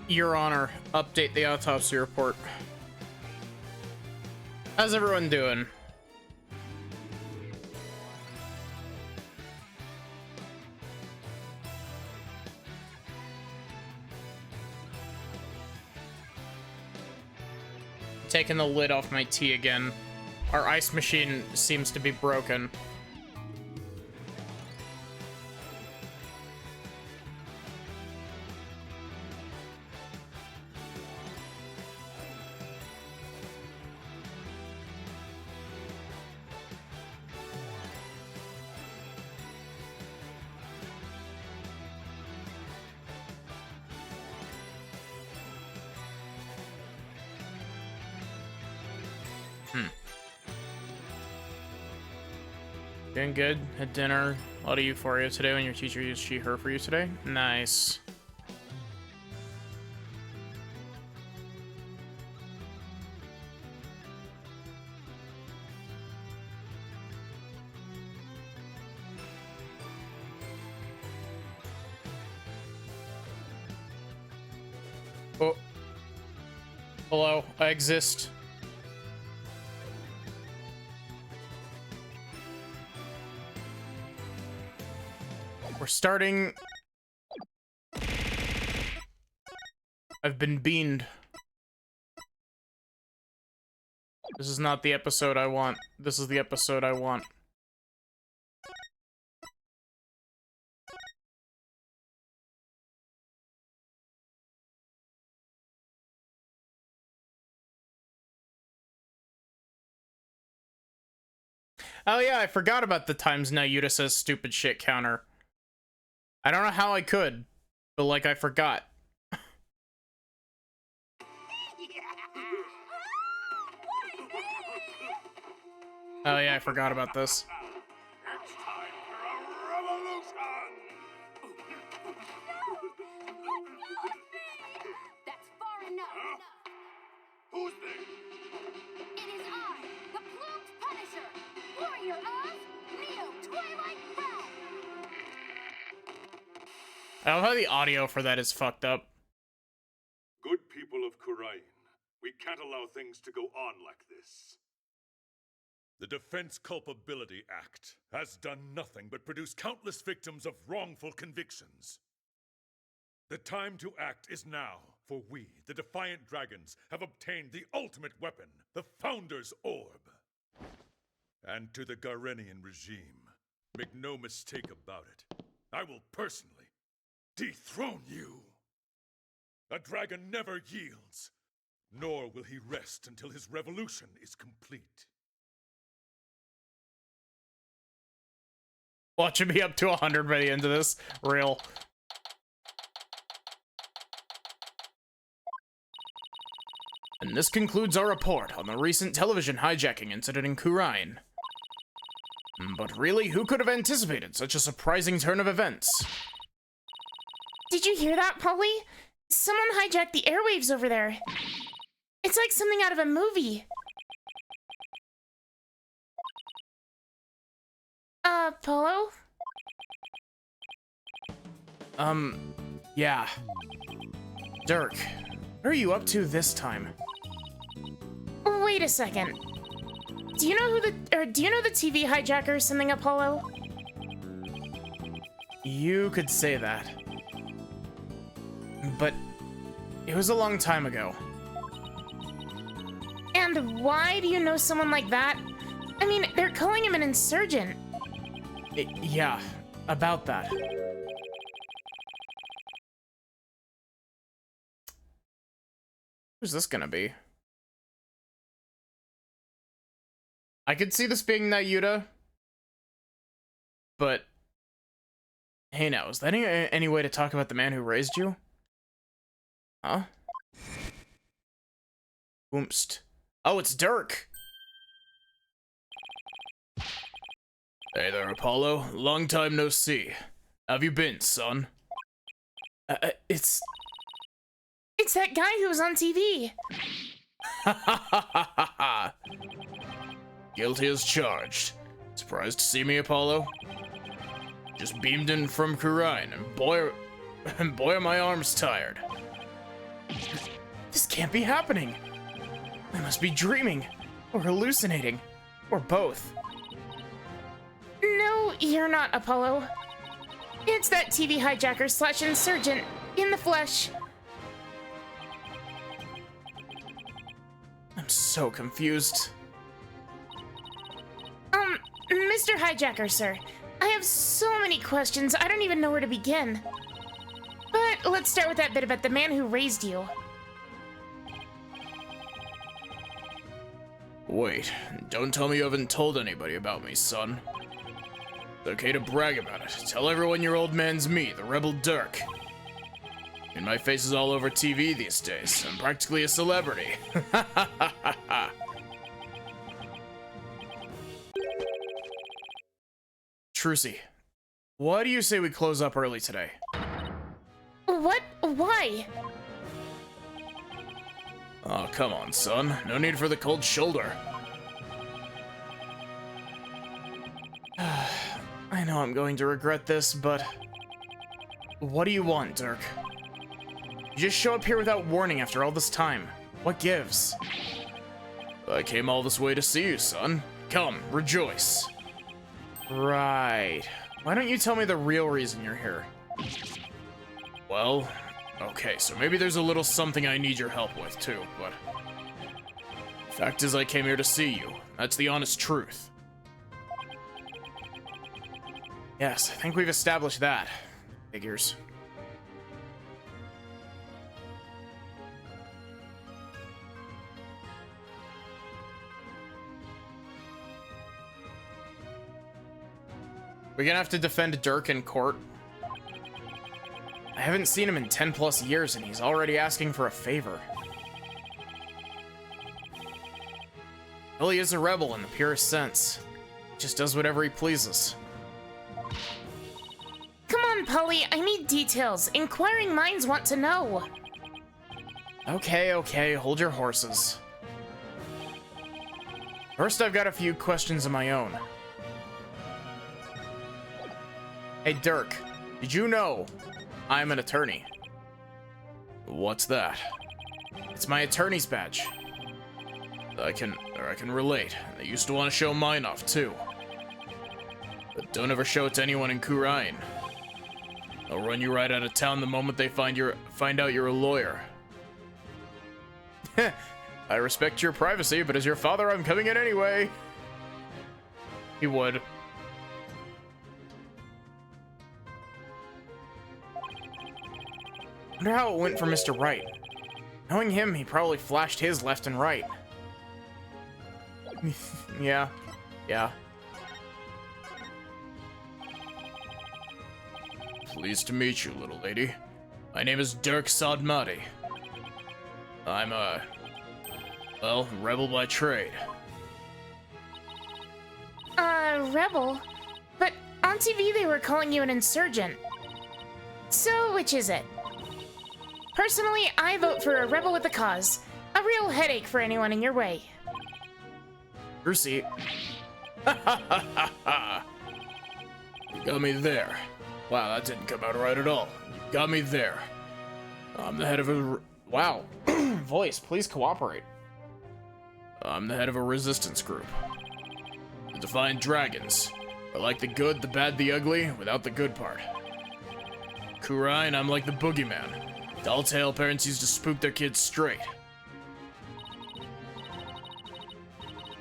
Your Honor, update the autopsy report. How's everyone doing? Taking the lid off my tea again. Our ice machine seems to be broken. Doing good. Had dinner. A lot of euphoria today when your teacher used she, her for you today. Nice. Oh. Hello, I exist. We're starting. I've been beamed. This is not the episode I want. This is the episode I want. Oh yeah, I forgot about the times Nayuta says stupid shit counter. I don't know how I could, but like I forgot. Oh yeah, I forgot about this. It's time for a revolution! That's far enough. Huh? Who's there? It is I, the Plumed Punisher, warrior of Neo Twilight Realm. I love how the audio for that is fucked up. Good people of Kurain, we can't allow things to go on like this. The Defense Culpability Act has done nothing but produce countless victims of wrongful convictions. The time to act is now, for we, the Defiant Dragons, have obtained the ultimate weapon, the Founder's Orb. And to the Garenian regime, make no mistake about it, I will personally dethrone you. A dragon never yields, nor will he rest until his revolution is complete. Watching me up to 100 by the end of this. Real. And this concludes our report on the recent television hijacking incident in Kurain. But really, who could have anticipated such a surprising turn of events? Did you hear that, Polly? Someone hijacked the airwaves over there. It's like something out of a movie. Polo? Yeah. Dirk, what are you up to this time? Wait a second. Do you know do you know the TV hijacker or something, Apollo? You could say that. But it was a long time ago. And why do you know someone like that? I mean, they're calling him an insurgent. Yeah, about that. Who's this gonna be? I could see this being Nayuta, but hey now, is that any way to talk about the man who raised you? Huh? Oomst. Oh, it's Dirk! Hey there, Apollo. Long time no see. Have you been, son? It's that guy who was on TV. Guilty as charged. Surprised to see me, Apollo? Just beamed in from Kurain, and boy are my arms tired. can't be happening. I must be dreaming, or hallucinating, or both. No, you're not, Apollo. It's that TV hijacker slash insurgent in the flesh. I'm so confused. Mr. Hijacker, sir. I have so many questions, I don't even know where to begin. But let's start with that bit about the man who raised you. Wait, don't tell me you haven't told anybody about me, son. It's okay to brag about it. Tell everyone your old man's me, the rebel Dirk. And my face is all over TV these days. I'm practically a celebrity. Trucy, why do you say we close up early today? What? Why? Oh, come on, son. No need for the cold shoulder. I know I'm going to regret this, but... What do you want, Dirk? You just show up here without warning after all this time. What gives? I came all this way to see you, son. Come, rejoice. Right. Why don't you tell me the real reason you're here? Well, okay, so maybe there's a little something I need your help with, too, but... Fact is, I came here to see you. That's the honest truth. Yes, I think we've established that. Figures. We're gonna have to defend Dirk in court. I haven't seen him in 10 plus years and he's already asking for a favor. Well, he is a rebel in the purest sense. Just does whatever he pleases. Come on, Polly, I need details. Inquiring minds want to know. Okay, hold your horses. First, I've got a few questions of my own. Hey, Dirk, did you know I'm an attorney? What's that? It's my attorney's badge. I can relate. I used to want to show mine off, too. But don't ever show it to anyone in Kurain. They'll run you right out of town the moment they find out you're a lawyer. I respect your privacy, but as your father, I'm coming in anyway. He would. Wonder how it went for Mr. Wright. Knowing him, he probably flashed his left and right. Yeah. Pleased to meet you, little lady. My name is Dirk Sadmati. I'm a, well, rebel by trade. Rebel? But on TV they were calling you an insurgent. So, which is it? Personally, I vote for a rebel with a cause. A real headache for anyone in your way. Brucey. You got me there. Wow, that didn't come out right at all. You got me there. I'm the head of a... Wow. Voice, please cooperate. I'm the head of a resistance group. The Defiant Dragons. I like the good, the bad, the ugly, without the good part. Kurain, I'm like the boogeyman. Telltale parents used to spook their kids straight.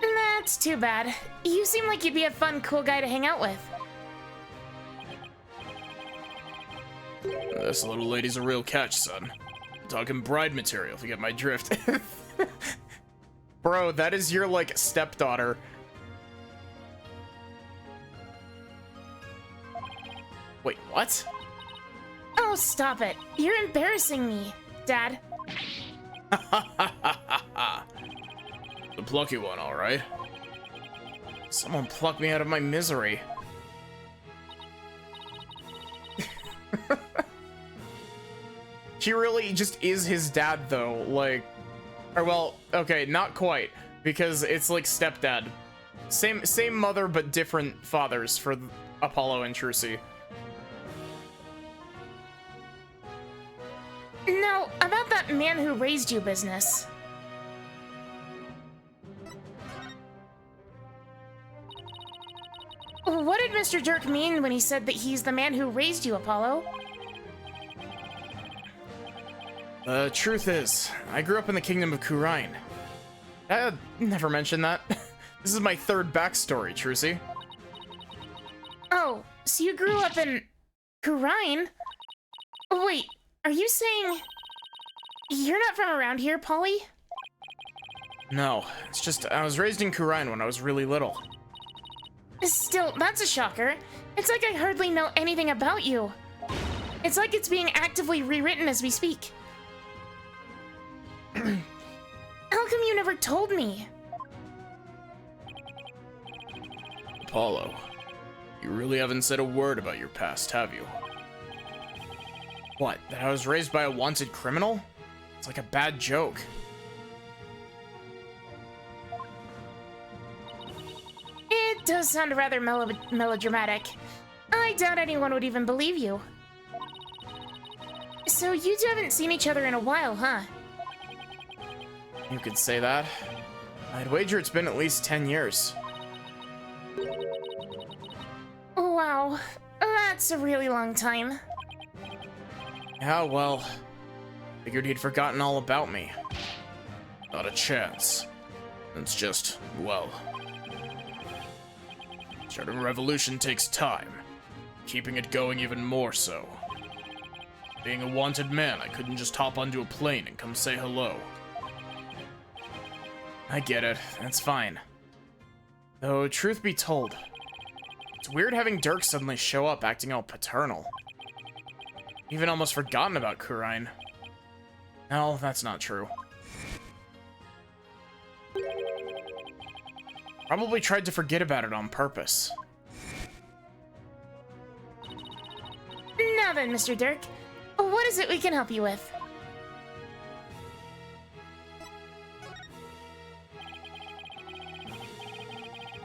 That's too bad. You seem like you'd be a fun, cool guy to hang out with. This little lady's a real catch, son. I'm talking bride material, if you get my drift. Bro, that is your, like, stepdaughter. Wait, what? Oh, stop it. You're embarrassing me, Dad. The plucky one, all right. Someone pluck me out of my misery. She really just is his dad, though. Like, or well, okay, not quite, because it's like stepdad. Same mother, but different fathers for Apollo and Trucy. Now, about that man who raised you business. What did Mr. Dirk mean when he said that he's the man who raised you, Apollo? The truth is, I grew up in the kingdom of Kurain. I never mentioned that. This is my third backstory, Trucy. Oh, so you grew up in Kurain? Wait, are you saying you're not from around here, Polly? No, it's just I was raised in Kurain when I was really little. Still, that's a shocker. It's like I hardly know anything about you. It's like it's being actively rewritten as we speak. How come you never told me? Apollo, you really haven't said a word about your past, have you? What, that I was raised by a wanted criminal? It's like a bad joke. It does sound rather melodramatic. I doubt anyone would even believe you. So you two haven't seen each other in a while, huh? You could say that. I'd wager it's been at least 10 years. Wow, that's a really long time. Yeah, well, figured he'd forgotten all about me. Not a chance. It's just, well, starting a revolution takes time. Keeping it going even more so. Being a wanted man, I couldn't just hop onto a plane and come say hello. I get it, that's fine. Though, truth be told, it's weird having Dirk suddenly show up acting all paternal. Even almost forgotten about Kurain. No, that's not true. Probably tried to forget about it on purpose. Now then, Mr. Dirk, what is it we can help you with?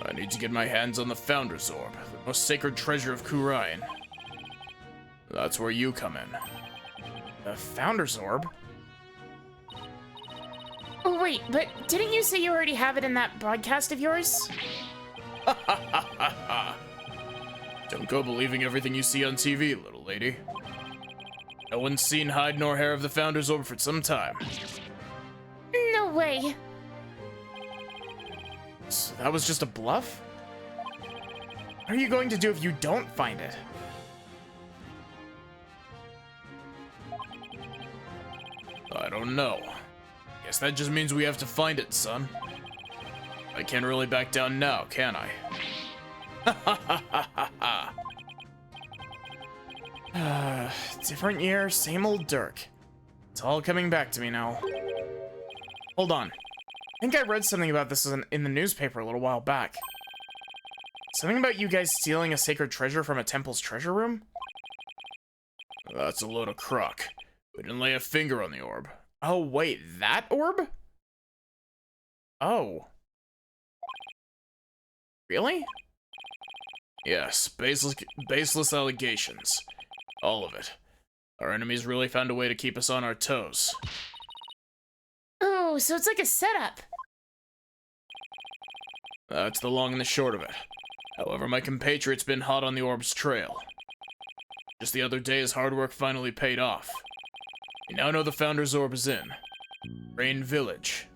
I need to get my hands on the Founder's Orb, the most sacred treasure of Kurain. That's where you come in. The Founder's Orb? Oh, wait, but didn't you say you already have it in that broadcast of yours? Don't go believing everything you see on TV, little lady. No one's seen hide nor hair of the Founder's Orb for some time. No way. So that was just a bluff? What are you going to do if you don't find it? I don't know. Guess that just means we have to find it, son. I can't really back down now, can I? Different year, same old Dirk. It's all coming back to me now. Hold on. I think I read something about this in the newspaper a little while back. Something about you guys stealing a sacred treasure from a temple's treasure room? That's a load of crock. We didn't lay a finger on the orb. Oh, wait, that orb? Oh. Really? Yes, baseless allegations. All of it. Our enemies really found a way to keep us on our toes. Oh, so it's like a setup. That's the long and the short of it. However, my compatriot's been hot on the orb's trail. Just the other day, his hard work finally paid off. We now know the Founder's Orb is in Rain Village.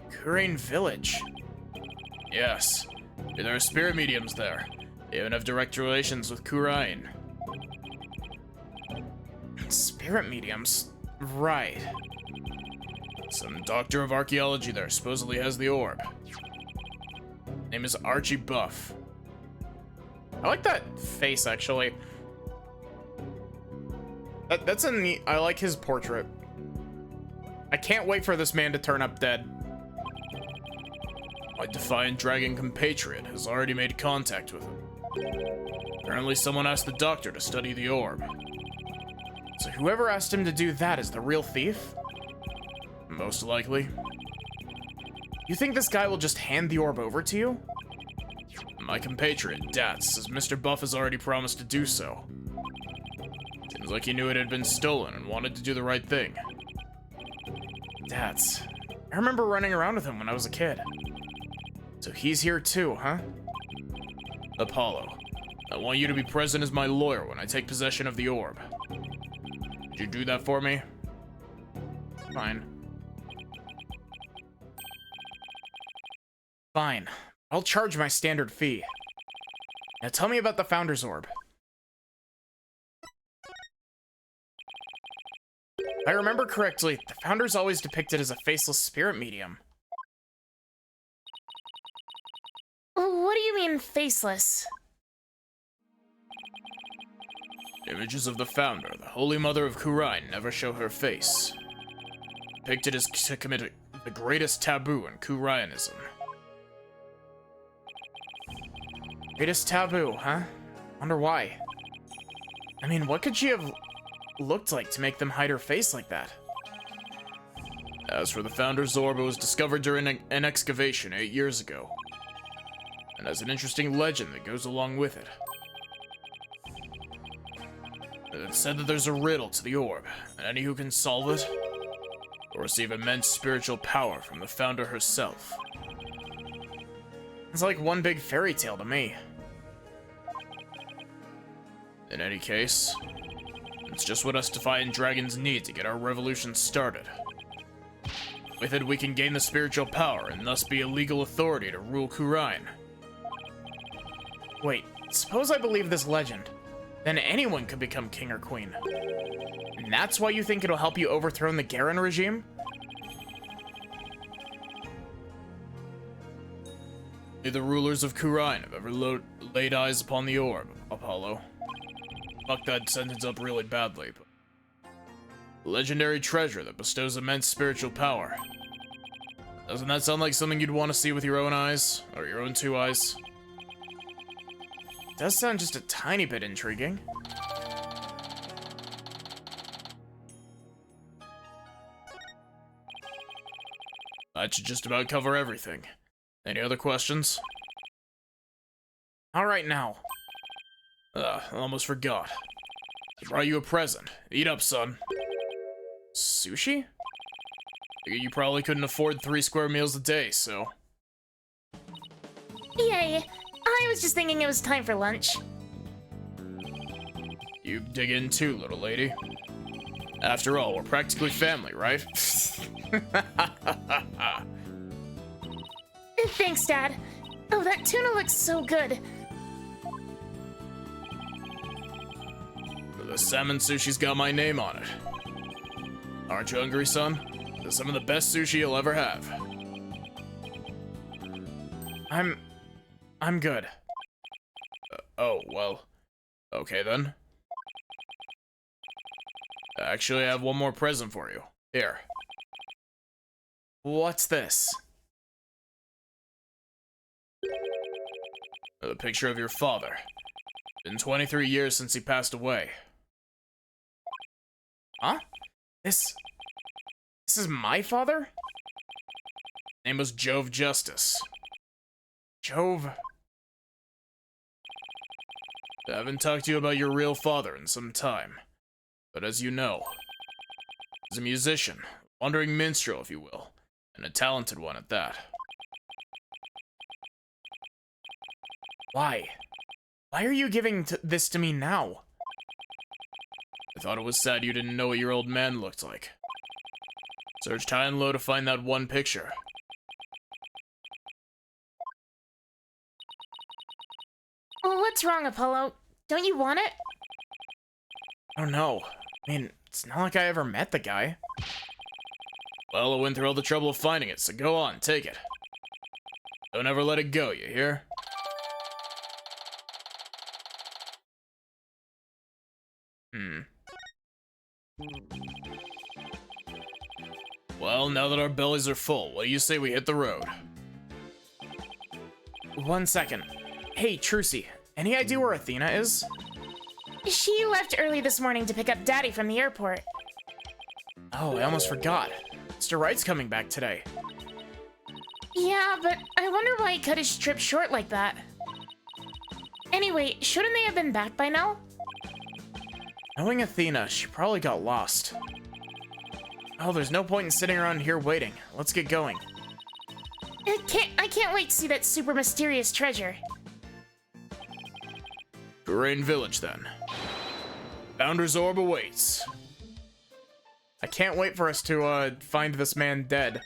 Kurain Village? Yes. There are spirit mediums there. They even have direct relations with Kurain. Spirit mediums? Right. Some doctor of archaeology there supposedly has the orb. Name is Archie Buff. I like that face, actually. That's a neat... I like his portrait. I can't wait for this man to turn up dead. My defiant dragon compatriot has already made contact with him. Apparently someone asked the doctor to study the orb. So whoever asked him to do that is the real thief? Most likely. You think this guy will just hand the orb over to you? My compatriot, Dats, says Mr. Buff has already promised to do so. Seems Seems like he knew it had been stolen and wanted to do the right thing. That's... I remember running around with him when I was a kid. So he's here too, huh? Apollo, I want you to be present as my lawyer when I take possession of the orb. Could you do that for me? Fine. Fine. I'll charge my standard fee. Now tell me about the Founder's Orb. If I remember correctly, the Founder's always depicted as a faceless spirit medium. What do you mean, faceless? Images of the Founder, the Holy Mother of Kurain, never show her face. Depicted as to commit the greatest taboo in Kuraianism. Greatest taboo, huh? Wonder why. I mean, what could she have looked like to make them hide her face like that? As for the Founder's Orb, it was discovered during an excavation 8 years ago. And has an interesting legend that goes along with it. It's said that there's a riddle to the orb, and any who can solve it will receive immense spiritual power from the Founder herself. It's like one big fairy tale to me. In any case, it's just what us Defiant Dragons need to get our revolution started. With it, we can gain the spiritual power and thus be a legal authority to rule Kurain. Wait, suppose I believe this legend. Then anyone could become king or queen. And that's why you think it'll help you overthrow the Garen regime? Only the rulers of Kurain have ever laid eyes upon the orb, Apollo. Fuck that sentence up really badly, but... legendary treasure that bestows immense spiritual power. Doesn't that sound like something you'd want to see with your own eyes? Or your own 2 eyes? Does sound just a tiny bit intriguing. That should just about cover everything. Any other questions? Alright now. I almost forgot. I brought you a present. Eat up, son. Sushi? You probably couldn't afford 3 square meals a day, so... Yay! I was just thinking it was time for lunch. You dig in too, little lady. After all, we're practically family, right? Thanks, Dad. Oh, that tuna looks so good. The salmon sushi's got my name on it. Aren't you hungry, son? It's some of the best sushi you'll ever have. I'm good. Oh, well. Okay, then. Actually, I have one more present for you. Here. What's this? The picture of your father. Been 23 years since he passed away. Huh? This is my father? Name was Jove Justice. Jove... I haven't talked to you about your real father in some time. But as you know, he's a musician, a wandering minstrel, if you will, and a talented one at that. Why? Why are you giving this to me now? I thought it was sad you didn't know what your old man looked like. Searched high and low to find that one picture. What's wrong, Apollo? Don't you want it? Oh no. I mean, it's not like I ever met the guy. Well, I went through all the trouble of finding it, so go on, take it. Don't ever let it go, you hear? Well, now that our bellies are full, what do you say we hit the road? 1 second. Hey, Trucy, any idea where Athena is? She left early this morning to pick up Daddy from the airport. Oh, I almost forgot. Mr. Wright's coming back today. Yeah, but I wonder why he cut his trip short like that. Anyway, shouldn't they have been back by now? Knowing Athena, she probably got lost. Oh, there's no point in sitting around here waiting. Let's get going. I can't wait to see that super mysterious treasure. Kurain Village, then. Founder's Orb awaits. I can't wait for us to, find this man dead.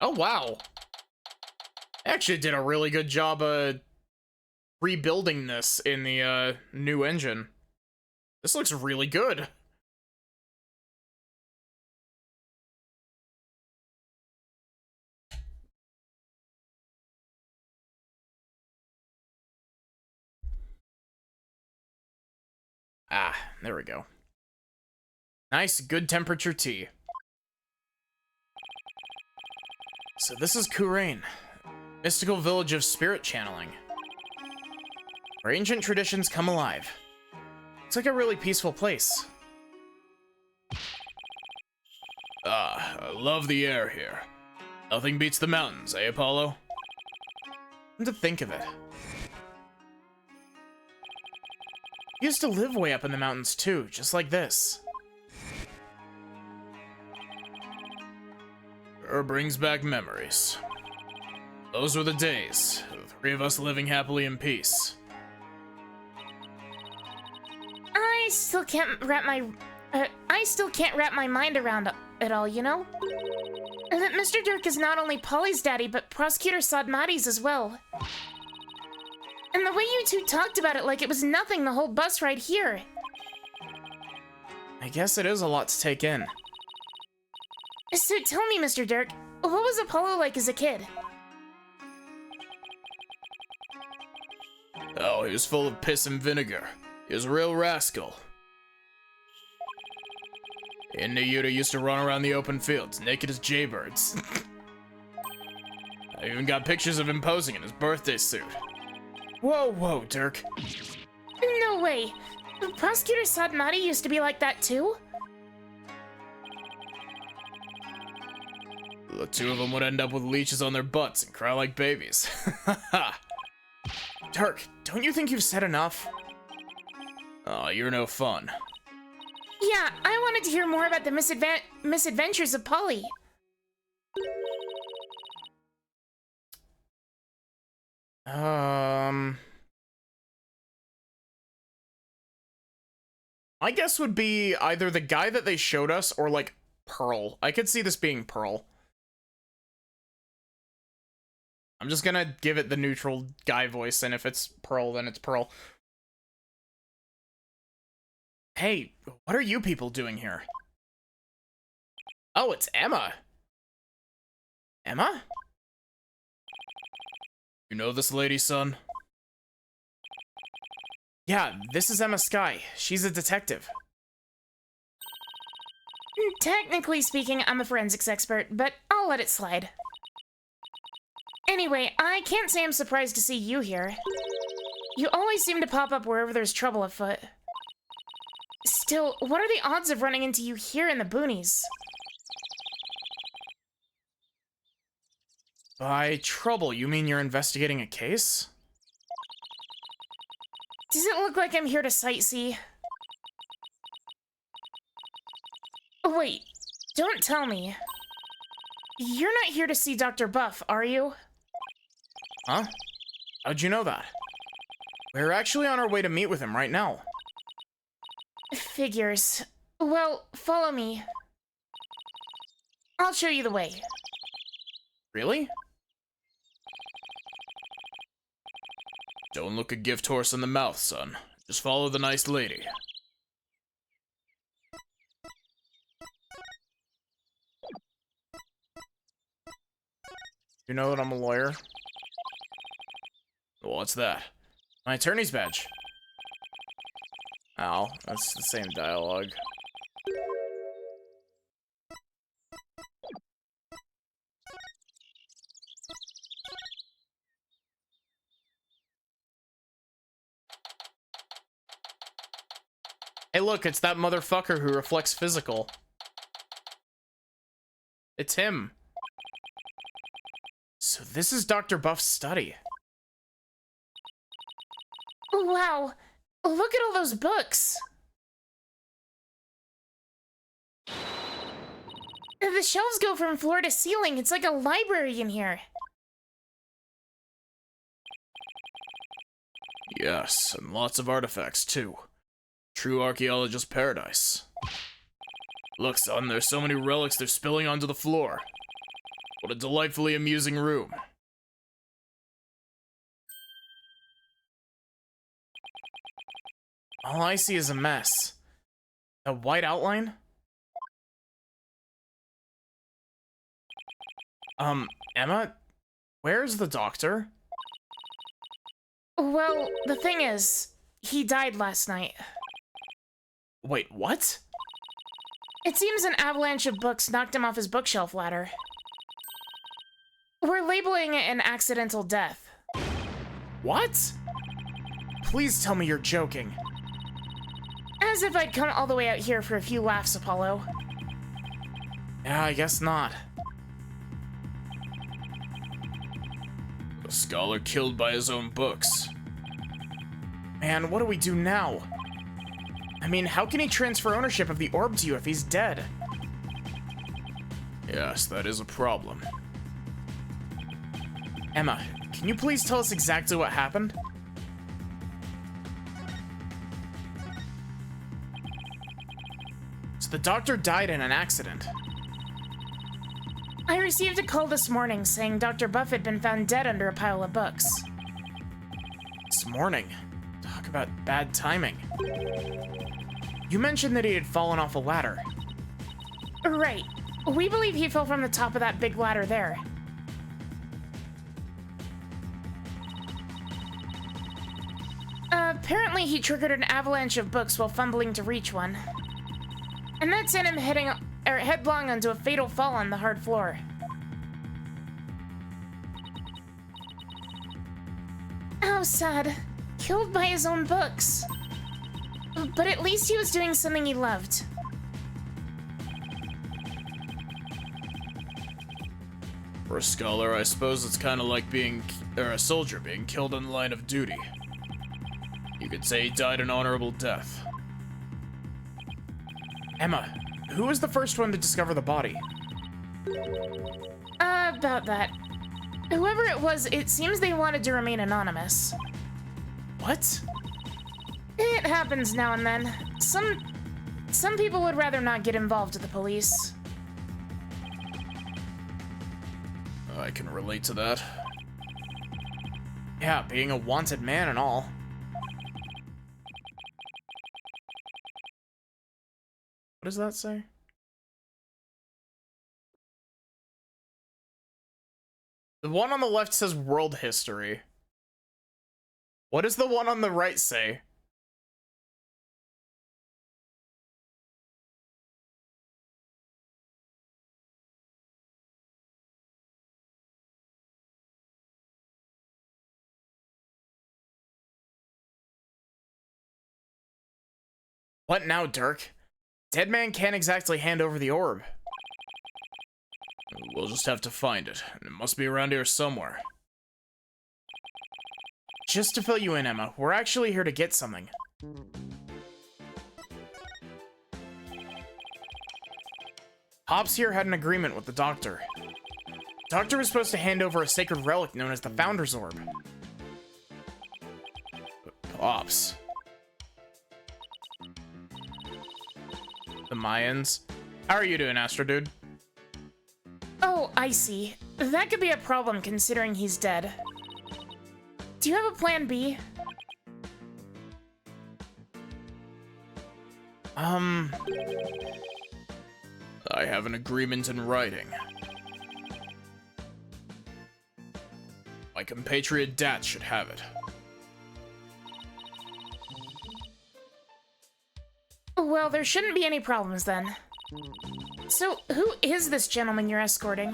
Oh, wow. Actually did a really good job, rebuilding this in the, new engine. This looks really good. Ah, there we go. Nice, good temperature tea. So this is Kurain, mystical village of spirit channeling, where ancient traditions come alive. It's like a really peaceful place. Ah, I love the air here. Nothing beats the mountains, eh, Apollo? Come to think of it. I used to live way up in the mountains too, just like this. Sure brings back memories. Those were the days, the three of us living happily in peace. I still can't wrap my mind around it all, you know? That Mr. Dirk is not only Polly's daddy, but Prosecutor Sadmati's as well. And the way you two talked about it like it was nothing the whole bus ride here. I guess it is a lot to take in. So tell me, Mr. Dirk, what was Apollo like as a kid? Oh, he was full of piss and vinegar. He was a real rascal. He and Nayuta used to run around the open fields, naked as jaybirds. I even got pictures of him posing in his birthday suit. Whoa, whoa, Dirk. No way. Prosecutor Sadmati used to be like that too? The two of them would end up with leeches on their butts and cry like babies. Dirk, don't you think you've said enough? Oh, you're no fun. Yeah, I wanted to hear more about the misadventures of Polly. My guess would be either the guy that they showed us or, like, Pearl. I could see this being Pearl. I'm just gonna give it the neutral guy voice, and if it's Pearl, then it's Pearl. Hey, what are you people doing here? Oh, it's Emma. Emma? You know this lady, son? Yeah, this is Emma Skye. She's a detective. Technically speaking, I'm a forensics expert, but I'll let it slide. Anyway, I can't say I'm surprised to see you here. You always seem to pop up wherever there's trouble afoot. Still, what are the odds of running into you here in the boonies? By trouble, you mean you're investigating a case? Does it look like I'm here to sightsee? Oh, wait, don't tell me. You're not here to see Dr. Buff, are you? Huh? How'd you know that? We're actually on our way to meet with him right now. Figures. Well, follow me. I'll show you the way. Really? Don't look a gift horse in the mouth, son. Just follow the nice lady. You know that I'm a lawyer? What's that? My attorney's badge. Ow, that's the same dialogue. Hey look, it's that motherfucker who reflects physical. It's him. So this is Dr. Buff's study. Wow, look at all those books. The shelves go from floor to ceiling. It's like a library in here. Yes, and lots of artifacts, too. True archaeologist paradise. Look, son, there's so many relics they're spilling onto the floor. What a delightfully amusing room. All I see is a mess. A white outline? Emma? Where's the doctor? Well, the thing is, he died last night. Wait, what? It seems an avalanche of books knocked him off his bookshelf ladder. We're labeling it an accidental death. What? Please tell me you're joking. As if I'd come all the way out here for a few laughs, Apollo. Yeah, I guess not. A scholar killed by his own books. Man, what do we do now? I mean, how can he transfer ownership of the orb to you if he's dead? Yes, that is a problem. Emma, can you please tell us exactly what happened? So the doctor died in an accident. I received a call this morning saying Dr. Buff had been found dead under a pile of books. This morning? Talk about bad timing. You mentioned that he had fallen off a ladder. Right. We believe he fell from the top of that big ladder there. Apparently he triggered an avalanche of books while fumbling to reach one. And that sent him headlong onto a fatal fall on the hard floor. How sad. Killed by his own books. But at least he was doing something he loved. For a scholar, I suppose it's kind of like a soldier being killed in the line of duty. You could say he died an honorable death. Emma, who was the first one to discover the body? About that. Whoever it was, it seems they wanted to remain anonymous. What? It happens now and then. Some people would rather not get involved with the police. I can relate to that. Yeah, being a wanted man and all. What does that say? The one on the left says world history. What does the one on the right say? What now, Dirk? Dead man can't exactly hand over the orb. We'll just have to find it. It must be around here somewhere. Just to fill you in, Emma, we're actually here to get something. Hobbs here had an agreement with the doctor. Doctor was supposed to hand over a sacred relic known as the Founder's Orb. But Pops. The Mayans. How are you doing, Astro Dude? Oh, I see. That could be a problem considering he's dead. Do you have a plan B? I have an agreement in writing. My compatriot Dat should have it. Well, there shouldn't be any problems then. So, who is this gentleman you're escorting?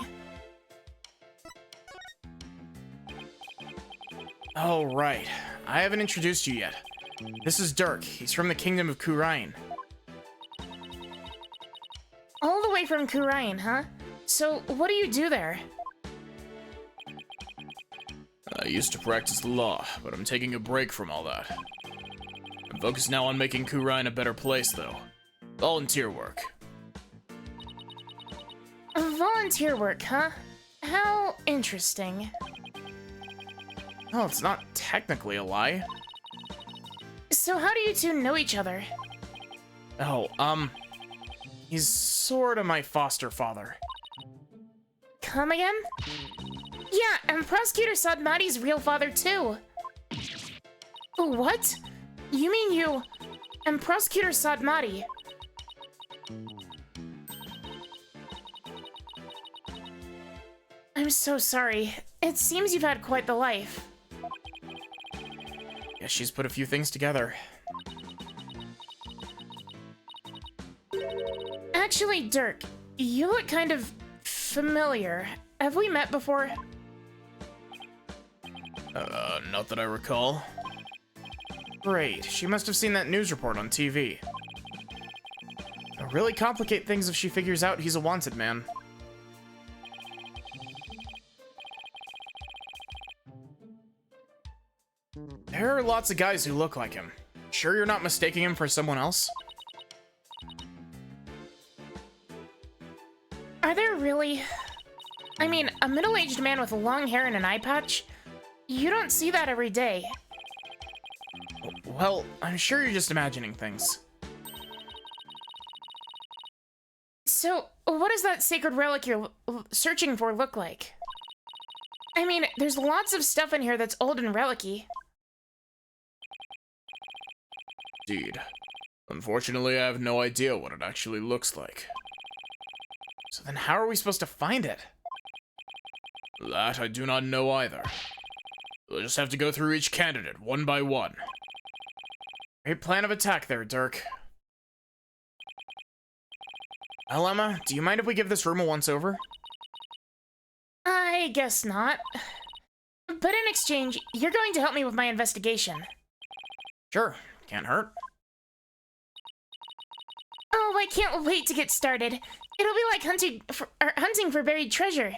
Oh, right. I haven't introduced you yet. This is Dirk. He's from the Kingdom of Kurain. All the way from Kurain, huh? So, what do you do there? I used to practice law, but I'm taking a break from all that. I'm focused now on making Kurain a better place, though. Volunteer work. Volunteer work, huh? How interesting. Well, it's not technically a lie. So how do you two know each other? Oh, he's sorta my foster father. Come again? Yeah, and Prosecutor Sadmati's real father, too. What? You mean you and Prosecutor Sadmati? I'm so sorry. It seems you've had quite the life. Guess she's put a few things together. Actually, Dirk, you look kind of familiar. Have we met before? Not that I recall. Great, she must have seen that news report on TV. It'll really complicate things if she figures out he's a wanted man. There are lots of guys who look like him. Sure you're not mistaking him for someone else? Are there really? I mean, a middle-aged man with long hair and an eye patch? You don't see that every day. Well, I'm sure you're just imagining things. So, what does that sacred relic you're searching for look like? I mean, there's lots of stuff in here that's old and relic-y. Indeed. Unfortunately, I have no idea what it actually looks like. So then how are we supposed to find it? That I do not know either. We'll just have to go through each candidate, one by one. Great plan of attack there, Dirk. Well, Emma, do you mind if we give this room a once-over? I guess not. But in exchange, you're going to help me with my investigation. Sure, can't hurt. Oh, I can't wait to get started. It'll be like hunting for buried treasure.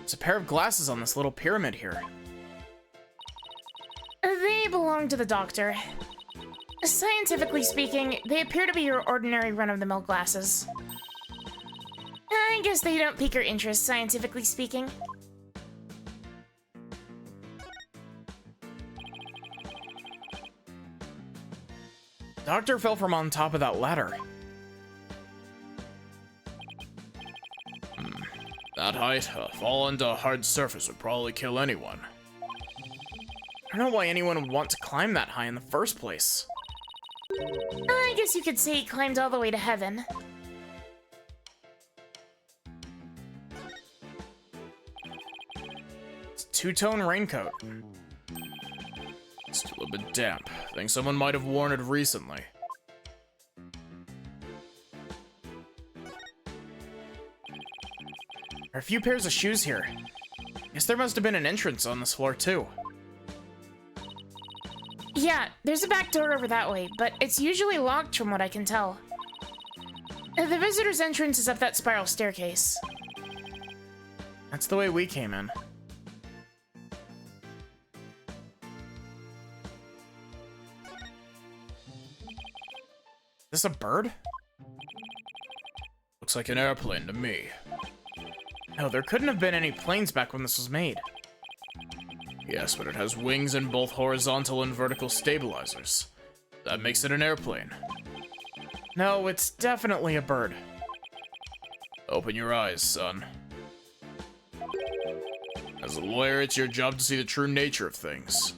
There's a pair of glasses on this little pyramid here. They belong to the doctor. Scientifically speaking, they appear to be your ordinary run-of-the-mill glasses. I guess they don't pique your interest, scientifically speaking. Doctor fell from on top of that ladder. That height, a fall onto a hard surface would probably kill anyone. I don't know why anyone would want to climb that high in the first place. I guess you could say he climbed all the way to heaven. It's a two-tone raincoat. Still a bit damp. Think someone might have worn it recently. There are a few pairs of shoes here. Guess there must have been an entrance on this floor too. Yeah, there's a back door over that way, but it's usually locked from what I can tell. The visitor's entrance is up that spiral staircase. That's the way we came in. Is this a bird? Looks like an airplane to me. No, there couldn't have been any planes back when this was made. Yes, but it has wings and both horizontal and vertical stabilizers. That makes it an airplane. No, it's definitely a bird. Open your eyes, son. As a lawyer, it's your job to see the true nature of things.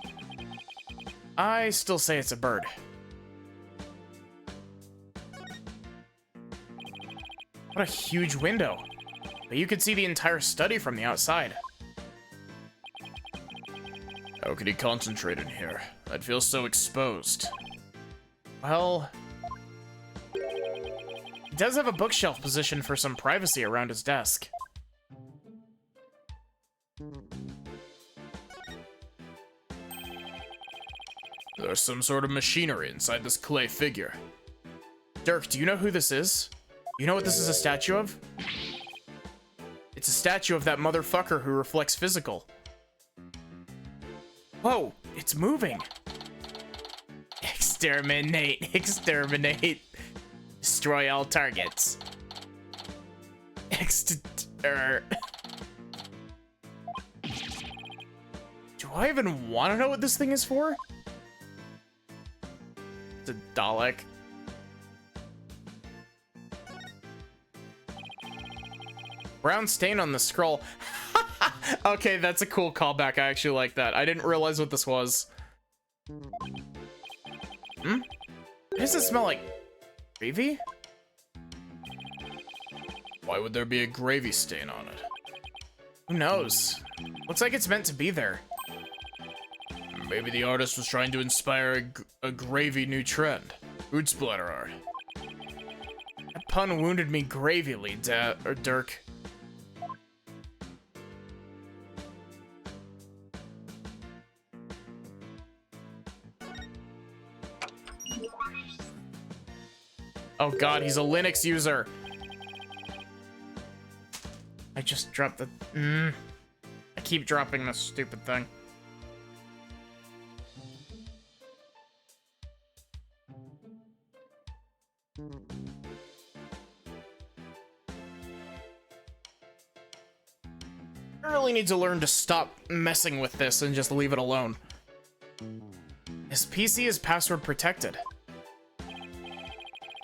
I still say it's a bird. What a huge window. But you could see the entire study from the outside. How could he concentrate in here? I'd feel so exposed. Well, he does have a bookshelf position for some privacy around his desk. There's some sort of machinery inside this clay figure. Dirk, do you know who this is? You know what this is a statue of? It's a statue of that motherfucker who reflects physical. Whoa, it's moving. Exterminate, exterminate. Destroy all targets. Do I even want to know what this thing is for? It's a Dalek. Brown stain on the scroll. Okay, that's a cool callback. I actually like that. I didn't realize what this was. Hmm? Does it smell like gravy? Why would there be a gravy stain on it? Who knows? Looks like it's meant to be there. Maybe the artist was trying to inspire a gravy new trend. Food splatter art. That pun wounded me gravely, Dirk. Oh god, he's a Linux user. I just dropped the... I keep dropping this stupid thing. I really need to learn to stop messing with this and just leave it alone. His PC is password protected.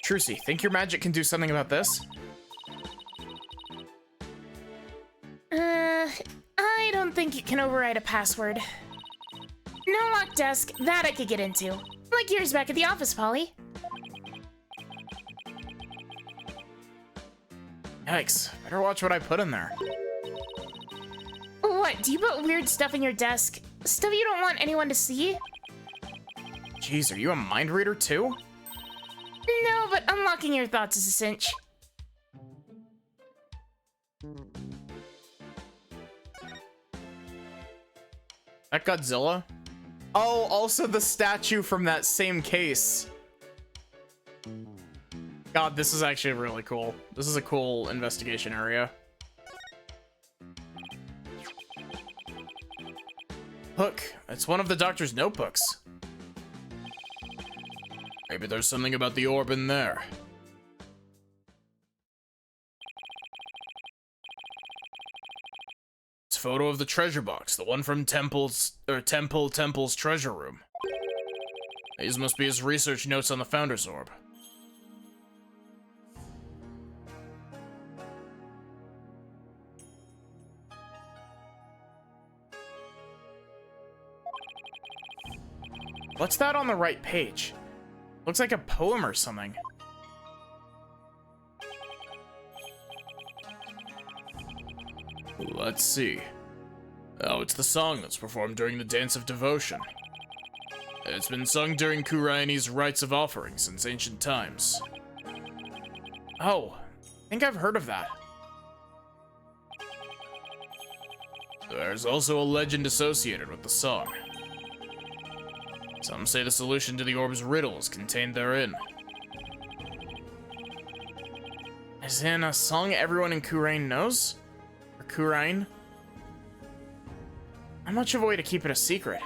Trucy, think your magic can do something about this? I don't think it can override a password. No locked desk, that I could get into. Like yours back at the office, Polly. Yikes, better watch what I put in there. What, do you put weird stuff in your desk? Stuff you don't want anyone to see? Jeez, are you a mind reader too? No, but unlocking your thoughts is a cinch. That Godzilla? Oh, also the statue from that same case. God, this is actually really cool. This is a cool investigation area. Look, it's one of the doctor's notebooks. Maybe there's something about the orb in there. It's a photo of the treasure box, the one from Temple's treasure room. These must be his research notes on the Founder's Orb. What's that on the right page? Looks like a poem or something. Let's see. Oh, it's the song that's performed during the Dance of Devotion. It's been sung during Kuraini's rites of offering since ancient times. Oh, I think I've heard of that. There's also a legend associated with the song. Some say the solution to the orb's riddle is contained therein. As in a song everyone in Kurain knows? Or Kurain? How much of a way to keep it a secret?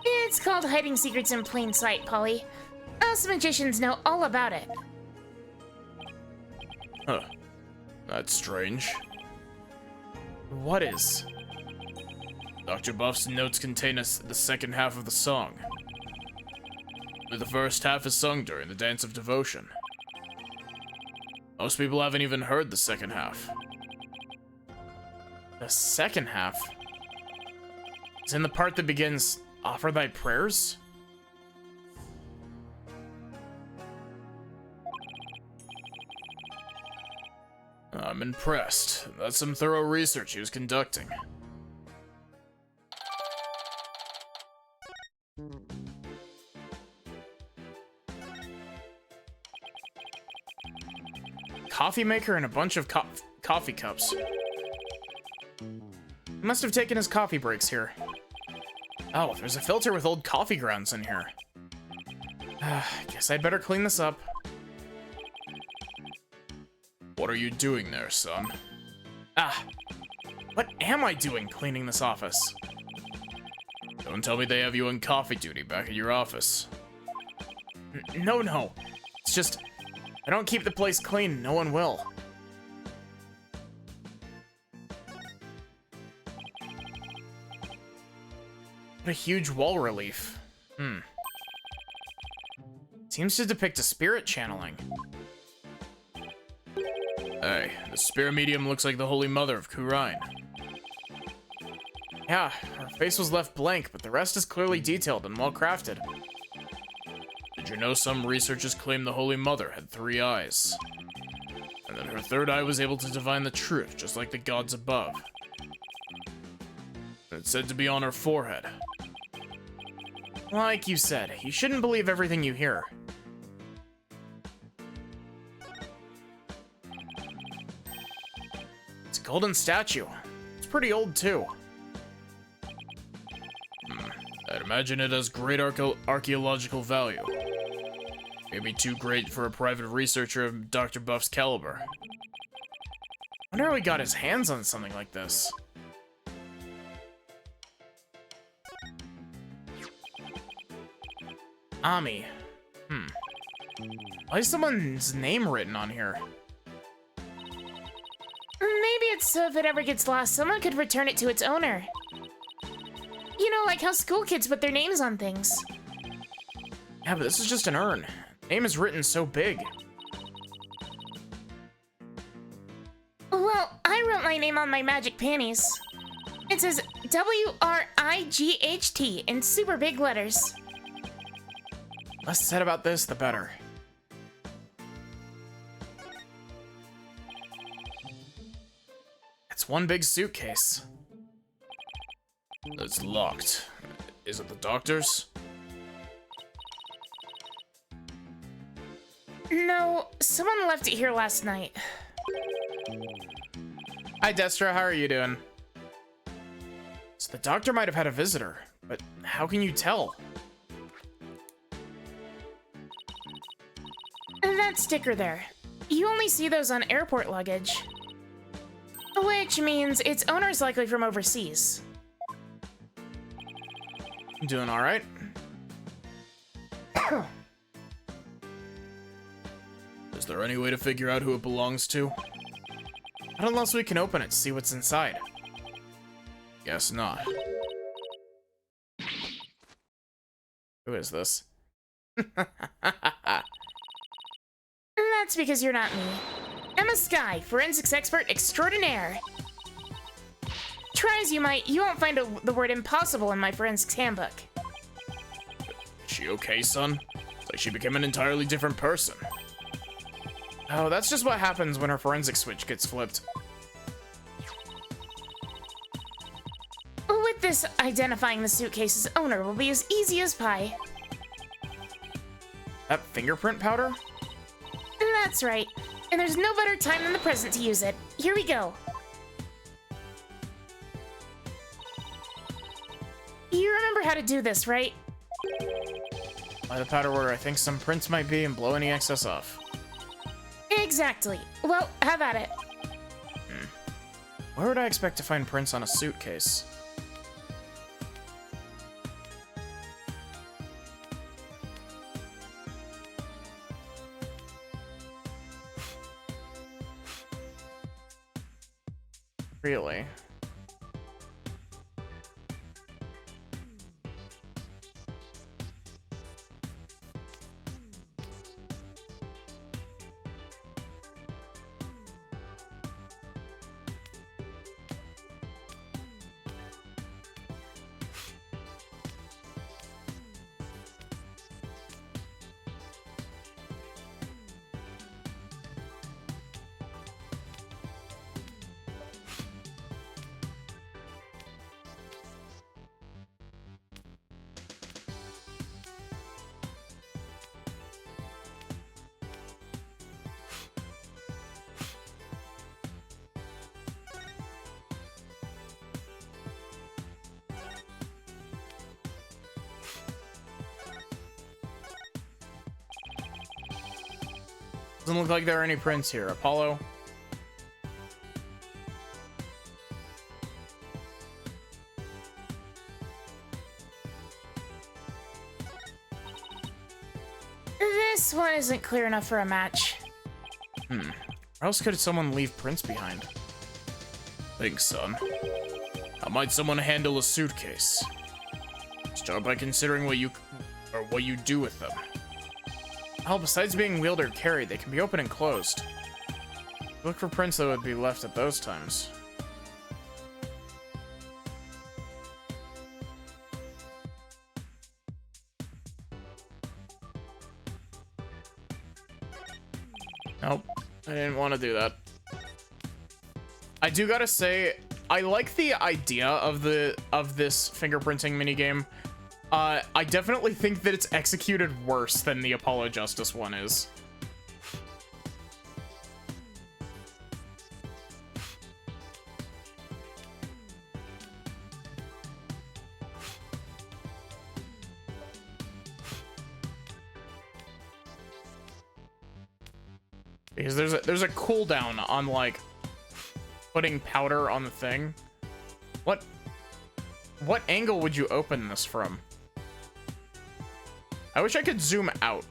It's called hiding secrets in plain sight, Polly. Us magicians know all about it. Huh. That's strange. What is? Dr. Buff's notes contain the second half of the song. The first half is sung during the Dance of Devotion. Most people haven't even heard the second half. The second half? Is in the part that begins, "Offer thy prayers"? I'm impressed. That's some thorough research he was conducting. Coffee maker and a bunch of coffee cups. He must have taken his coffee breaks here. Oh, there's a filter with old coffee grounds in here. Guess I'd better clean this up. What are you doing there, son? What am I doing cleaning this office? Don't tell me they have you on coffee duty back at your office. No. It's just, I don't keep the place clean, no one will. What a huge wall relief. Seems to depict a spirit channeling. Hey, the spirit medium looks like the Holy Mother of Kurain. Yeah, her face was left blank, but the rest is clearly detailed and well crafted. Did you know some researchers claim the Holy Mother had 3 eyes? And that her 3rd eye was able to divine the truth, just like the gods above. And it's said to be on her forehead. Like you said, you shouldn't believe everything you hear. It's a golden statue. It's pretty old, too. I'd imagine it has great archaeological value. Maybe too great for a private researcher of Dr. Buff's caliber. Wonder how he got his hands on something like this. Ami. Why is someone's name written on here? Maybe it's so if it ever gets lost, someone could return it to its owner. You know, like how school kids put their names on things. Yeah, but this is just an urn. Name is written so big. Well, I wrote my name on my magic panties. It says W-R-I-G-H-T in super big letters. Less said about this, the better. It's one big suitcase. It's locked. Is it the doctor's? No, someone left it here last night. Hi, Destra. How are you doing? So the doctor might have had a visitor, but how can you tell? That sticker there. You only see those on airport luggage. Which means its owner's likely from overseas. Doing all right? Is there any way to figure out who it belongs to? Not unless we can open it to see what's inside. Guess not. Who is this? That's because you're not me. Emma Sky, forensics expert extraordinaire. Try as you might, you won't find the word impossible in my forensics handbook. Is she okay, son? It's like she became an entirely different person. Oh, that's just what happens when her forensic switch gets flipped. With this, identifying the suitcase's owner will be as easy as pie. That fingerprint powder? That's right. And there's no better time than the present to use it. Here we go. You remember how to do this, right? By the powder where I think some prints might be and blow any excess off. Exactly. Well, have at it. Where would I expect to find prints on a suitcase? Really? Doesn't look like there are any prints here. Apollo. This one isn't clear enough for a match. Where else could someone leave prints behind? Think, son. How might someone handle a suitcase? Start by considering what you do with them. Oh, besides being wheeled or carried, they can be open and closed. Look for prints that would be left at those times. Nope, I didn't want to do that. I do gotta say, I like the idea of this fingerprinting minigame. I definitely think that it's executed worse than the Apollo Justice one is. Because there's a cooldown on like putting powder on the thing. What angle would you open this from? I wish I could zoom out.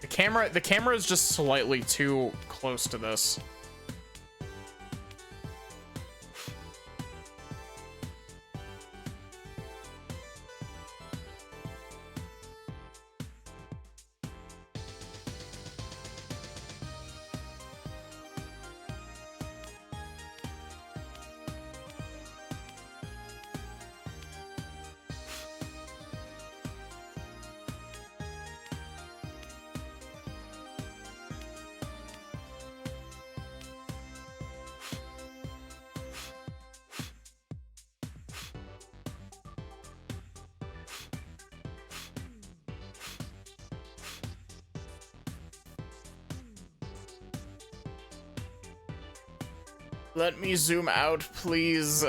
The camera is just slightly too close to this. Let me zoom out, please.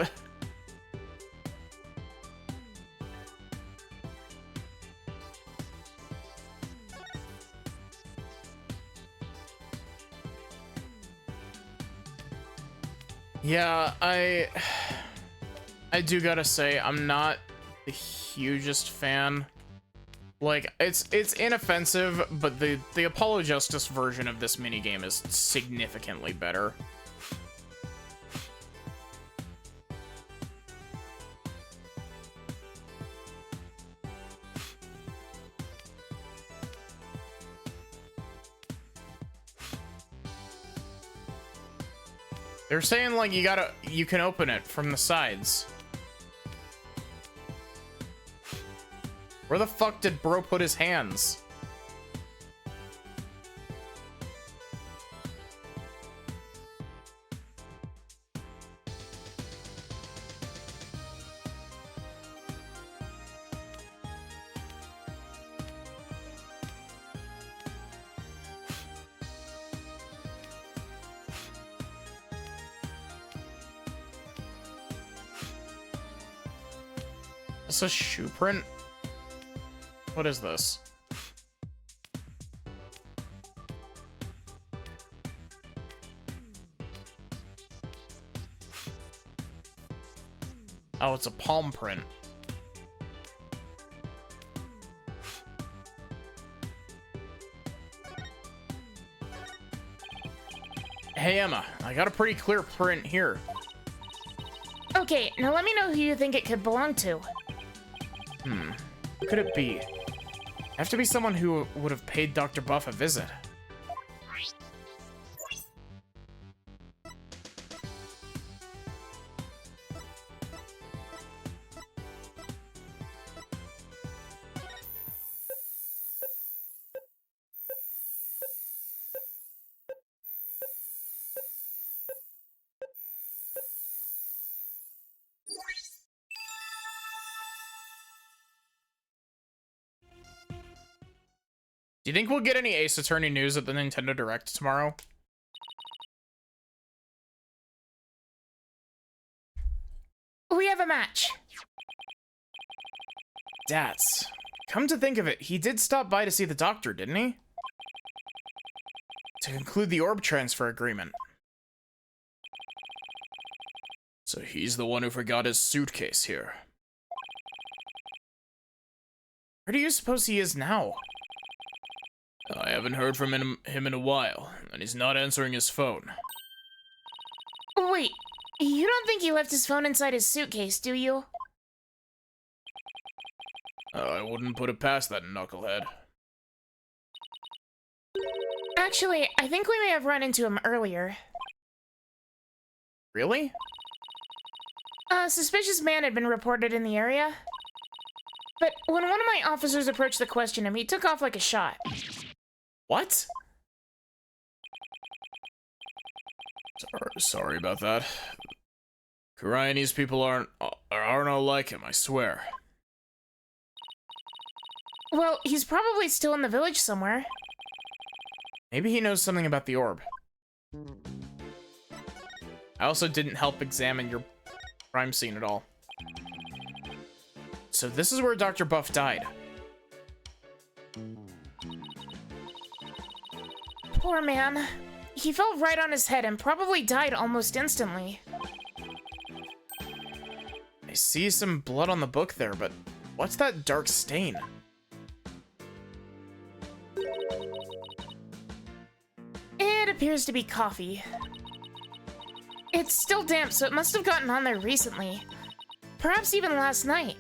Yeah, I do gotta say, I'm not the hugest fan. Like, it's inoffensive, but the Apollo Justice version of this minigame is significantly better. They're saying, like, you can open it from the sides. Where the fuck did bro put his hands? Is this a shoe print? What is this? Oh, it's a palm print. Hey, Emma, I got a pretty clear print here. Okay, now let me know who you think it could belong to. Who could it be? Have to be someone who would have paid Dr. Buff a visit. Do you think we'll get any Ace Attorney news at the Nintendo Direct tomorrow? have a match. Dats. Come to think of it, he did stop by to see the doctor, didn't he? To conclude the orb transfer agreement. So he's the one who forgot his suitcase here. Where do you suppose he is now? I haven't heard from him in a while, and he's not answering his phone. Wait, you don't think he left his phone inside his suitcase, do you? I wouldn't put it past that knucklehead. Actually, I think we may have run into him earlier. Really? A suspicious man had been reported in the area. But when one of my officers approached to question him, he took off like a shot. What? Sorry about that. Koreanese people aren't all like him, I swear. Well, he's probably still in the village somewhere. Maybe he knows something about the orb. I also didn't help examine your crime scene at all. So this is where Dr. Buff died. Poor man. He fell right on his head and probably died almost instantly. I see some blood on the book there, but what's that dark stain? It appears to be coffee. It's still damp, so it must have gotten on there recently. Perhaps even last night.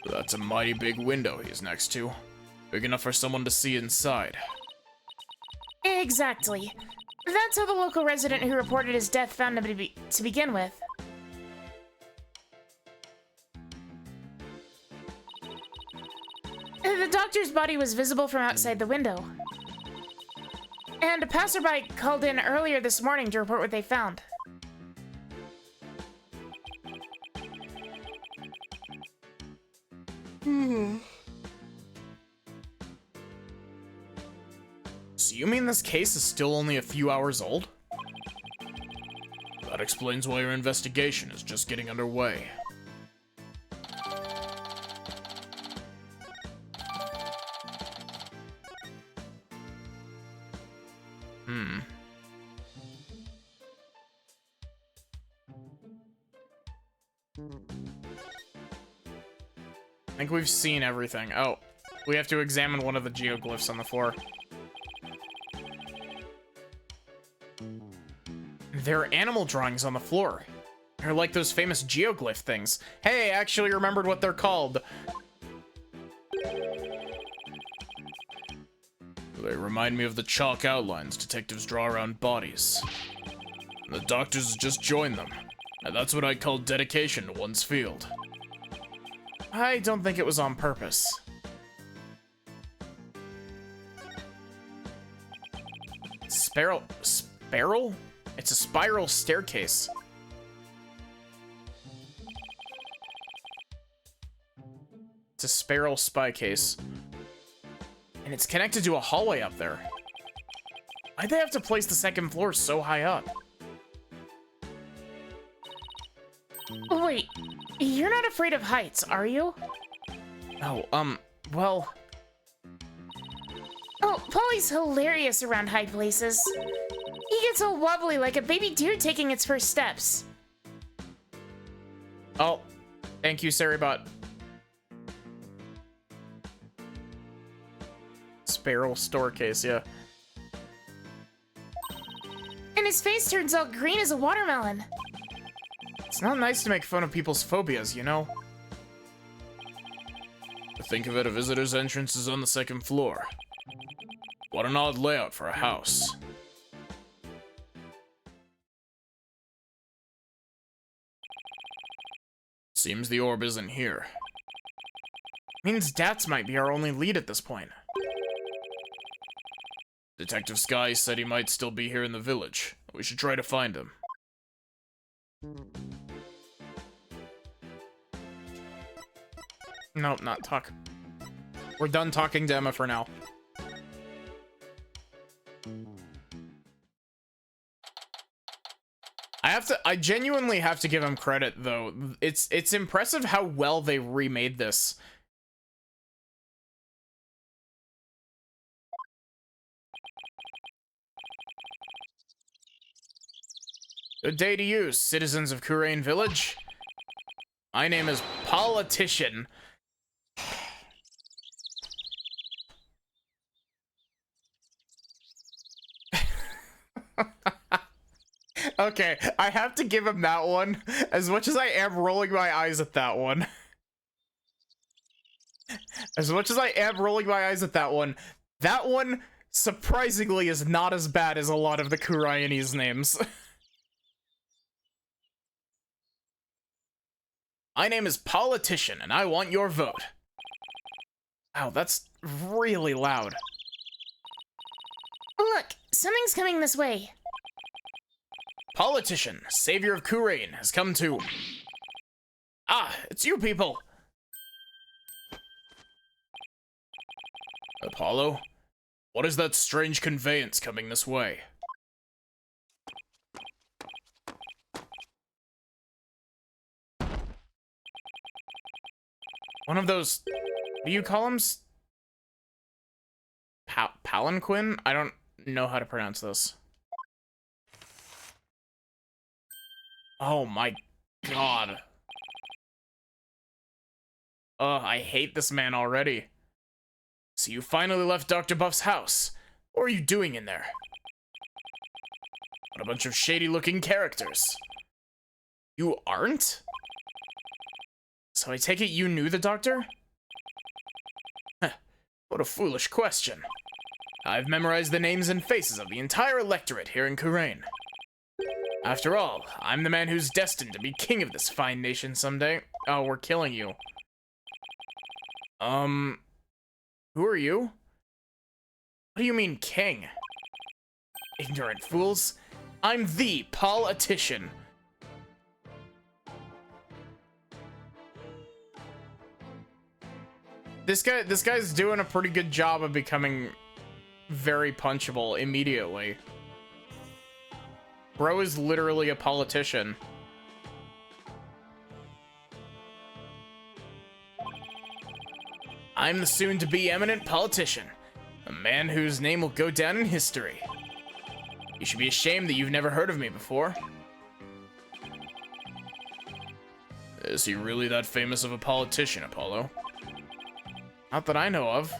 That's a mighty big window he's next to. Big enough for someone to see inside. Exactly. That's how the local resident who reported his death found him to begin with. The doctor's body was visible from outside the window. And a passerby called in earlier this morning to report what they found. So you mean this case is still only a few hours old? That explains why your investigation is just getting underway. I think we've seen everything. Oh, we have to examine one of the geoglyphs on the floor. There are animal drawings on the floor. They're like those famous geoglyph things. Hey, I actually remembered what they're called. They remind me of the chalk outlines detectives draw around bodies. The doctors just joined them. And that's what I call dedication to one's field. I don't think it was on purpose. Spiral? It's a spiral staircase. It's a spiral spy case. And it's connected to a hallway up there. Why'd they have to place the second floor so high up? Wait, you're not afraid of heights, are you? Oh, well... Oh, Polly's hilarious around high places. He gets all wobbly like a baby deer taking its first steps. Oh, thank you, Saribot. Spiral store case, yeah. And his face turns all green as a watermelon. It's not nice to make fun of people's phobias, you know? Think of it, a visitor's entrance is on the second floor. What an odd layout for a house. Seems the orb isn't here. Means Dats might be our only lead at this point. Detective Sky said he might still be here in the village. We should try to find him. Nope, not talk. We're done talking to Emma for now. I genuinely have to give him credit, though. It's impressive how well they remade this. Good day to you, citizens of Kurain Village. My name is Politician. Okay, I have to give him that one, as much as I am rolling my eyes at that one. As much as I am rolling my eyes at that one, surprisingly, is not as bad as a lot of the Kuraianese names. My name is Politician, and I want your vote. Wow, that's really loud. Look, something's coming this way. Politician, savior of Kurain, has come to... Ah, it's you people! Apollo, what is that strange conveyance coming this way? One of those... What do you call them? Palanquin? I don't know how to pronounce this. Oh my god. I hate this man already. So you finally left Dr. Buff's house. What are you doing in there? What a bunch of shady-looking characters. You aren't? So I take it you knew the doctor? Heh, what a foolish question. I've memorized the names and faces of the entire electorate here in Kurain. After all, I'm the man who's destined to be king of this fine nation someday. Oh, we're killing you. Who are you? What do you mean, king? Ignorant fools. I'm the Politician. This guy's doing a pretty good job of becoming very punchable immediately. Bro is literally a politician. I'm the soon-to-be eminent politician, a man whose name will go down in history. You should be ashamed that you've never heard of me before. Is he really that famous of a politician, Apollo? Not that I know of.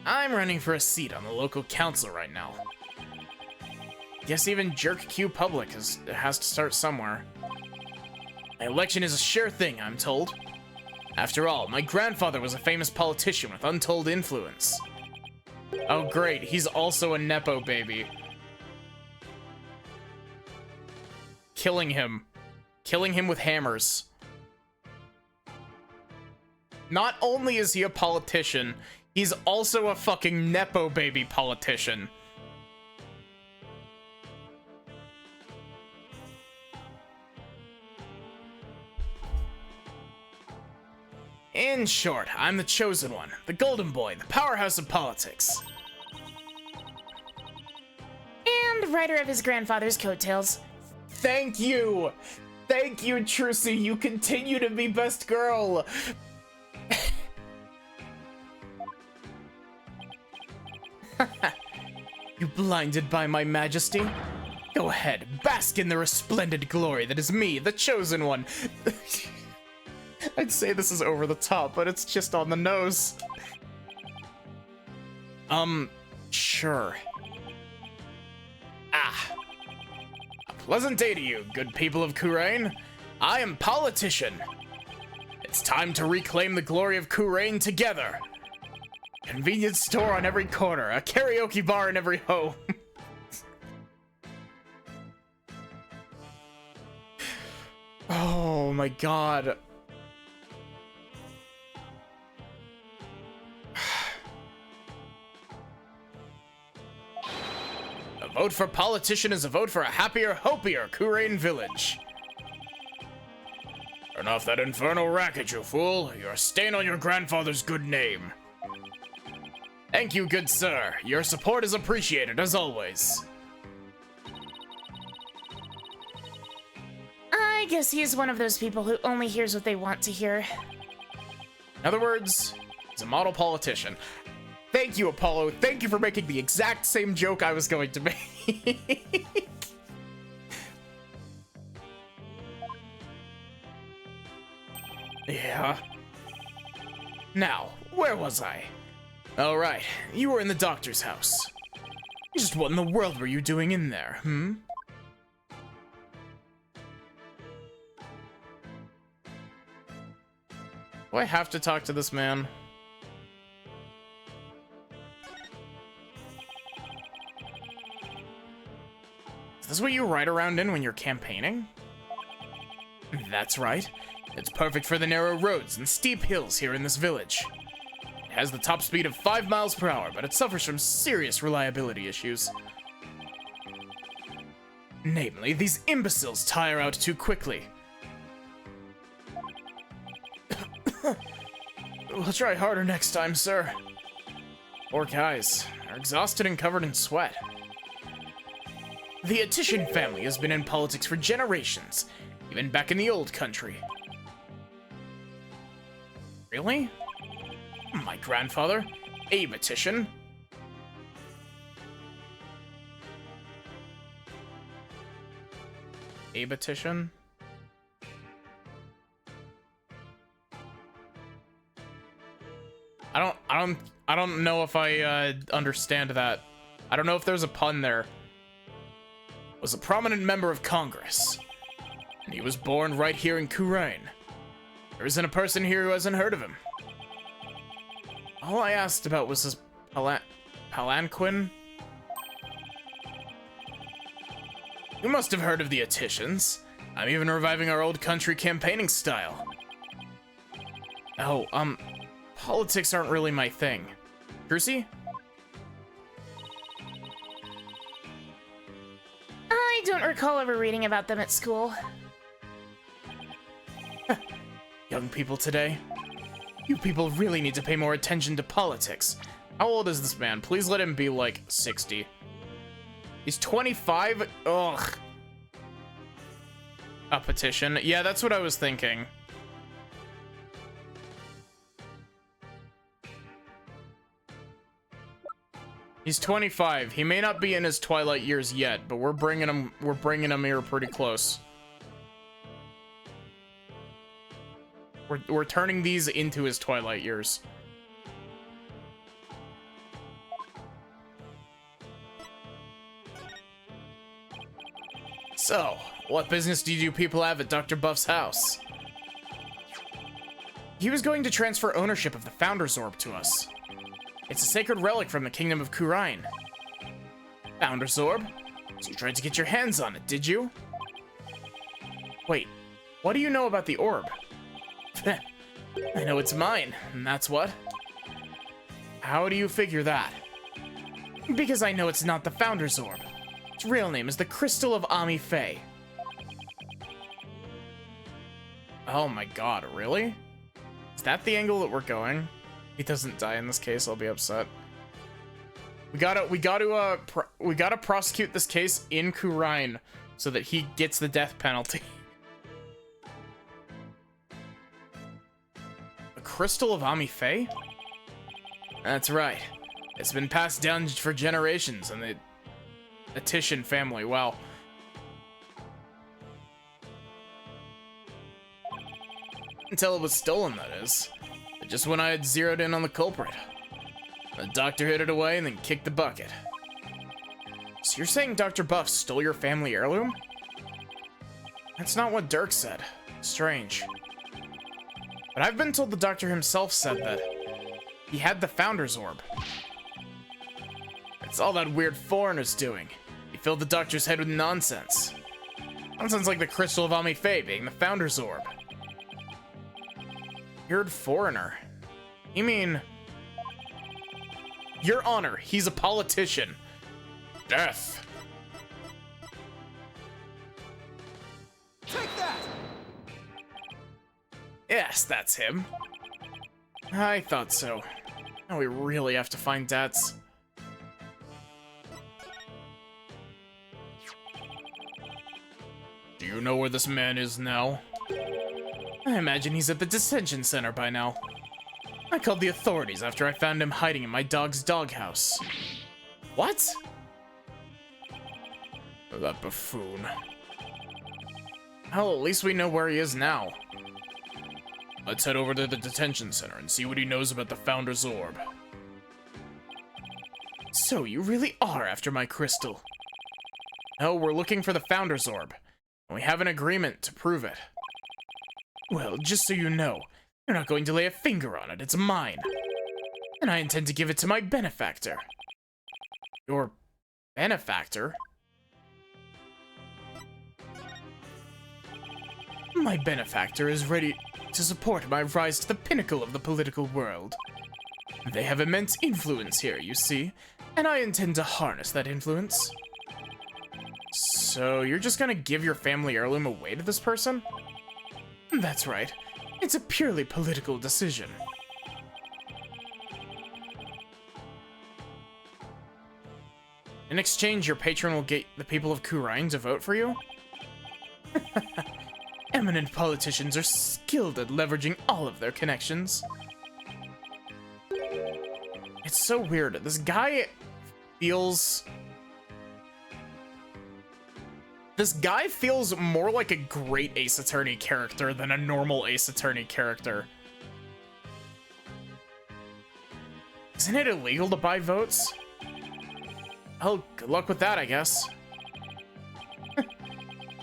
I'm running for a seat on the local council right now. Guess even Jerk Q Public has to start somewhere. My election is a sure thing, I'm told. After all, my grandfather was a famous politician with untold influence. Oh great, he's also a Nepo baby. Killing him. Killing him with hammers. Not only is he a politician, he's also a fucking Nepo baby politician. In short, I'm the chosen one, the golden boy, the powerhouse of politics. And writer of his grandfather's coattails. Thank you! Thank you, Trucy, you continue to be best girl! You blinded by my majesty? Go ahead, bask in the resplendent glory that is me, the chosen one. I'd say this is over the top, but it's just on the nose. Sure. A pleasant day to you, good people of Kurain. I am Politician. It's time to reclaim the glory of Kurain together. Convenience store on every corner, a karaoke bar in every home. Oh my god. A vote for Politician is a vote for a happier, hopier Kurain village. Turn off that infernal racket, you fool. You're a stain on your grandfather's good name. Thank you, good sir. Your support is appreciated, as always. I guess he's one of those people who only hears what they want to hear. In other words, he's a model politician. Thank you, Apollo. Thank you for making the exact same joke I was going to make. Yeah. Now, where was I? All right, you were in the doctor's house. Just what in the world were you doing in there, hmm? Do I have to talk to this man? Is this what you ride around in when you're campaigning? That's right. It's perfect for the narrow roads and steep hills here in this village. It has the top speed of 5 miles per hour, but it suffers from serious reliability issues. Namely, these imbeciles tire out too quickly. We'll try harder next time, sir. Poor guys are exhausted and covered in sweat. The Attition family has been in politics for generations, even back in the old country. Really? My grandfather, Abe Attition. Abe Attition? I don't know if I understand that. I don't know if there's a pun there. Was a prominent member of Congress, and he was born right here in Kurain. There isn't a person here who hasn't heard of him. All I asked about was his palanquin. You must have heard of the Attitians. I'm even reviving our old country campaigning style. Oh, politics aren't really my thing. Trucy? I don't recall ever reading about them at school. Young people today. You people really need to pay more attention to politics. How old is this man? Please let him be like 60. He's 25? Ugh. A petition. Yeah, that's what I was thinking. He's 25. He may not be in his twilight years yet, but we're bringing him here pretty close. We're turning these into his twilight years. So, what business did you people have at Dr. Buff's house? He was going to transfer ownership of the Founder's Orb to us. It's a sacred relic from the Kingdom of Kurain. Founder's Orb? So you tried to get your hands on it, did you? Wait, what do you know about the orb? I know it's mine, and that's what? How do you figure that? Because I know it's not the Founder's Orb. Its real name is the Crystal of Ami Faye. Oh my god, really? Is that the angle that we're going? He doesn't die in this case, I'll be upset. We gotta prosecute this case in Kurain so that he gets the death penalty. The Crystal of Ami Faye? That's right. It's been passed down for generations in the Attitian family. Wow. Until it was stolen, that is. But just when I had zeroed in on the culprit. The doctor hid it away and then kicked the bucket. So you're saying Dr. Buff stole your family heirloom? That's not what Dirk said. Strange. But I've been told the doctor himself said that he had the Founder's Orb. It's all that weird foreigner's doing. He filled the doctor's head with nonsense. Nonsense like the Crystal of Ami Faye being the Founder's Orb. Weird foreigner. You mean... Your Honor, he's a politician. Death. Take that! Yes, that's him. I thought so. Now we really have to find Dats. Do you know where this man is now? I imagine he's at the detention center by now. I called the authorities after I found him hiding in my dog's doghouse. What? That buffoon. Hell, at least we know where he is now. Let's head over to the detention center and see what he knows about the Founder's Orb. So, you really are after my crystal. No, we're looking for the Founder's Orb. And we have an agreement to prove it. Well, just so you know, you're not going to lay a finger on it. It's mine. And I intend to give it to my benefactor. Your benefactor? My benefactor is ready to support my rise to the pinnacle of the political world. They have immense influence here, you see, and I intend to harness that influence. So, you're just gonna give your family heirloom away to this person? That's right. It's a purely political decision. In exchange, your patron will get the people of Kurain to vote for you? Eminent politicians are skilled at leveraging all of their connections. It's so weird. This guy feels more like a great Ace Attorney character than a normal Ace Attorney character. Isn't it illegal to buy votes? Oh, good luck with that, I guess.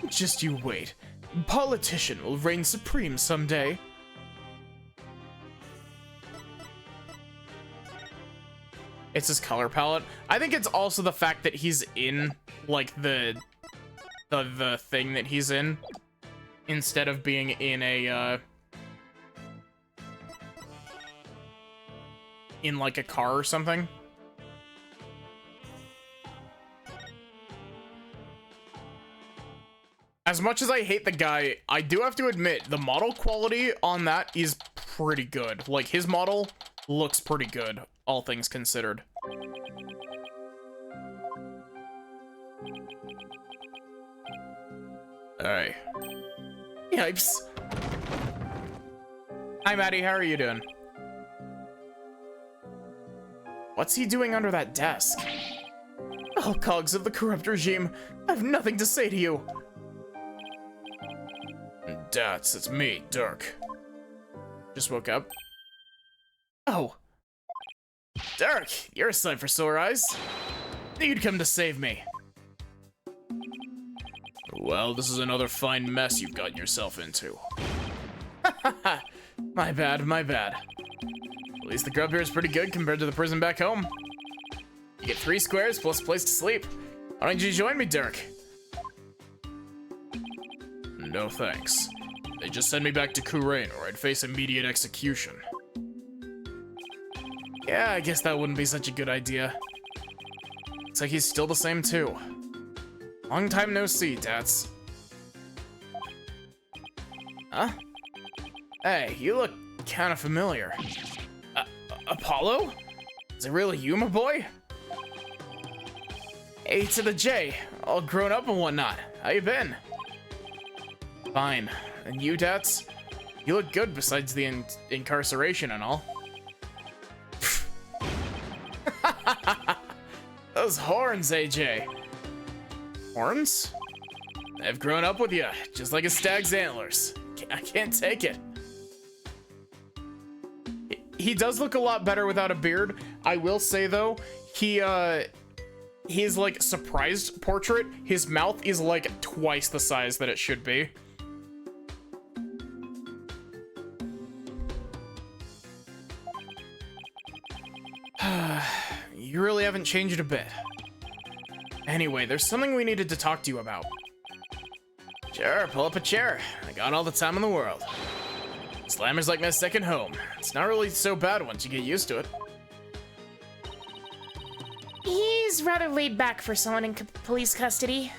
Just you wait. Politician will reign supreme someday. It's his color palette. I think it's also the fact that he's in, like, the thing that he's in, instead of being in a, in, like, a car or something. As much as I hate the guy, I do have to admit, the model quality on that is pretty good. Like, his model looks pretty good, all things considered. Alright. Yipes. Hi, Maddie, how are you doing? What's he doing under that desk? Oh, cogs of the corrupt regime, I have nothing to say to you. Dats, it's me, Dirk. Just woke up. Oh. Dirk, you're a sight for sore eyes. Knew you'd come to save me. Well, this is another fine mess you've gotten yourself into. My bad, my bad. At least the grub here is pretty good compared to the prison back home. You get 3 squares plus a place to sleep. Why don't you join me, Dirk? No thanks. They just send me back to Kurain or I'd face immediate execution. Yeah, I guess that wouldn't be such a good idea. Looks like he's still the same too. Long time no see, Tats. Huh? Hey, you look kind of familiar. Apollo? Is it really you, my boy? A to the J, all grown up and whatnot. How you been? Fine. And you, Tats? You look good besides the incarceration and all. Those horns, AJ. Horns? I've grown up with you, just like a stag's antlers. I can't take it. He does look a lot better without a beard. I will say, though, his, like, surprised portrait, his mouth is, like, twice the size that it should be. You really haven't changed a bit. Anyway, there's something we needed to talk to you about. Sure, pull up a chair. I got all the time in the world. Slammer's like my second home. It's not really so bad once you get used to it. He's rather laid back for someone in police custody.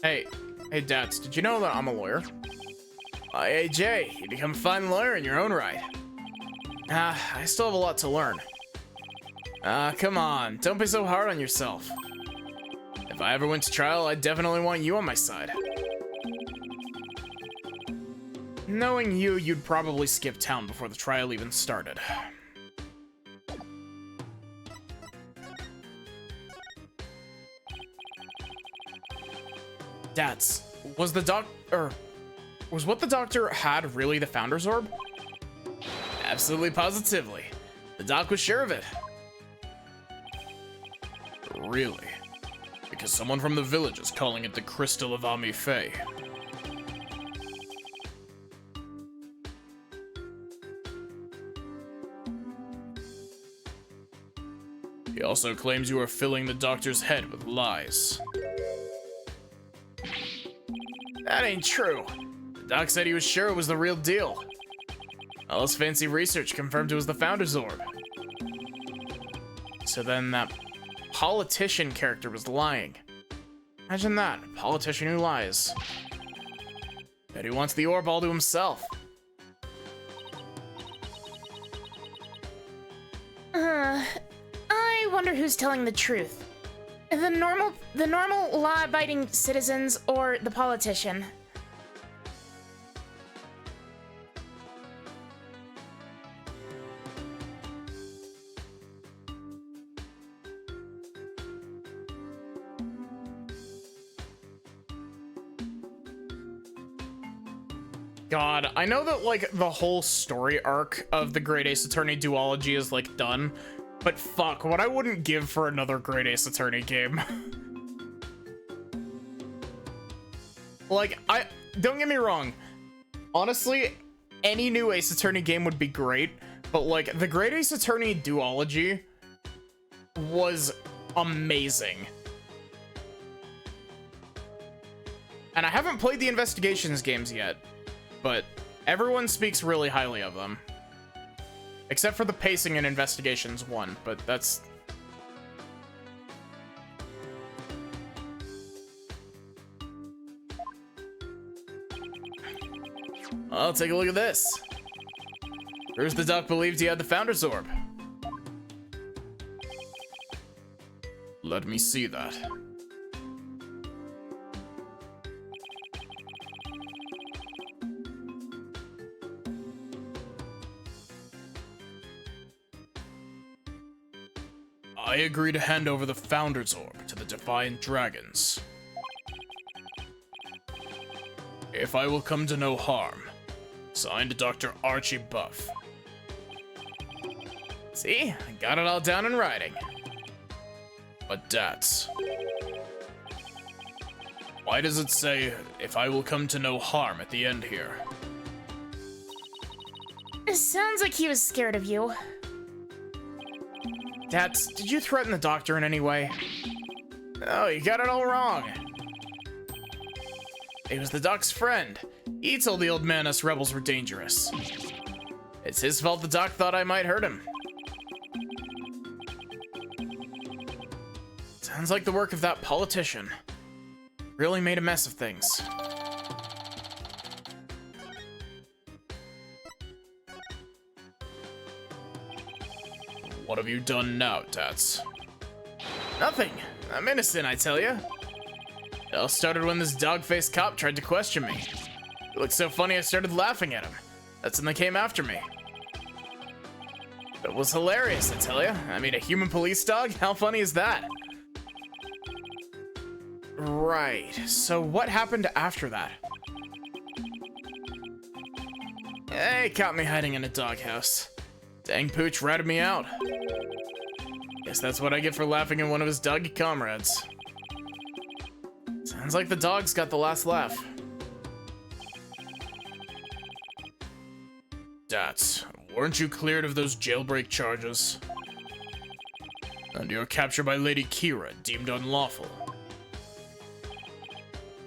Hey, Dats, did you know that I'm a lawyer? Hey, AJ, you become a fine lawyer in your own right. I still have a lot to learn. Ah, come on. Don't be so hard on yourself. If I ever went to trial, I'd definitely want you on my side. Knowing you, you'd probably skip town before the trial even started. Dads, was what the doctor had really the Founder's Orb? Absolutely positively. The doc was sure of it. Really? Because someone from the village is calling it the Crystal of Ami Fey. He also claims you are filling the doctor's head with lies. That ain't true. The doc said he was sure it was the real deal. All his fancy research confirmed it was the Founder's Orb. So then that politician character was lying. Imagine that, a politician who lies. Bet he wants the orb all to himself. I wonder who's telling the truth. The normal law-abiding citizens or the politician? God, I know that, like, the whole story arc of the Great Ace Attorney duology is, like, done, but fuck, what I wouldn't give for another Great Ace Attorney game. Like, don't get me wrong, honestly, any new Ace Attorney game would be great, but, like, the Great Ace Attorney duology was amazing. And I haven't played the Investigations games yet, but everyone speaks really highly of them. Except for the pacing in Investigations 1, but that's... I'll take a look at this. Bruce the Duck believed he had the Founder's Orb. Let me see that. I agree to hand over the Founder's Orb to the Defiant Dragons. If I will come to no harm. Signed, Dr. Archie Buff. See? I got it all down in writing. But that's... why does it say, if I will come to no harm at the end here? It sounds like he was scared of you. Dats, did you threaten the doctor in any way? Oh, you got it all wrong. He was the doc's friend. He told the old man us rebels were dangerous. It's his fault the doc thought I might hurt him. Sounds like the work of that politician. Really made a mess of things. What have you done now, Tats? Nothing. I'm innocent, I tell ya. It all started when this dog-faced cop tried to question me. He looked so funny I started laughing at him. That's when they came after me. It was hilarious, I tell ya. I mean, a human police dog? How funny is that? Right. So what happened after that? Hey, caught me hiding in a doghouse. Dang Pooch ratted me out. Guess that's what I get for laughing at one of his doggy comrades. Sounds like the dog's got the last laugh. Dats, weren't you cleared of those jailbreak charges? And your capture by Lady Kira deemed unlawful.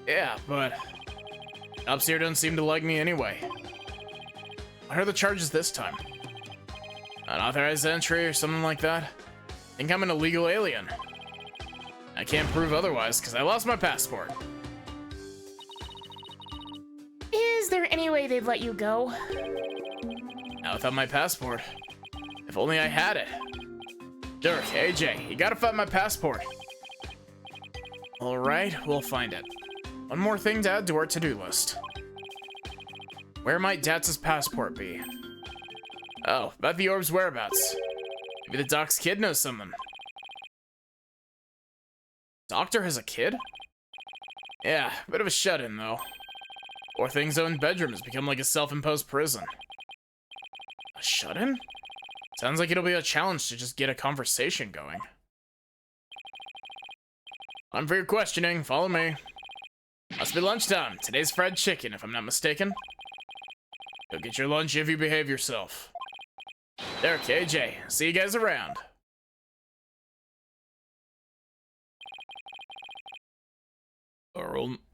Yeah, but cops here don't seem to like me anyway. What are the charges this time? Unauthorized entry or something like that? I think I'm an illegal alien. I can't prove otherwise because I lost my passport. Is there any way they'd let you go? Not without my passport. If only I had it. Dirk, AJ, you gotta find my passport. Alright, we'll find it. One more thing to add to our to-do list. Where might Datz's passport be? Oh, about the orb's whereabouts. Maybe the doc's kid knows something. Doctor has a kid? Yeah, bit of a shut-in, though. Poor thing's own bedroom has become like a self-imposed prison. A shut-in? Sounds like it'll be a challenge to just get a conversation going. On for your questioning, follow me. Must be lunchtime. Today's fried chicken, if I'm not mistaken. Go get your lunch if you behave yourself. There, KJ. See you guys around.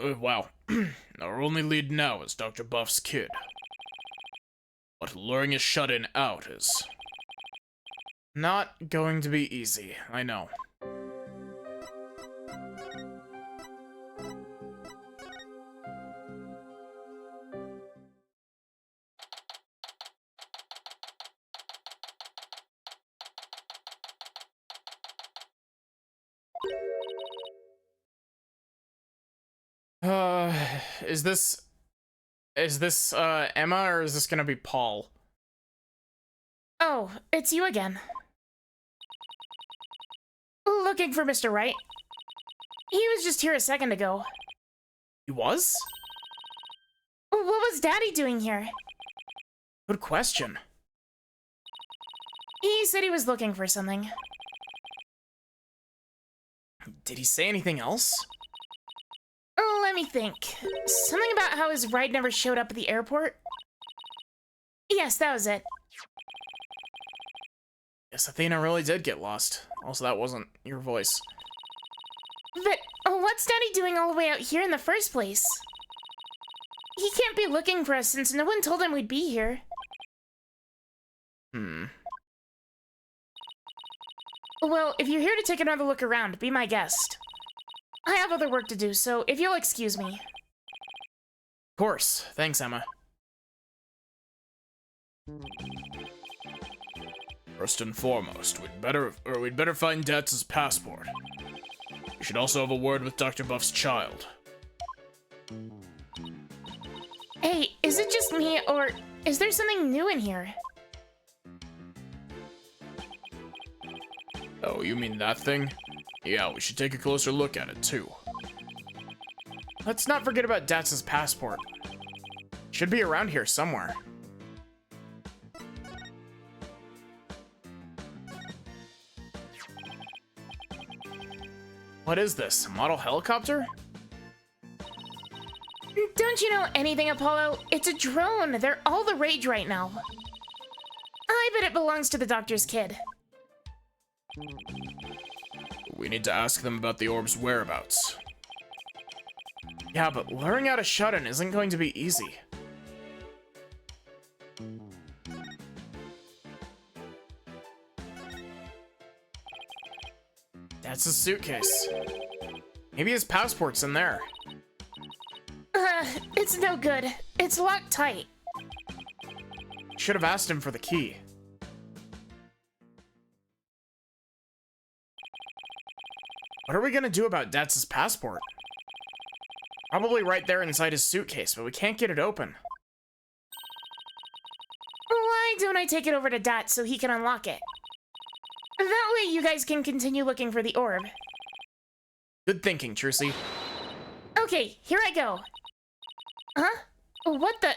Wow. Our only lead now is Dr. Buff's kid. But luring a shut-in out is not going to be easy, I know. Is this Emma, or is this gonna be Paul? Oh, it's you again. Looking for Mr. Wright. He was just here a second ago. He was? What was Daddy doing here? Good question. He said he was looking for something. Did he say anything else? Let me think. Something about how his ride never showed up at the airport? Yes, that was it. Guess Athena really did get lost. Also, that wasn't your voice. But what's Daddy doing all the way out here in the first place? He can't be looking for us since no one told him we'd be here. Well, if you're here to take another look around, be my guest. I have other work to do, so if you'll excuse me. Of course. Thanks, Emma. First and foremost, we'd better find Datz's passport. We should also have a word with Dr. Buff's child. Hey, is it just me, or is there something new in here? Oh, you mean that thing? Yeah, we should take a closer look at it, too. Let's not forget about Datz's passport. Should be around here somewhere. What is this, a model helicopter? Don't you know anything, Apollo? It's a drone. They're all the rage right now. I bet it belongs to the doctor's kid. We need to ask them about the orb's whereabouts. Yeah, but luring out a shut-in isn't going to be easy. That's his suitcase. Maybe his passport's in there. It's no good. It's locked tight. Should have asked him for the key. What are we gonna do about Datz's passport? Probably right there inside his suitcase, but we can't get it open. Why don't I take it over to Dat so he can unlock it? That way you guys can continue looking for the orb. Good thinking, Trucy. Okay, here I go. Huh? What the?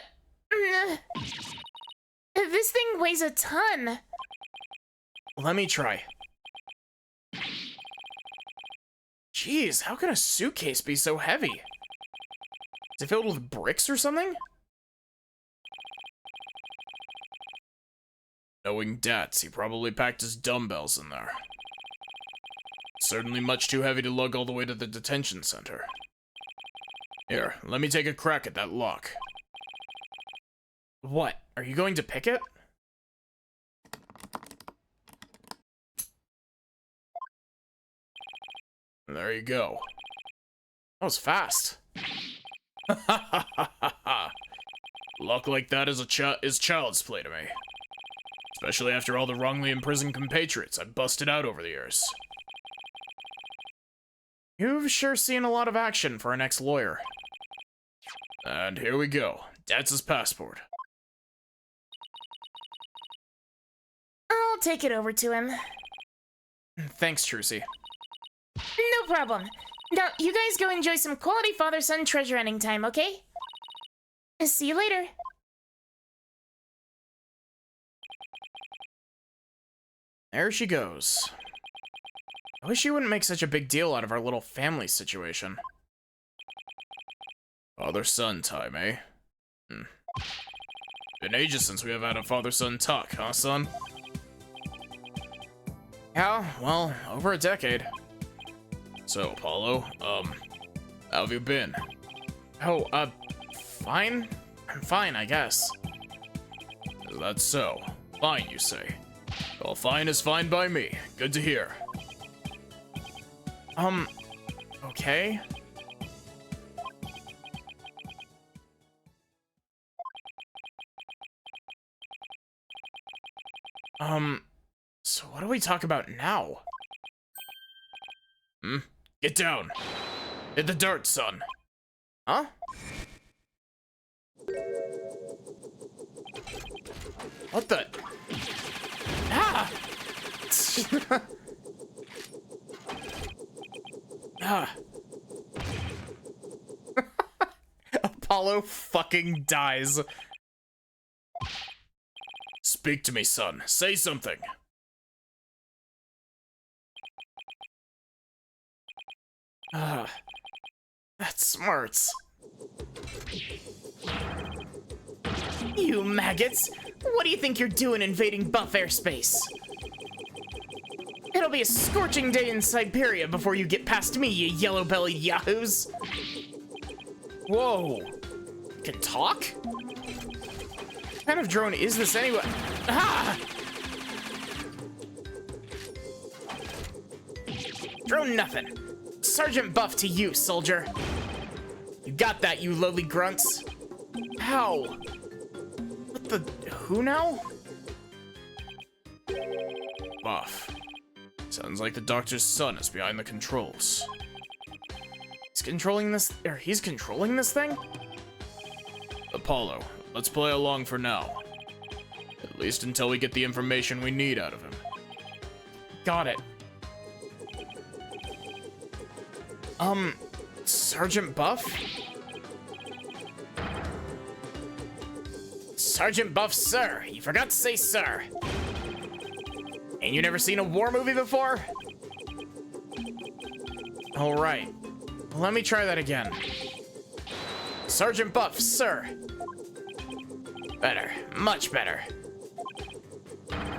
This thing weighs a ton. Let me try. Jeez, how can a suitcase be so heavy? Is it filled with bricks or something? Knowing Datz, he probably packed his dumbbells in there. Certainly much too heavy to lug all the way to the detention center. Here, let me take a crack at that lock. What? Are you going to pick it? There you go. That was fast. Luck like that is child's play to me. Especially after all the wrongly imprisoned compatriots I've busted out over the years. You've sure seen a lot of action for an ex-lawyer. And here we go. That's his passport. I'll take it over to him. Thanks, Trucy. No problem. Now, you guys go enjoy some quality father-son treasure hunting time, okay? See you later. There she goes. I wish you wouldn't make such a big deal out of our little family situation. Father-son time, eh? Been ages since we have had a father-son talk, huh, son? Yeah, well, over a decade. So, Apollo, how have you been? Oh, fine? I'm fine, I guess. Is that so? Fine, you say? Well, fine is fine by me. Good to hear. Okay. So what do we talk about now? Get down. Hit the dirt, son. Huh? What the? Ah! Ah. Apollo fucking dies. Speak to me, son. Say something. That smarts. You maggots! What do you think you're doing invading buff airspace? It'll be a scorching day in Siberia before you get past me, you yellow-bellied yahoos! Whoa. Can talk? What kind of drone is this anyway? Ah! Drone nothing. Sergeant Buff to you, soldier. You got that, you lowly grunts. How? What the? Who now? Buff. Sounds like the doctor's son is behind the controls. He's controlling this thing? Apollo, let's play along for now. At least until we get the information we need out of him. Got it. Sergeant Buff? Sergeant Buff, sir. You forgot to say sir. Ain't you never seen a war movie before? All right. Let me try that again. Sergeant Buff, sir. Better. Much better.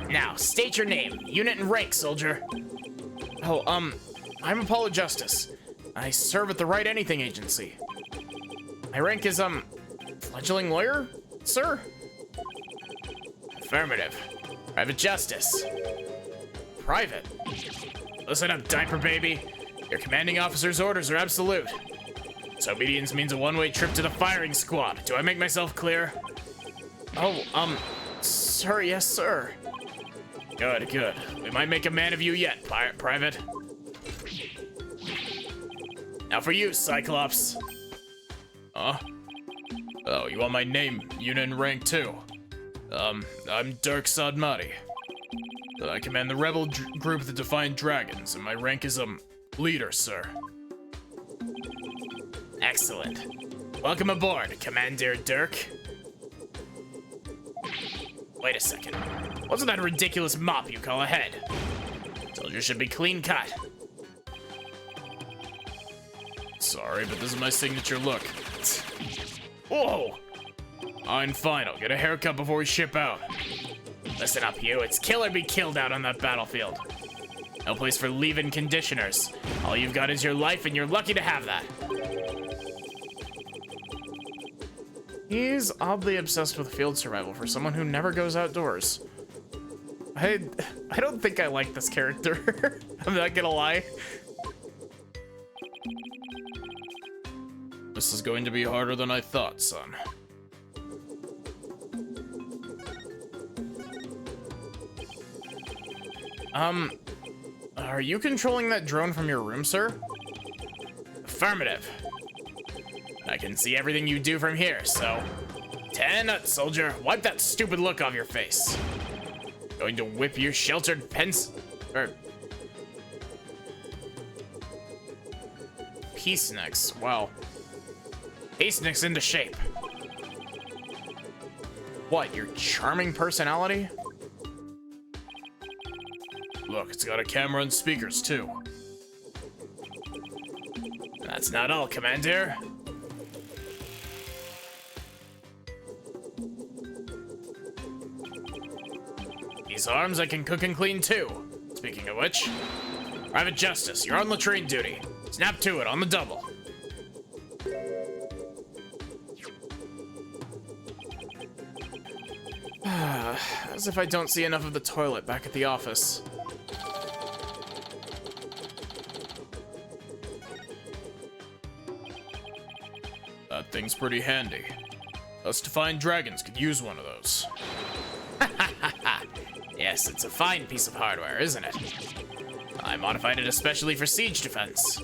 Now, state your name, unit and rank, soldier. Oh, I'm Apollo Justice. I serve at the Right Anything Agency. My rank is, fledgling lawyer, sir? Affirmative. Private Justice. Private? Listen up, diaper baby. Your commanding officer's orders are absolute. Disobedience means a one-way trip to the firing squad. Do I make myself clear? Oh, sir, yes, sir. Good, good. We might make a man of you yet, Private. Now for you, Cyclops. Huh? Oh, you want my name, unit, and rank too? I'm Dirk Sadmati. I command the rebel group, the Defiant Dragons, and my rank is, leader, sir. Excellent. Welcome aboard, Commander Dirk. Wait a second. What's that ridiculous mop you call a head? Soldier should be clean cut. Sorry, but this is my signature look. Whoa! I'm fine, I'll get a haircut before we ship out. Listen up, you. It's kill or be killed out on that battlefield. No place for leave-in conditioners. All you've got is your life, and you're lucky to have that. He's oddly obsessed with field survival for someone who never goes outdoors. I don't think I like this character. I'm not gonna lie. This is going to be harder than I thought, son. Are you controlling that drone from your room, sir? Affirmative. I can see everything you do from here, so... 10 nuts, soldier. Wipe that stupid look off your face. Going to whip you sheltered Peaceniks. Wow. Peaceniks into shape. What, your charming personality? Look, it's got a camera and speakers, too. That's not all, Commander. These arms I can cook and clean, too. Speaking of which, Private Justice, you're on latrine duty. Snap to it on the double. As if I don't see enough of the toilet back at the office. That thing's pretty handy. Us Defiant Dragons could use one of those. Yes, it's a fine piece of hardware, isn't it? I modified it especially for siege defense.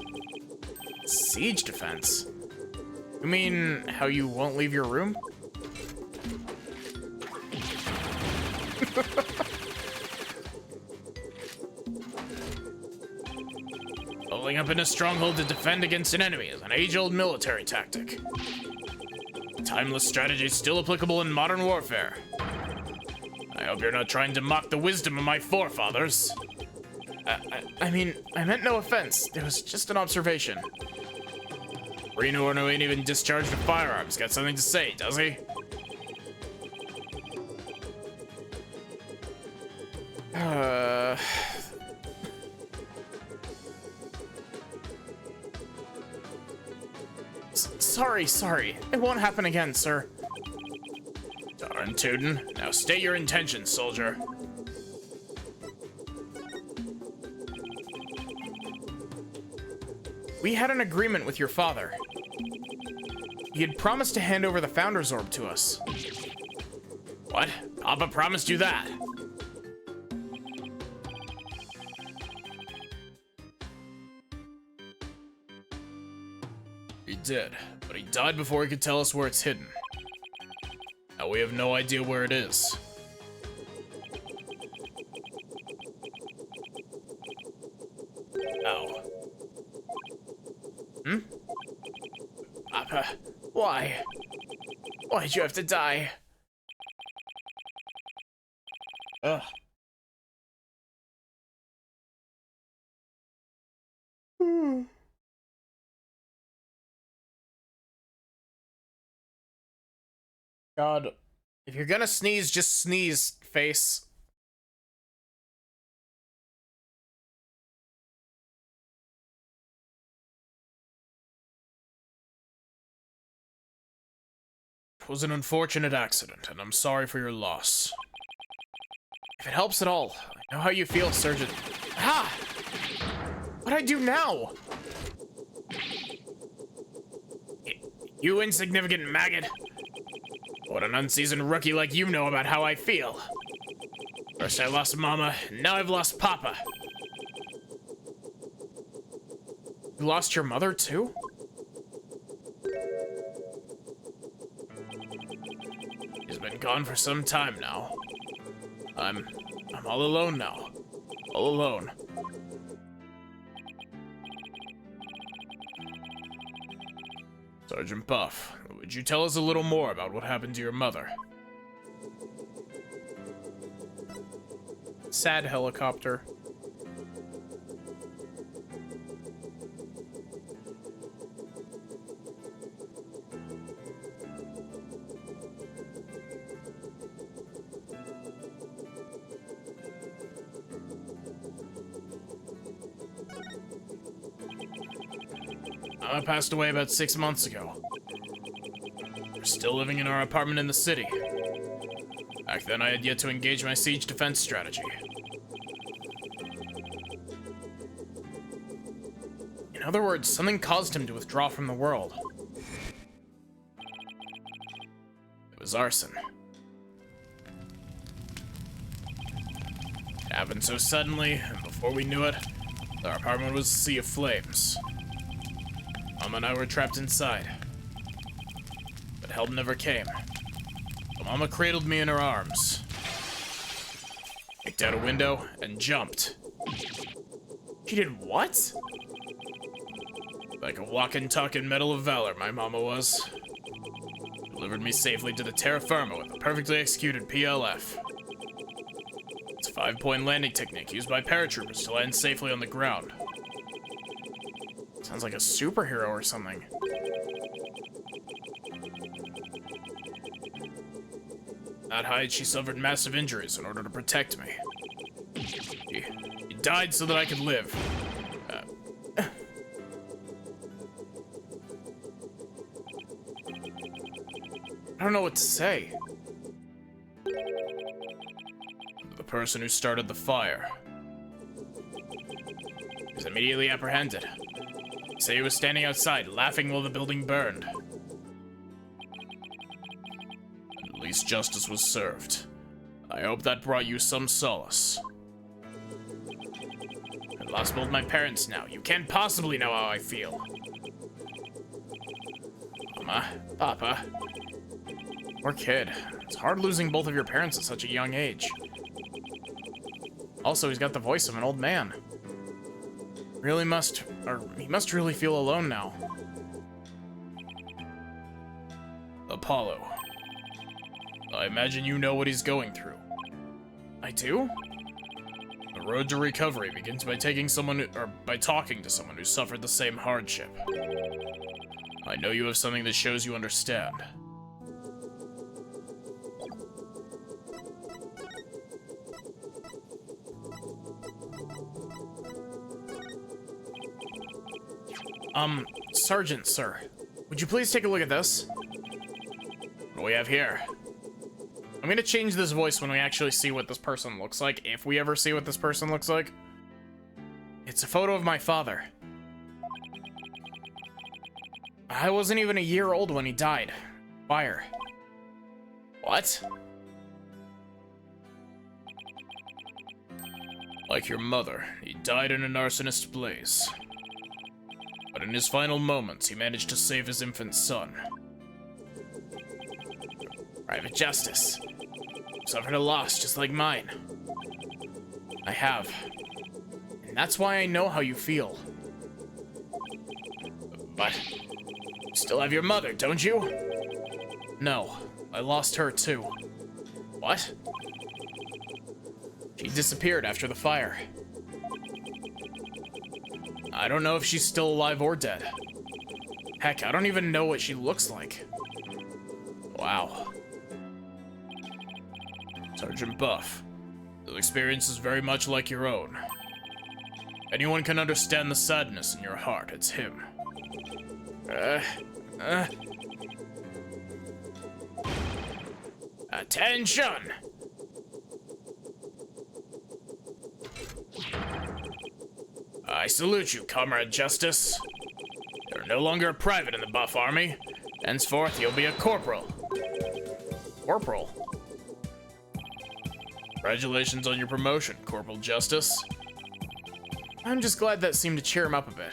Siege defense? You mean how you won't leave your room? Holding up in a stronghold to defend against an enemy is an age-old military tactic. Timeless strategy still applicable in modern warfare. I hope you're not trying to mock the wisdom of my forefathers. I mean, I meant no offense. It was just an observation. Reno ain't even discharged a firearm's got something to say, does he? Sorry. It won't happen again, sir. Darn tootin'. Now state your intentions, soldier. We had an agreement with your father. He had promised to hand over the Founder's Orb to us. What? Papa promised you that? He did, but he died before he could tell us where it's hidden. Now we have no idea where it is. Oh. Hmm? Papa, why? Why'd you have to die? Ugh. God, if you're gonna sneeze, just sneeze, face. It was an unfortunate accident, and I'm sorry for your loss. If it helps at all, I know how you feel, Surgeon. Ah! What'd I do now? You insignificant maggot. What an unseasoned rookie like you know about how I feel. First I lost Mama, now I've lost Papa. You lost your mother too? She's been gone for some time now. I'm all alone now. All alone. Sergeant Buff, would you tell us a little more about what happened to your mother? Sad helicopter. Mama passed away about 6 months ago. We're still living in our apartment in the city. Back then, I had yet to engage my siege defense strategy. In other words, something caused him to withdraw from the world. It was arson. It happened Happened so suddenly, and before we knew it, our apartment was a sea of flames. Mama and I were trapped inside. But help never came. So Mama cradled me in her arms, kicked out a window, and jumped. She did what? Like a walking, talking medal of valor, my mama was. Delivered me safely to the terra firma with a perfectly executed PLF. It's a 5-point landing technique used by paratroopers to land safely on the ground. Sounds like a superhero or something. At height, she suffered massive injuries in order to protect me. She died so that I could live. I don't know what to say. The person who started the fire was immediately apprehended. They say he was standing outside, laughing while the building burned. At least justice was served. I hope that brought you some solace. I've lost both my parents now. You can't possibly know how I feel. Mama, Papa. Poor kid. It's hard losing both of your parents at such a young age. Also, he's got the voice of an old man. He must really feel alone now. Apollo. I imagine you know what he's going through. I do? The road to recovery begins by talking to someone who suffered the same hardship. I know you have something that shows you understand. Sergeant, sir. Would you please take a look at this? What do we have here? I'm gonna change this voice when we actually see what this person looks like, if we ever see what this person looks like. It's a photo of my father. I wasn't even a year old when he died. Fire. What? Like your mother, he died in an arsonist's blaze. But in his final moments, he managed to save his infant son. Private justice. Suffered a loss just like mine. I have. And that's why I know how you feel. But you still have your mother, don't you? No, I lost her too. What? She disappeared after the fire. I don't know if she's still alive or dead. Heck, I don't even know what she looks like. Wow. Sergeant Buff, the experience is very much like your own. Anyone can understand the sadness in your heart, it's him. Attention! I salute you, Comrade Justice. You're no longer a private in the Buff Army. Henceforth, you'll be a corporal. Corporal? Congratulations on your promotion, Corporal Justice. I'm just glad that seemed to cheer him up a bit.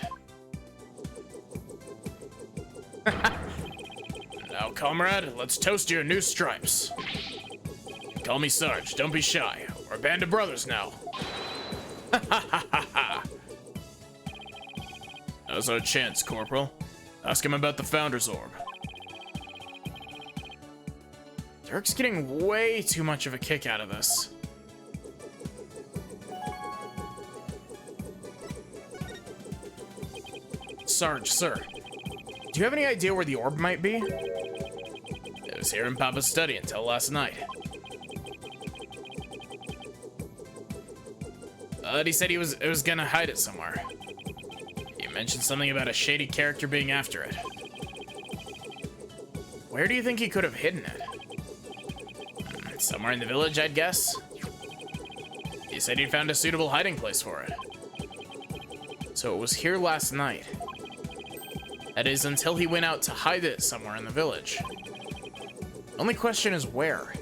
Now, comrade, let's toast your new stripes. Call me Sarge, don't be shy. We're a band of brothers now. Now's our chance, Corporal. Ask him about the Founder's Orb. Dirk's getting way too much of a kick out of this. Sarge, sir. Do you have any idea where the orb might be? It was here in Papa's study until last night. He said he was gonna hide it somewhere. He mentioned something about a shady character being after it. Where do you think he could have hidden it? Somewhere in the village, I'd guess. He said he'd found a suitable hiding place for it. So it was here last night. That is, until he went out to hide it somewhere in the village. Only question is where.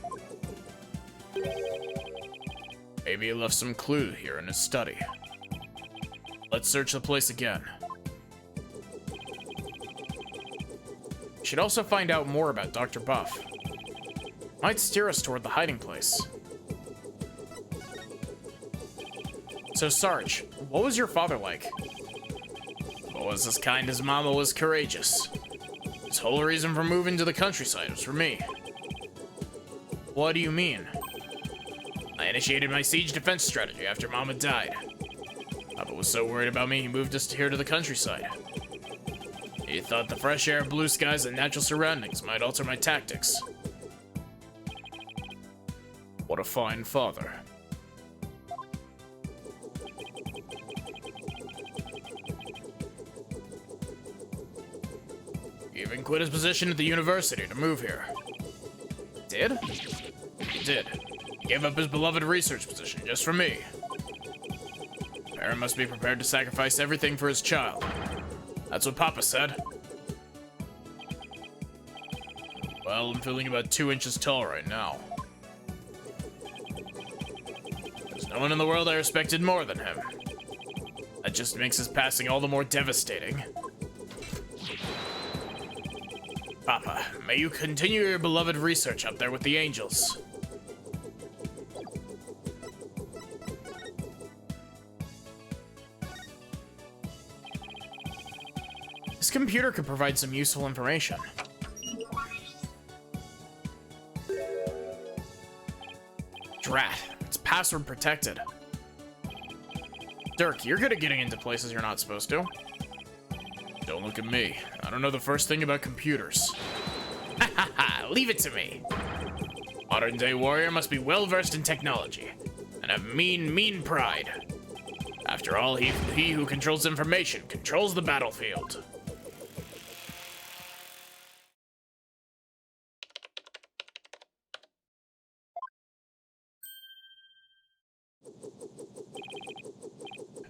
Maybe he left some clue here in his study. Let's search the place again. Should also find out more about Dr. Buff. Might steer us toward the hiding place. So Sarge, what was your father like? Well, was as kind as Mama was courageous. His whole reason for moving to the countryside was for me. What do you mean? I initiated my siege defense strategy after Mama died. Papa was so worried about me, he moved us here to the countryside. He thought the fresh air, blue skies, and natural surroundings might alter my tactics. What a fine father. He even quit his position at the university to move here. Did? He did. He gave up his beloved research position just for me. Parent must be prepared to sacrifice everything for his child. That's what Papa said. Well, I'm feeling about 2 inches tall right now. There's no one in the world I respected more than him. That just makes his passing all the more devastating. Papa, may you continue your beloved research up there with the angels. This computer could provide some useful information. Drat, it's password protected. Dirk, you're good at getting into places you're not supposed to. Don't look at me. I don't know the first thing about computers. Ha ha ha, leave it to me. Modern day warrior must be well versed in technology and have mean pride. After all, he who controls information controls the battlefield.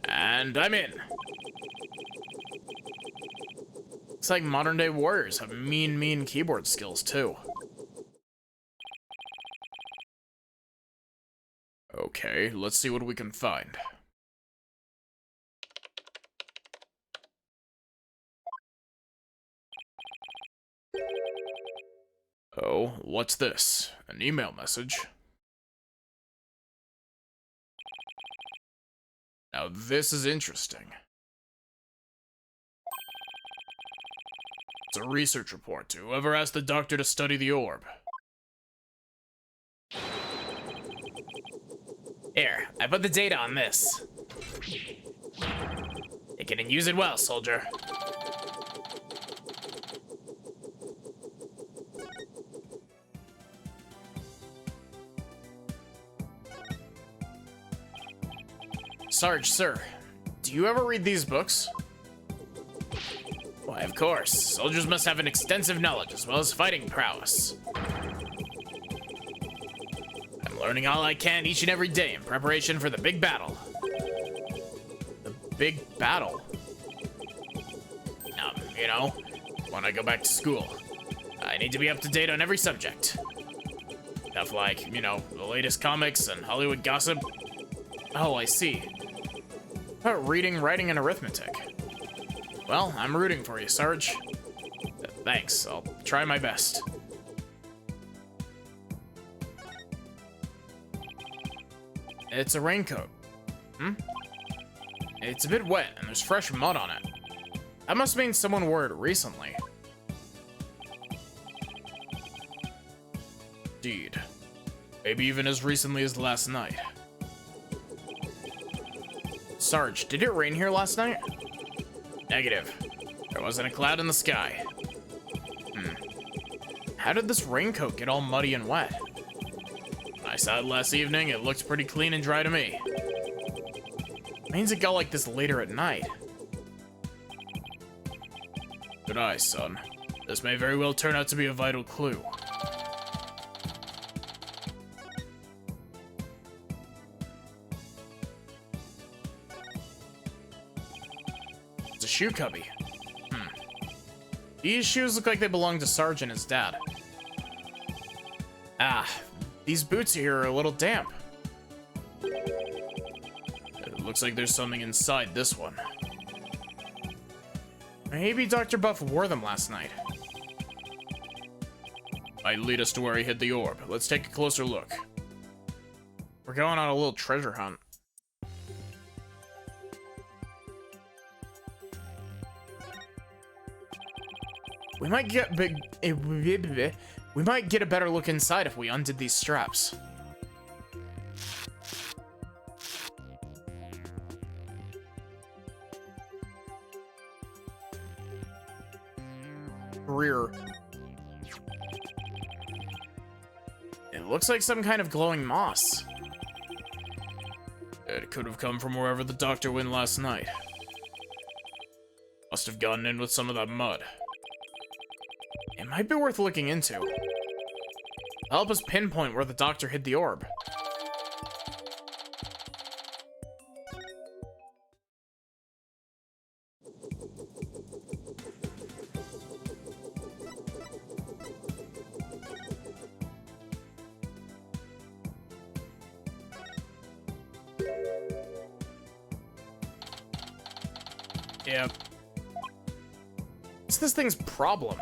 And I'm in. Looks like modern day warriors have mean keyboard skills too. Okay, let's see what we can find. Oh, what's this? An email message? Now this is interesting. It's a research report to whoever asked the doctor to study the orb. Here, I put the data on this. Take it and use it well, soldier. Sarge, sir, do you ever read these books? Why, of course. Soldiers must have an extensive knowledge as well as fighting prowess. I'm learning all I can each and every day in preparation for the big battle. The big battle? You know, when I go back to school, I need to be up to date on every subject. Stuff like, you know, the latest comics and Hollywood gossip. Oh, I see. How about reading, writing, and arithmetic? Well, I'm rooting for you, Sarge. Thanks, I'll try my best. It's a raincoat. It's a bit wet, and there's fresh mud on it. That must mean someone wore it recently. Indeed. Maybe even as recently as last night. Sarge, did it rain here last night? Negative. There wasn't a cloud in the sky. How did this raincoat get all muddy and wet? When I saw it last evening, it looked pretty clean and dry to me. Means it got like this later at night. Good eye, son. This may very well turn out to be a vital clue. It's a shoe cubby. These shoes look like they belong to Sarge and his dad. Ah, these boots here are a little damp. looks like there's something inside this one. Maybe Dr. Buff wore them last night. Might lead us to where he hid the orb. Let's take a closer look. We're going on a little treasure hunt. We might get we might get a better look inside if we undid these straps. Rear. It looks like some kind of glowing moss. It could have come from wherever the doctor went last night. Must have gotten in with some of that mud. It might be worth looking into. Help us pinpoint where the doctor hid the orb. Yep. What's this thing's problem?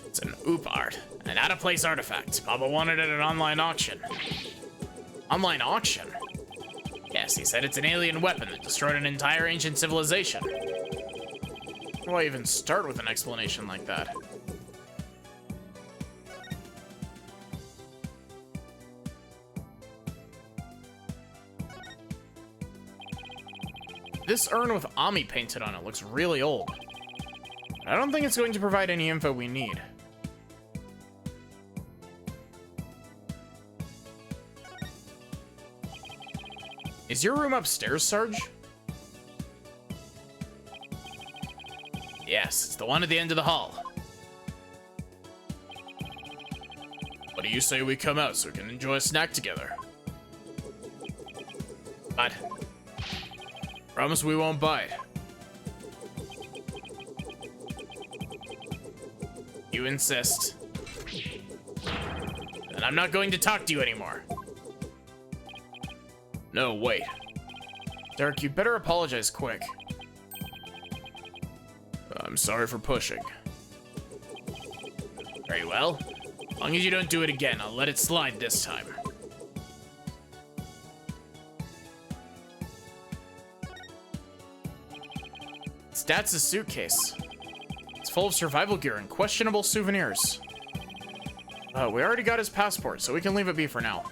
It's an oop art, an out-of-place artifact. Papa wanted it at an online auction. Online auction? Yes, he said it's an alien weapon that destroyed an entire ancient civilization. How do I even start with an explanation like that? This urn with Ami painted on it looks really old. I don't think it's going to provide any info we need. Is your room upstairs, Sarge? Yes, it's the one at the end of the hall. What do you say we come out so we can enjoy a snack together? But promise we won't bite. You insist. Then I'm not going to talk to you anymore. No, wait. Derek, you better apologize quick. I'm sorry for pushing. Very well. As long as you don't do it again, I'll let it slide this time. That's a suitcase. It's full of survival gear and questionable souvenirs. We already got his passport, so we can leave it be for now.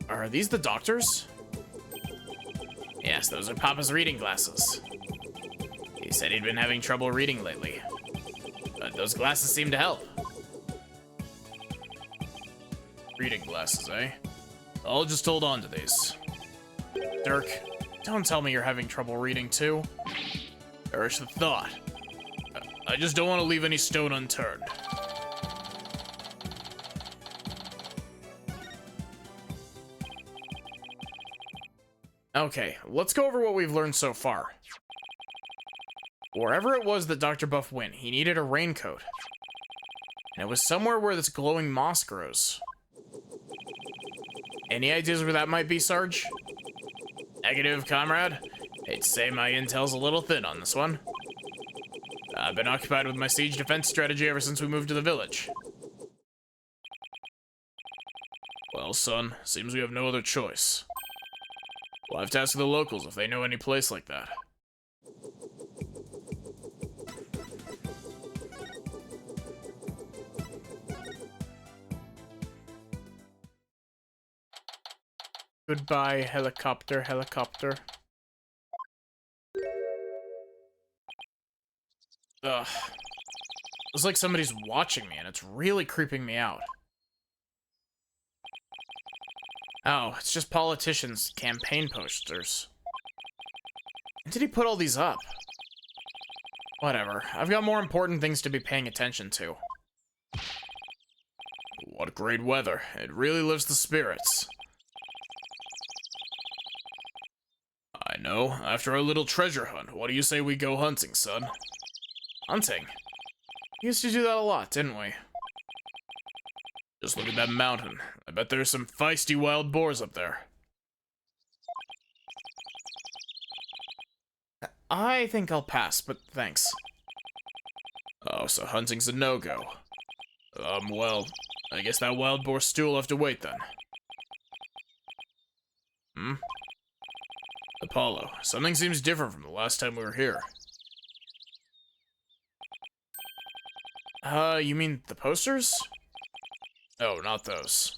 Are these the doctor's? Yes, those are Papa's reading glasses. He said he'd been having trouble reading lately. But those glasses seem to help. Reading glasses, eh? I'll just hold on to these. Dirk, don't tell me you're having trouble reading too. Perish the thought. I just don't want to leave any stone unturned. Okay, let's go over what we've learned so far. Wherever it was that Dr. Buff went, he needed a raincoat. And it was somewhere where this glowing moss grows. Any ideas where that might be, Sarge? Negative, comrade. Hate to say my intel's a little thin on this one. I've been occupied with my siege defense strategy ever since we moved to the village. Well, son, seems we have no other choice. We'll have to ask the locals if they know any place like that. Goodbye, helicopter, helicopter. Ugh. It's like somebody's watching me, and it's really creeping me out. Oh, it's just politicians' campaign posters. When did he put all these up? Whatever. I've got more important things to be paying attention to. What great weather. It really lifts the spirits. I No, after our little treasure hunt, what do you say we go hunting, son? Hunting? We used to do that a lot, didn't we? Just look at that mountain. I bet there's some feisty wild boars up there. I think I'll pass, but thanks. Oh, so hunting's a no-go. Well, I guess that wild boar stew will have to wait then. Apollo, something seems different from the last time we were here. You mean the posters? Oh, not those.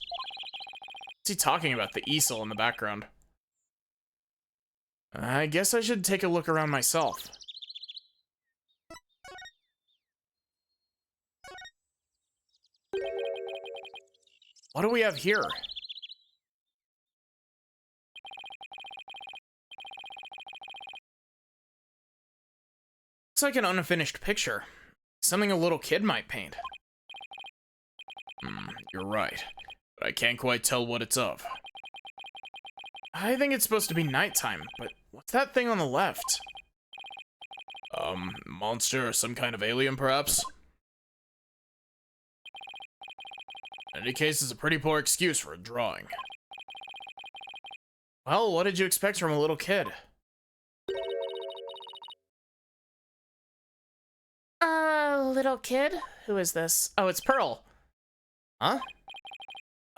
What's he talking about? The easel in the background. I guess I should take a look around myself. What do we have here? Looks like an unfinished picture. Something a little kid might paint. You're right. But I can't quite tell what it's of. I think it's supposed to be nighttime, but what's that thing on the left? Monster or some kind of alien, perhaps? In any case, it's a pretty poor excuse for a drawing. Well, what did you expect from a little kid? Little kid? Who is this? Oh, it's Pearl. Huh?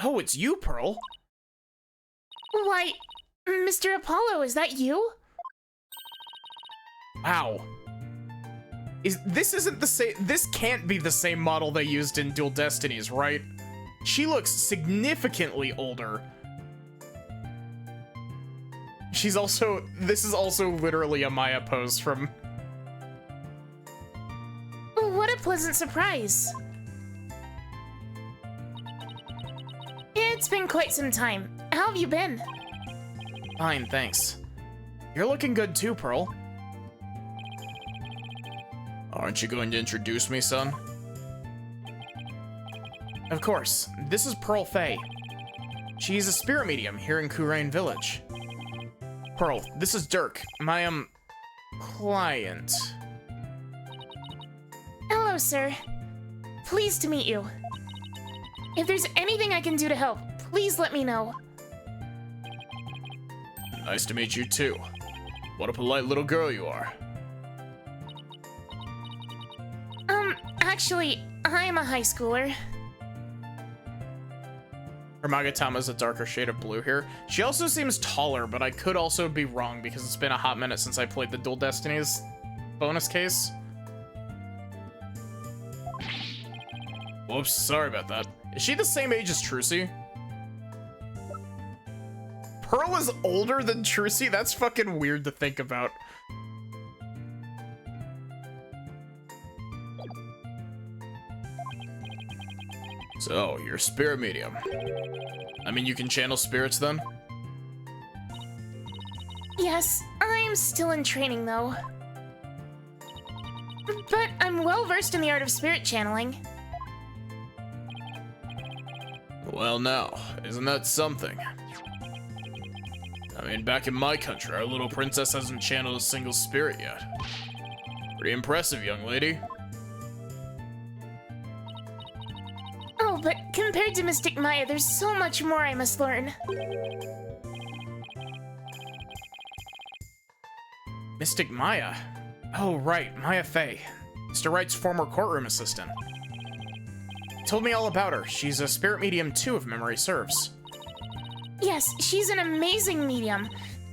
Oh, it's you, Pearl. Why, Mr. Apollo, is that you? Wow. This isn't the same. This can't be the same model they used in Dual Destinies, right? She looks significantly older. She's also. This is also literally a Maya pose from. What a pleasant surprise. It's been quite some time. How have you been? Fine, thanks. You're looking good too, Pearl. Aren't you going to introduce me, son? Of course. This is Pearl Fey. She's a spirit medium here in Kurain Village. Pearl, this is Dirk, my, client. Hello, sir. Pleased to meet you. If there's anything I can do to help, please let me know. Nice to meet you too. What a polite little girl you are. Actually, I'm a high schooler. Her Magatama's a darker shade of blue here. She also seems taller, but I could also be wrong because it's been a hot minute since I played the Dual Destinies bonus case. Whoops, sorry about that. Is she the same age as Trucy? Pearl is older than Trucy? That's fucking weird to think about. So, you're a spirit medium. I mean, you can channel spirits then? Yes, I'm still in training though. But I'm well versed in the art of spirit channeling. Well now, isn't that something? I mean, back in my country, our little princess hasn't channeled a single spirit yet. Pretty impressive, young lady. Oh, but compared to Mystic Maya, there's so much more I must learn. Mystic Maya? Oh, right, Maya Fey. Mr. Wright's former courtroom assistant. Told me all about her. She's a spirit medium too, if memory serves. Yes, she's an amazing medium.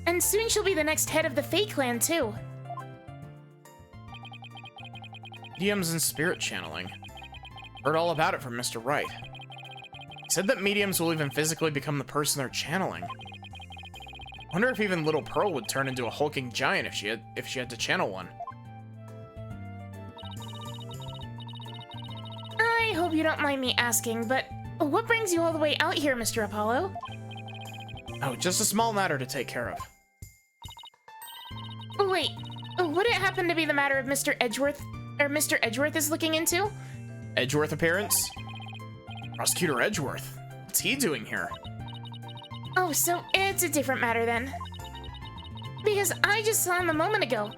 And soon she'll be the next head of the Fey clan too. Mediums and spirit channeling. Heard all about it from Mr. Wright. He said that mediums will even physically become the person they're channeling. Wonder if even little Pearl would turn into a hulking giant if she had to channel one. I hope you don't mind me asking, but what brings you all the way out here, Mr. Apollo? Oh, just a small matter to take care of. Wait, would it happen to be the matter of Mr. Edgeworth, or Mr. Edgeworth is looking into? Edgeworth appearance? Prosecutor Edgeworth? What's he doing here? Oh, so it's a different matter then. Because I just saw him a moment ago.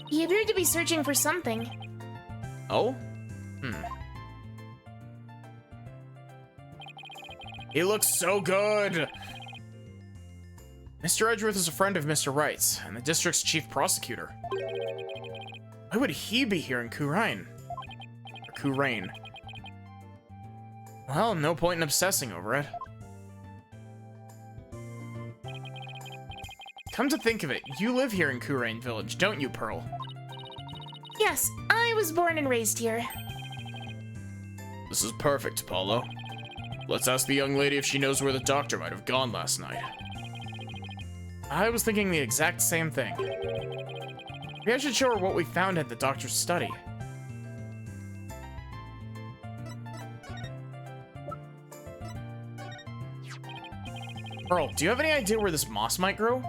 He appeared to be searching for something. Oh? He looks so good! Mr. Edgeworth is a friend of Mr. Wright's, and the district's chief prosecutor. Why would he be here in Kurain? Or Kurain? Well, no point in obsessing over it. Come to think of it, you live here in Kurain Village, don't you, Pearl? Yes, I was born and raised here. This is perfect, Paulo. Let's ask the young lady if she knows where the doctor might have gone last night. I was thinking the exact same thing. Maybe I should show her what we found at the doctor's study. Pearl, do you have any idea where this moss might grow?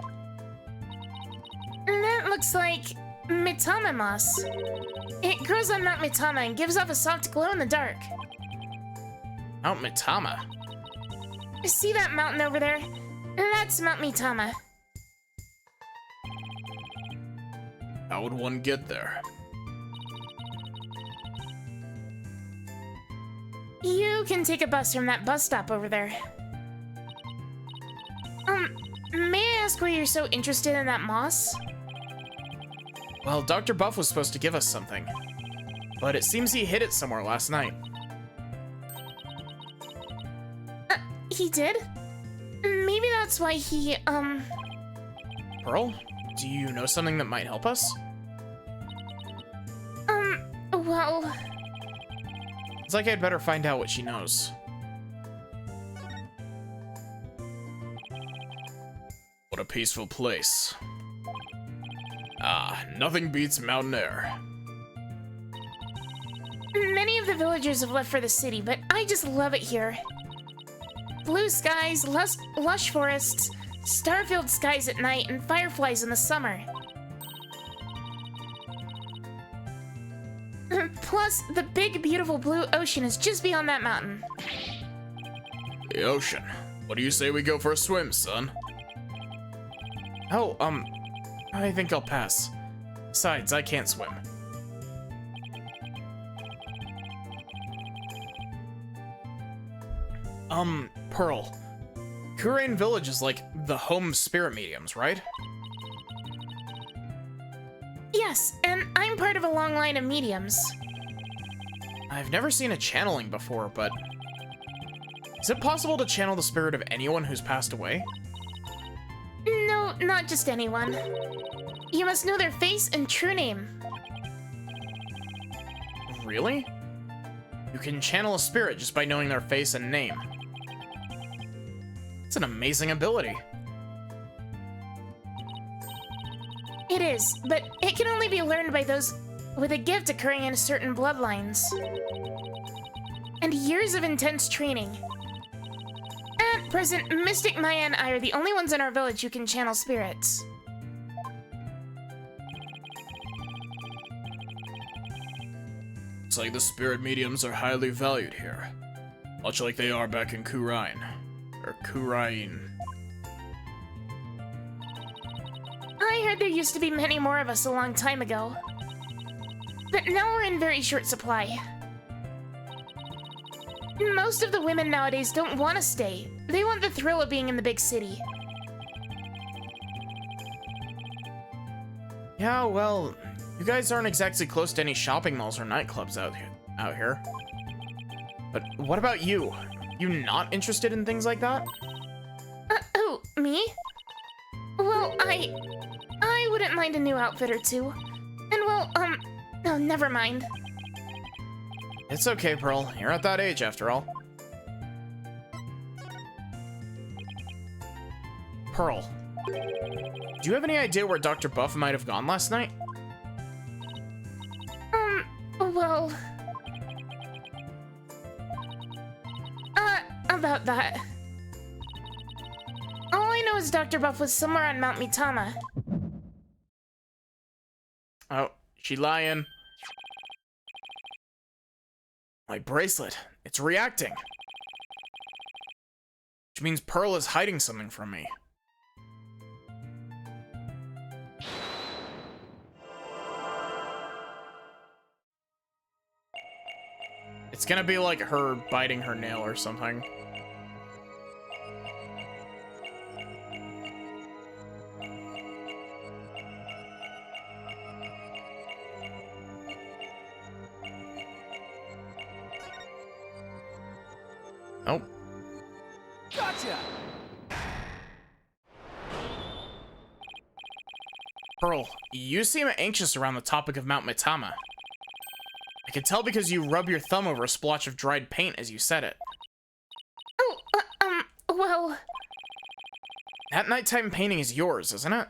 That looks like Mitama moss. It grows on Mount Mitama and gives off a soft glow in the dark. Mount Mitama? See that mountain over there? That's Mount Mitama. How would one get there? You can take a bus from that bus stop over there. May I ask why you're so interested in that moss? Well, Dr. Buff was supposed to give us something, but it seems he hid it somewhere last night. He did? Maybe that's why he, Pearl, do you know something that might help us? well, It's like I'd better find out what she knows. What a peaceful place. Ah, nothing beats mountain air. many of the villagers have left for the city, but I just love it here. Blue skies, lush forests, star-filled skies at night, and fireflies in the summer. Plus, the big, beautiful blue ocean is just beyond that mountain. The ocean. What do you say we go for a swim, son? Oh, I think I'll pass. Besides, I can't swim. Pearl. Kurain Village is like the home of spirit mediums, right? Yes, and I'm part of a long line of mediums. I've never seen a channeling before, but... Is it possible to channel the spirit of anyone who's passed away? No, not just anyone. You must know their face and true name. Really? You can channel a spirit just by knowing their face and name. It's an amazing ability. It is, but it can only be learned by those with a gift occurring in certain bloodlines. And years of intense training. At present, Mystic Maya and I are the only ones in our village who can channel spirits. It's like the spirit mediums are highly valued here. Much like they are back in Kurain. Or Kurain. I heard there used to be many more of us a long time ago. But now we're in very short supply. Most of the women nowadays don't want to stay. They want the thrill of being in the big city. Yeah, well, you guys aren't exactly close to any shopping malls or nightclubs out here. But what about you? You not interested in things like that? Oh, me? Well, I wouldn't mind a new outfit or two. And well, no, never mind. It's okay, Pearl. You're at that age, after all. Pearl, do you have any idea where Dr. Buff might have gone last night? Well... about that. All I know is Dr. Buff was somewhere on Mount Mitama. Oh, she lying. My bracelet. It's reacting. Which means Pearl is hiding something from me. It's gonna be like her biting her nail or something. Oh. Gotcha! Pearl, you seem anxious around the topic of Mount Mitama. I can tell because you rub your thumb over a splotch of dried paint as you said it. Oh, well... That nighttime painting is yours, isn't it?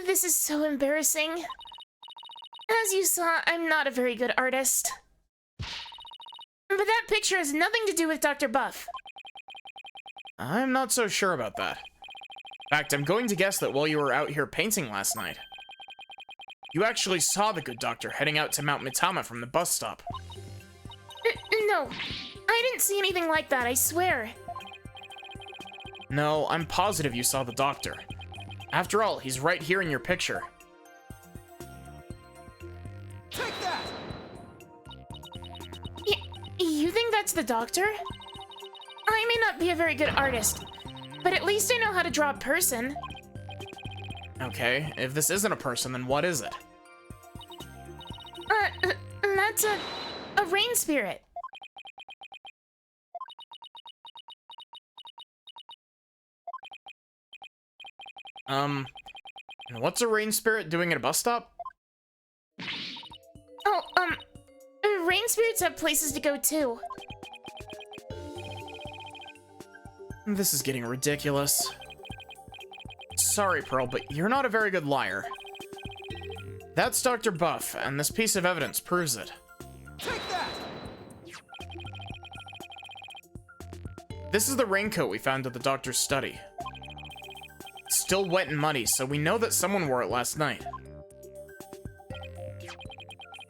This is so embarrassing. As you saw, I'm not a very good artist. But that picture has nothing to do with Dr. Buff. I'm not so sure about that. In fact, I'm going to guess that while you were out here painting last night, you actually saw the good doctor heading out to Mount Mitama from the bus stop. No, I didn't see anything like that, I swear. No, I'm positive you saw the doctor. After all, he's right here in your picture. Take that! You think that's the doctor? I may not be a very good artist, but at least I know how to draw a person. Okay, if this isn't a person, then what is it? That's a rain spirit. And what's a rain spirit doing at a bus stop? Oh, rain spirits have places to go too. This is getting ridiculous. Sorry, Pearl, but you're not a very good liar. That's Dr. Buff, and this piece of evidence proves it. Take that! This is the raincoat we found at the doctor's study. It's still wet and muddy, so we know that someone wore it last night.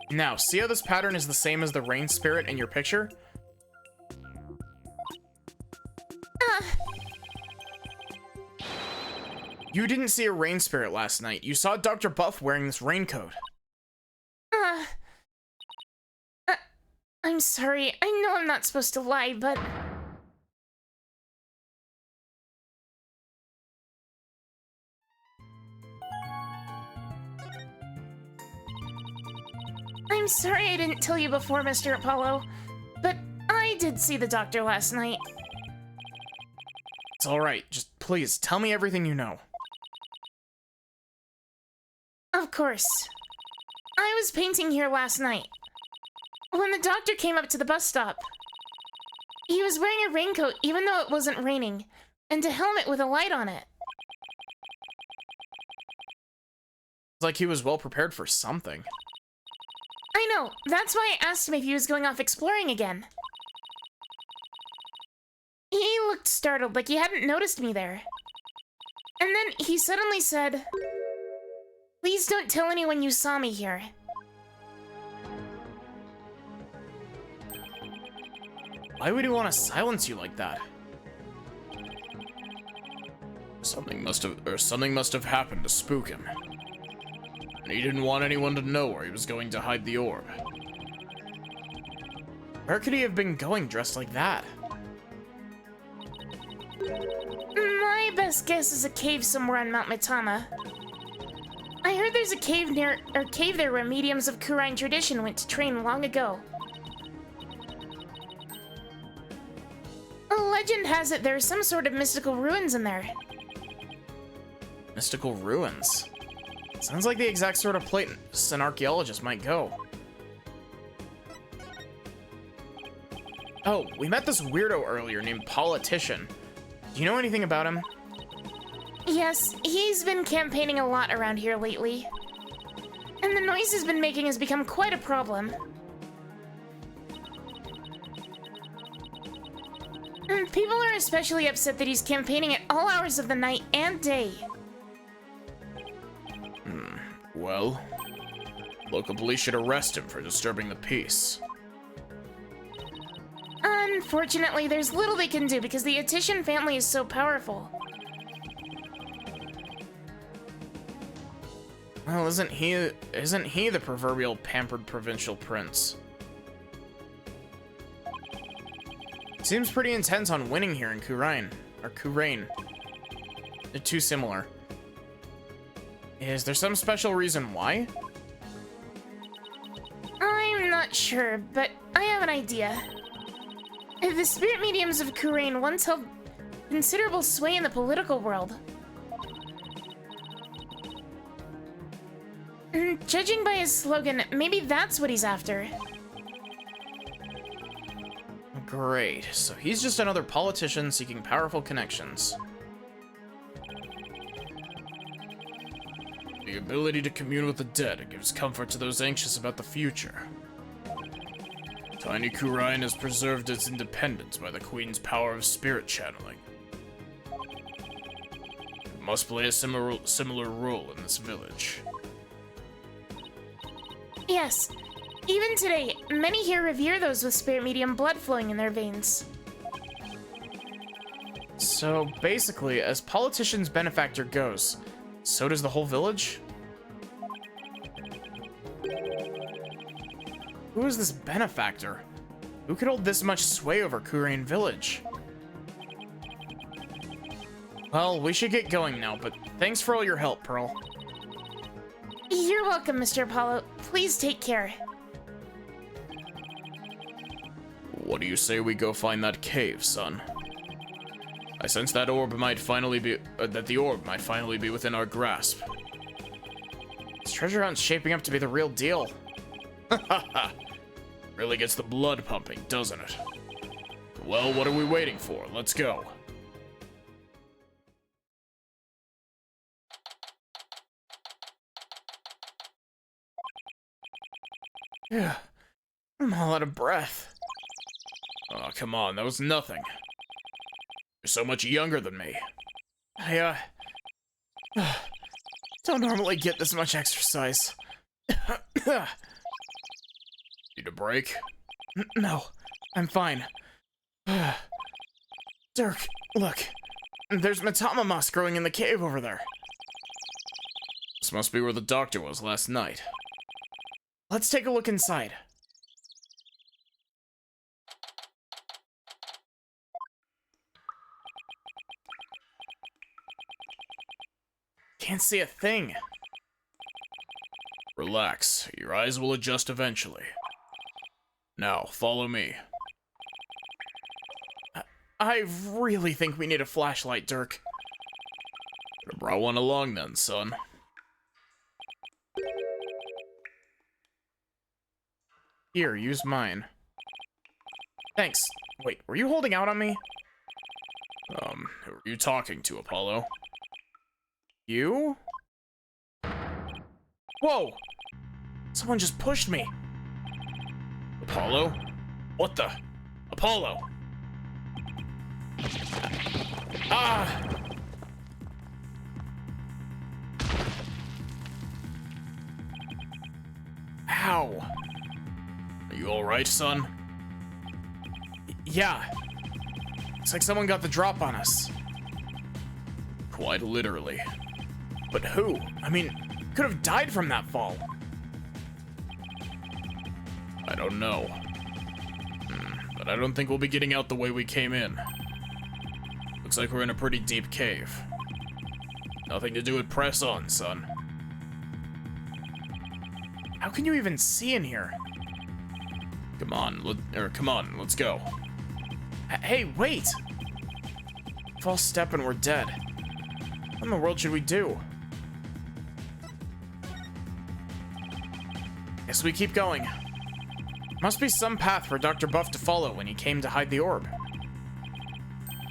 Now, see how this pattern is the same as the rain spirit in your picture? You didn't see a rain spirit last night. You saw Dr. Buff wearing this raincoat. I'm sorry. I know I'm not supposed to lie, but... I'm sorry I didn't tell you before, Mr. Apollo, but I did see the doctor last night. It's alright. Just please, tell me everything you know. Of course. I was painting here last night, when the doctor came up to the bus stop. He was wearing a raincoat even though it wasn't raining, and a helmet with a light on it. It's like he was well prepared for something. I know, that's why I asked him if he was going off exploring again. He looked startled, like he hadn't noticed me there. And then he suddenly said, "Please don't tell anyone you saw me here." Why would he want to silence you like that? Something must have happened to spook him. And he didn't want anyone to know where he was going to hide the orb. Where could he have been going dressed like that? My best guess is a cave somewhere on Mount Mitama. I heard there's a cave there where mediums of Kurine tradition went to train long ago. A legend has it there are some sort of mystical ruins in there. Mystical ruins? Sounds like the exact sort of place an archaeologist might go. Oh, we met this weirdo earlier named Politician. Do you know anything about him? Yes, he's been campaigning a lot around here lately. And the noise he's been making has become quite a problem. And people are especially upset that he's campaigning at all hours of the night and day. Well, local police should arrest him for disturbing the peace. Unfortunately, there's little they can do because the Attition family is so powerful. Well, isn't he the proverbial pampered provincial prince? Seems pretty intense on winning here in Kurain. Or Kurain. They're too similar. Is there some special reason why? I'm not sure, but I have an idea. The spirit mediums of Kurain once held considerable sway in the political world. Judging by his slogan, maybe that's what he's after. Great, so he's just another politician seeking powerful connections. The ability to commune with the dead gives comfort to those anxious about the future. Tiny Kurain has preserved its independence by the Queen's power of spirit channeling. It must play a similar role in this village. Yes. Even today, many here revere those with spirit medium blood flowing in their veins. So basically, as politician's benefactor goes, so does the whole village? Who is this benefactor? Who could hold this much sway over Kurain village? Well, we should get going now, but thanks for all your help, Pearl. You're welcome, Mr. Apollo. Please take care. What do you say we go find that cave, son? I sense that orb might finally be the orb might finally be within our grasp. This treasure hunt's shaping up to be the real deal. Really gets the blood pumping, doesn't it? Well, what are we waiting for? Let's go. Yeah, I'm all out of breath. Oh, come on, that was nothing. You're so much younger than me. I, don't normally get this much exercise. Need a break? No, I'm fine. Dirk, look. There's Matama moss growing in the cave over there. This must be where the doctor was last night. Let's take a look inside. Can't see a thing. Relax. Your eyes will adjust eventually. Now, follow me. I really think we need a flashlight, Dirk. Could've brought one along then, son. Here, use mine. Thanks. Wait, were you holding out on me? Who are you talking to, Apollo? You? Whoa! Someone just pushed me. Apollo? What the? Apollo! Ah! Ow! Are you alright, son? Yeah. It's like someone got the drop on us. Quite literally. But who? I mean, could have died from that fall. I don't know. But I don't think we'll be getting out the way we came in. Looks like we're in a pretty deep cave. Nothing to do with press on, son. How can you even see in here? Come on, let's go. Hey, wait! False step and we're dead. What in the world should we do? Guess we keep going. Must be some path for Dr. Buff to follow when he came to hide the orb.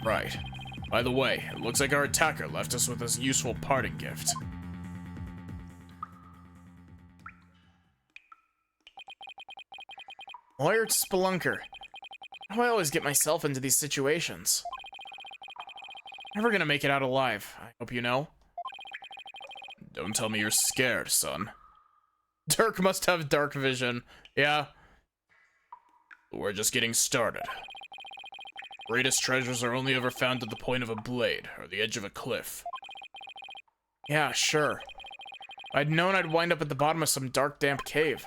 Right. By the way, it looks like our attacker left us with this useful parting gift. Lawyer to Spelunker. How do I always get myself into these situations? Never gonna make it out alive, I hope you know. Don't tell me you're scared, son. Dirk must have dark vision. Yeah. We're just getting started. Greatest treasures are only ever found at the point of a blade, or the edge of a cliff. Yeah, sure. I'd known I'd wind up at the bottom of some dark, damp cave.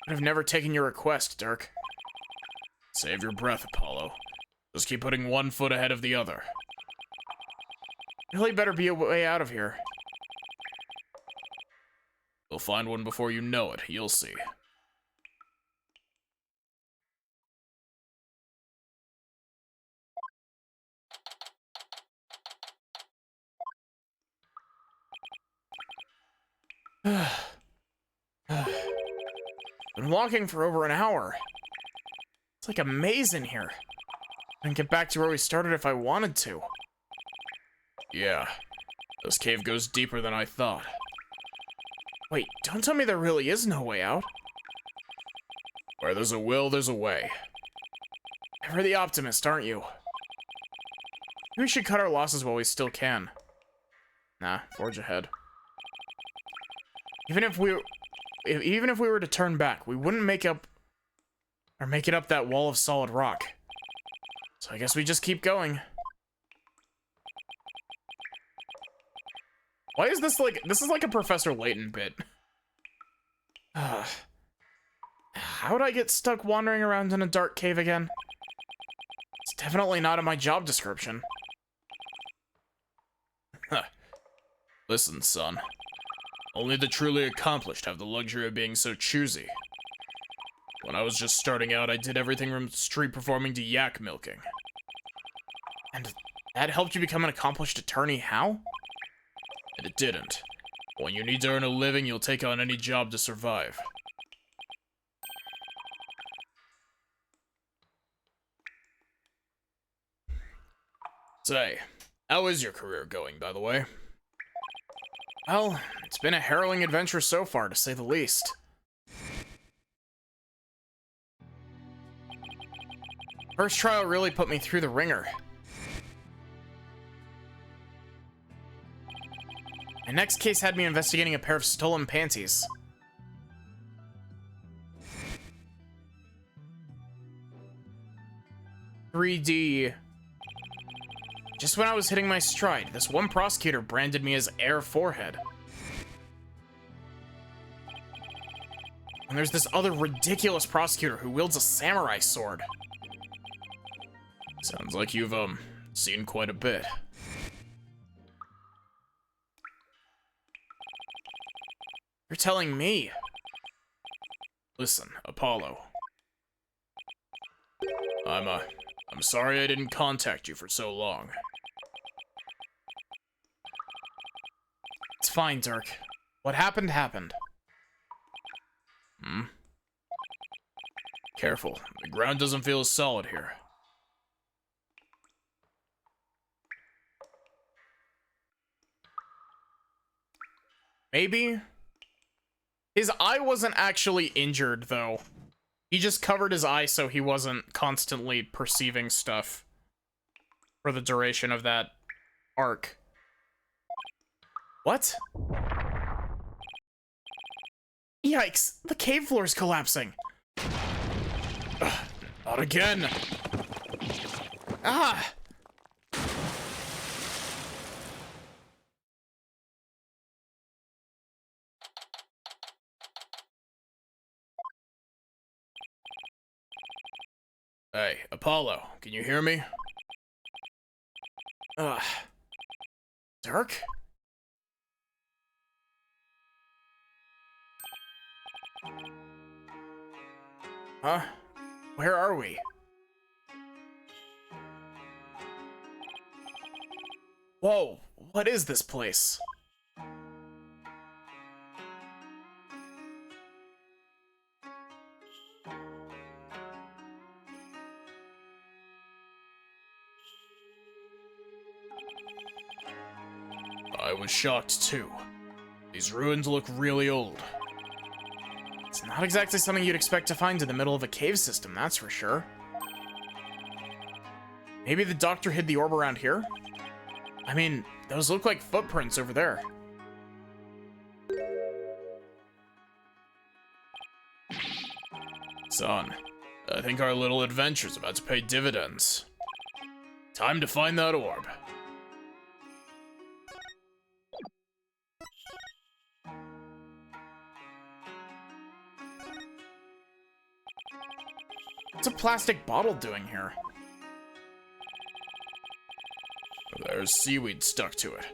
I'd have never taken your request, Dirk. Save your breath, Apollo. Just keep putting one foot ahead of the other. Really better be a way out of here. You'll find one before you know it, you'll see. Been walking for over an hour. It's like a maze in here. I can get back to where we started if I wanted to. Yeah, this cave goes deeper than I thought. Wait, don't tell me there really is no way out. Where there's a will, there's a way. Ever the optimist, aren't you? We should cut our losses while we still can. Nah, forge ahead. Even if we were to turn back, we wouldn't make it up that wall of solid rock. So I guess we just keep going. Why is this like, this is like a Professor Layton bit. How would I get stuck wandering around in a dark cave again? It's definitely not in my job description. Listen, son. Only the truly accomplished have the luxury of being so choosy. When I was just starting out, I did everything from street performing to yak milking. And that helped you become an accomplished attorney, how? And it didn't. When you need to earn a living, you'll take on any job to survive. Say, how is your career going, by the way? Well, it's been a harrowing adventure so far, to say the least. First trial really put me through the ringer. My next case had me investigating a pair of stolen panties. "3D. Just when I was hitting my stride, this one prosecutor branded me as Air Forehead. And there's this other ridiculous prosecutor who wields a samurai sword. Sounds like you've, seen quite a bit. You're telling me? Listen, Apollo. I'm sorry I didn't contact you for so long. It's fine, Dirk. What happened, happened. Careful. The ground doesn't feel as solid here. Maybe? His eye wasn't actually injured, though. He just covered his eye so he wasn't constantly perceiving stuff for the duration of that arc. What? Yikes, the cave floor is collapsing. Not again. Ah! Hey, Apollo, can you hear me? Dirk? Huh? Where are we? Whoa, what is this place? I was shocked too. These ruins look really old. It's not exactly something you'd expect to find in the middle of a cave system, that's for sure. Maybe the doctor hid the orb around here? I mean, those look like footprints over there. Son, I think our little adventure's about to pay dividends. Time to find that orb. What's a plastic bottle doing here? There's seaweed stuck to it,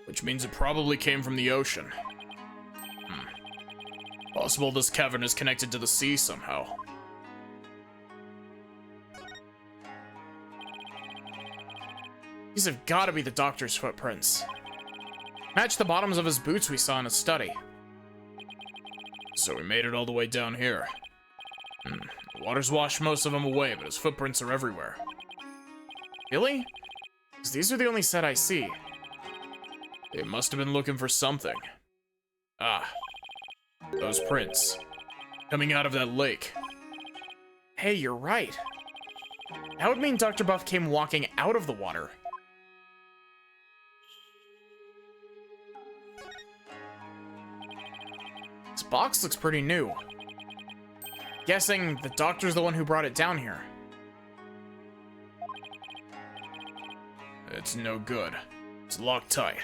which means it probably came from the ocean. Possible this cavern is connected to the sea somehow. These have got to be the doctor's footprints. Match the bottoms of his boots we saw in his study. So we made it all the way down here. The water's washed most of them away, but his footprints are everywhere. Really? Because these are the only set I see. They must have been looking for something. Ah. Those prints. Coming out of that lake. Hey, you're right. That would mean Dr. Buff came walking out of the water. This box looks pretty new. Guessing the doctor's the one who brought it down here. It's no good. It's locked tight.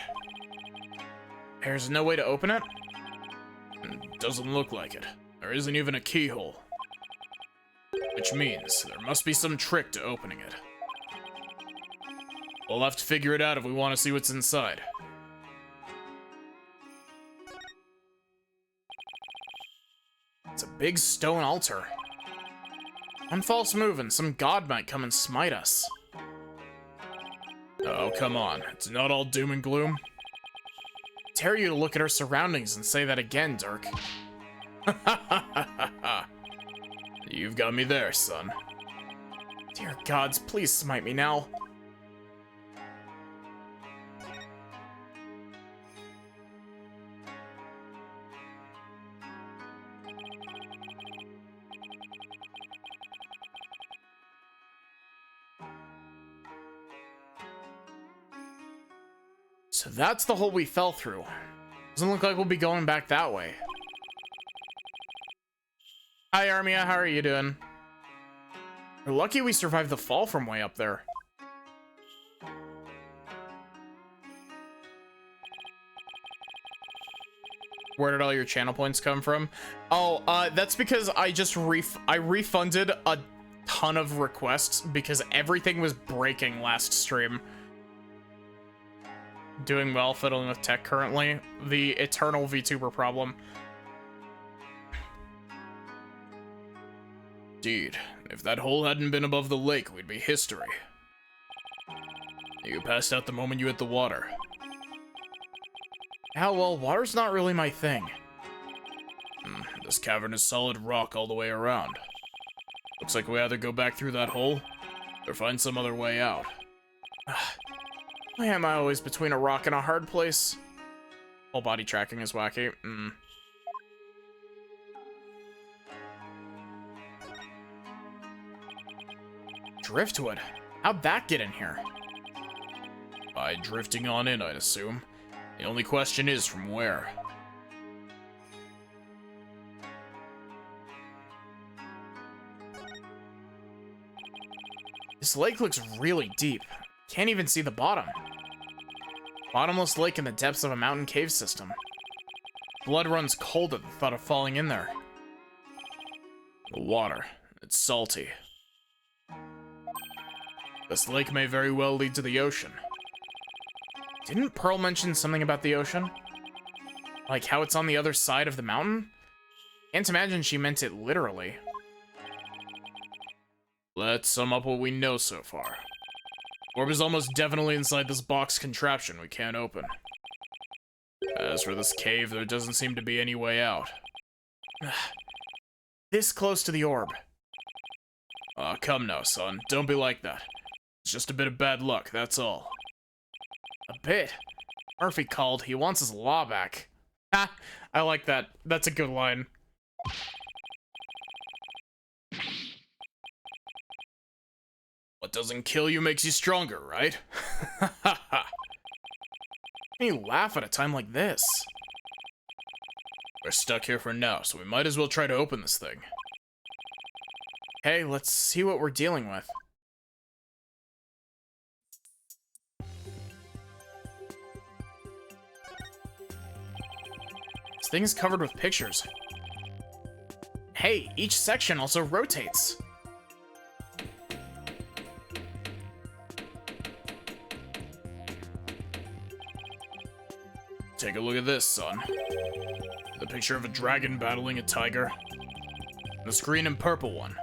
There's no way to open it? Doesn't look like it. There isn't even a keyhole. Which means there must be some trick to opening it. We'll have to figure it out if we want to see what's inside. It's a big stone altar. One false move and some god might come and smite us. Oh, come on. It's not all doom and gloom. I dare you to look at our surroundings and say that again, Dirk. You've got me there, son. Dear gods, please smite me now. So that's the hole we fell through. Doesn't look like we'll be going back that way. Hi, Armia. How are you doing? We're lucky we survived the fall from way up there. Where did all your channel points come from? Oh, that's because I just refunded a ton of requests because everything was breaking last stream. Doing well, fiddling with tech currently. The eternal VTuber problem. Indeed, if that hole hadn't been above the lake, we'd be history. You passed out the moment you hit the water. Yeah, well, water's not really my thing. This cavern is solid rock all the way around. Looks like we either go back through that hole, or find some other way out. Why am I always between a rock and a hard place? Whole body tracking is wacky. Driftwood? How'd that get in here? By drifting on in, I'd assume. The only question is from where. This lake looks really deep. Can't even see the bottom. Bottomless lake in the depths of a mountain cave system. Blood runs cold at the thought of falling in there. The water, it's salty. This lake may very well lead to the ocean. Didn't Pearl mention something about the ocean? Like how it's on the other side of the mountain? Can't imagine she meant it literally. Let's sum up what we know so far. Orb is almost definitely inside this box contraption we can't open. As for this cave, there doesn't seem to be any way out. This close to the orb. Aw, come now, son. Don't be like that. It's just a bit of bad luck, that's all. A bit? Murphy called. He wants his law back. Ha! I like that. That's a good line. What doesn't kill you makes you stronger, right? You laugh at a time like this. We're stuck here for now, so we might as well try to open this thing. Hey, let's see what we're dealing with. This thing is covered with pictures. Hey, each section also rotates. Take a look at this, son. The picture of a dragon battling a tiger. The green and purple one.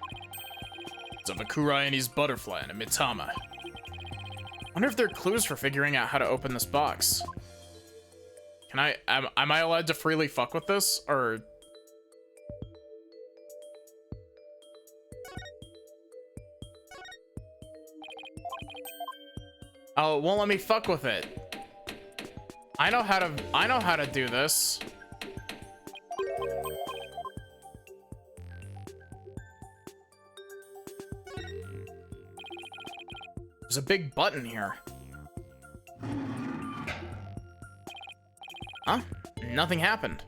It's of a Kurai's butterfly and a Mitama. Wonder if there are clues for figuring out how to open this box. Am I allowed to freely fuck with this, or... Oh, it won't let me fuck with it. I know how to do this. There's a big button here. Huh? Nothing happened.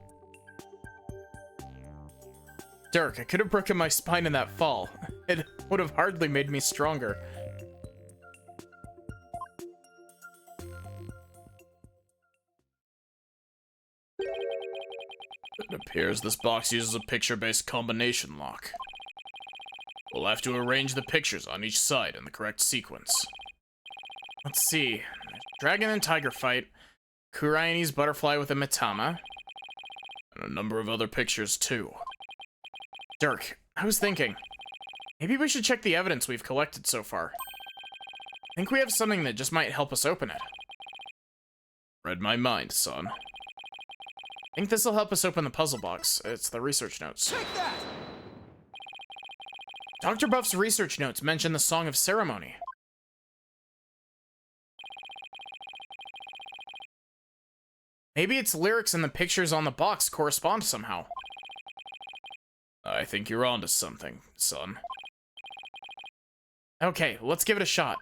Dirk, I could have broken my spine in that fall. It would have hardly made me stronger. It appears this box uses a picture-based combination lock. We'll have to arrange the pictures on each side in the correct sequence. Let's see. Dragon and tiger fight, Kurai's butterfly with a Mitama, and a number of other pictures too. Dirk, I was thinking, maybe we should check the evidence we've collected so far. I think we have something that just might help us open it. Read my mind, son. I think this will help us open the puzzle box. It's the research notes. Take that! Dr. Buff's research notes mention the Song of Ceremony. Maybe its lyrics and the pictures on the box correspond somehow. I think you're onto something, son. Okay, let's give it a shot.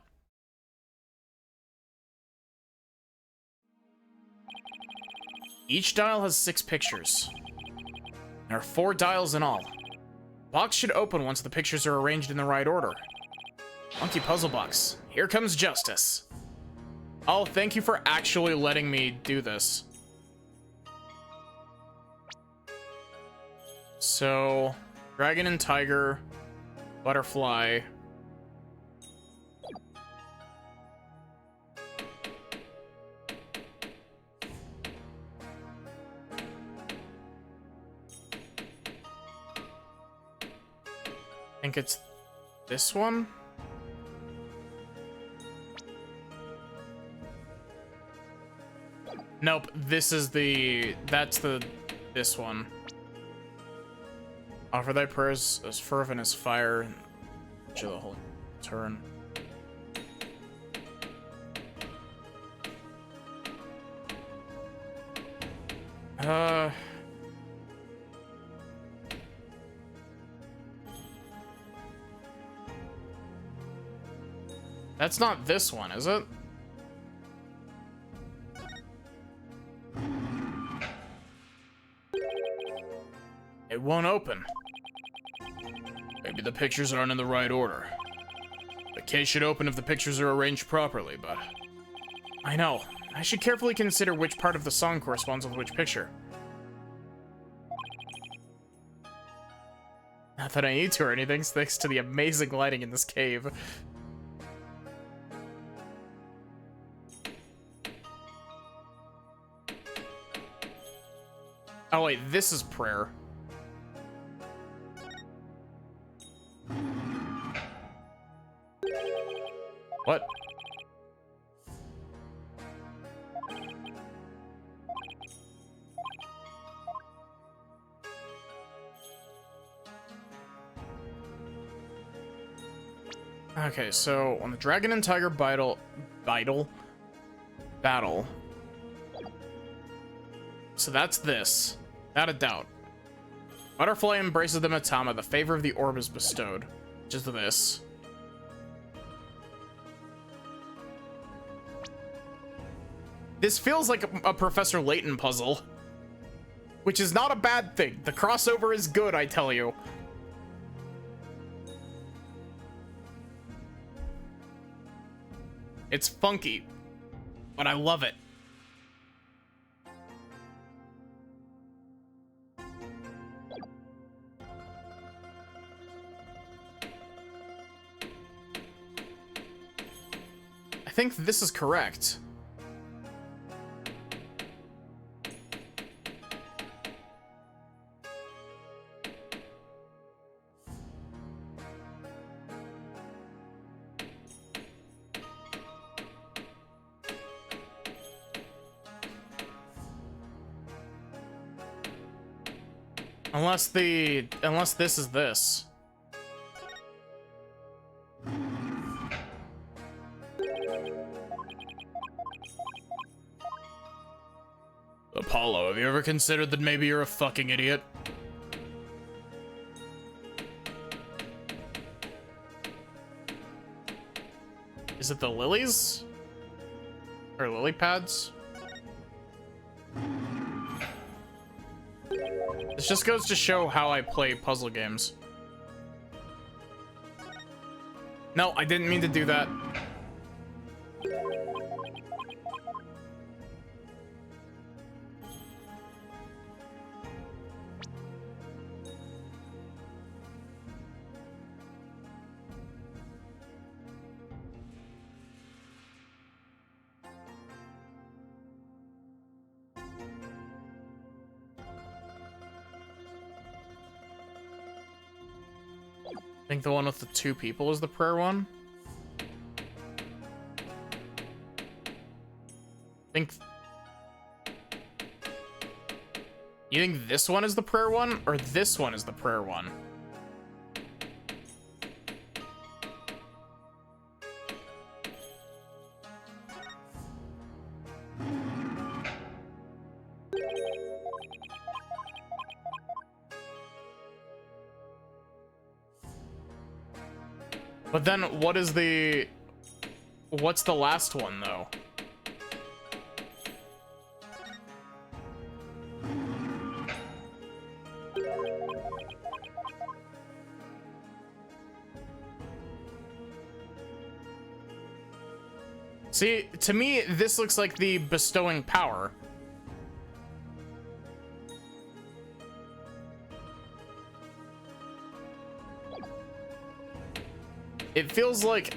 Each dial has 6 pictures. There are 4 dials in all. Box should open once the pictures are arranged in the right order. Monkey puzzle box. Here comes justice. Oh, thank you for actually letting me do this. So, dragon and tiger, butterfly. I think it's this one. Nope, this is this one. Offer thy prayers as fervent as fire, to the holy turn. That's not this one, is it? It won't open. Maybe the pictures aren't in the right order. The case should open if the pictures are arranged properly, but... I know. I should carefully consider which part of the song corresponds with which picture. Not that I need to or anything, thanks to the amazing lighting in this cave. Oh wait, this is prayer. What? Okay, so when the dragon and tiger battle. So that's this. Without a doubt. Butterfly embraces the Mitama. The favor of the orb is bestowed. Which is this. This feels like a Professor Layton puzzle. Which is not a bad thing. The crossover is good, I tell you. It's funky, but I love it. I think this is correct. Unless this is this. Apollo, have you ever considered that maybe you're a fucking idiot? Is it the lilies? Or lily pads? This just goes to show how I play puzzle games. No, I didn't mean to do that. I think the one with the 2 people is the prayer one. You think this one is the prayer one, or this one is the prayer one? But then what's the last one though? See, to me, this looks like the bestowing power. It feels like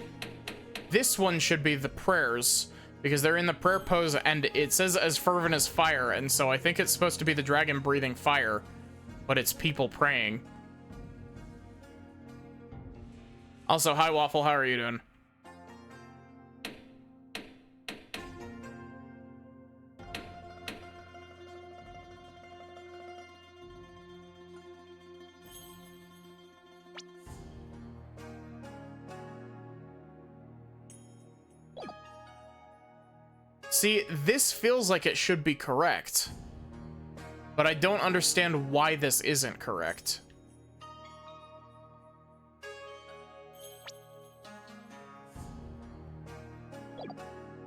this one should be the prayers, because they're in the prayer pose, and it says as fervent as fire, and so I think it's supposed to be the dragon breathing fire, but it's people praying. Also, hi Waffle, how are you doing? See, this feels like it should be correct, but I don't understand why this isn't correct.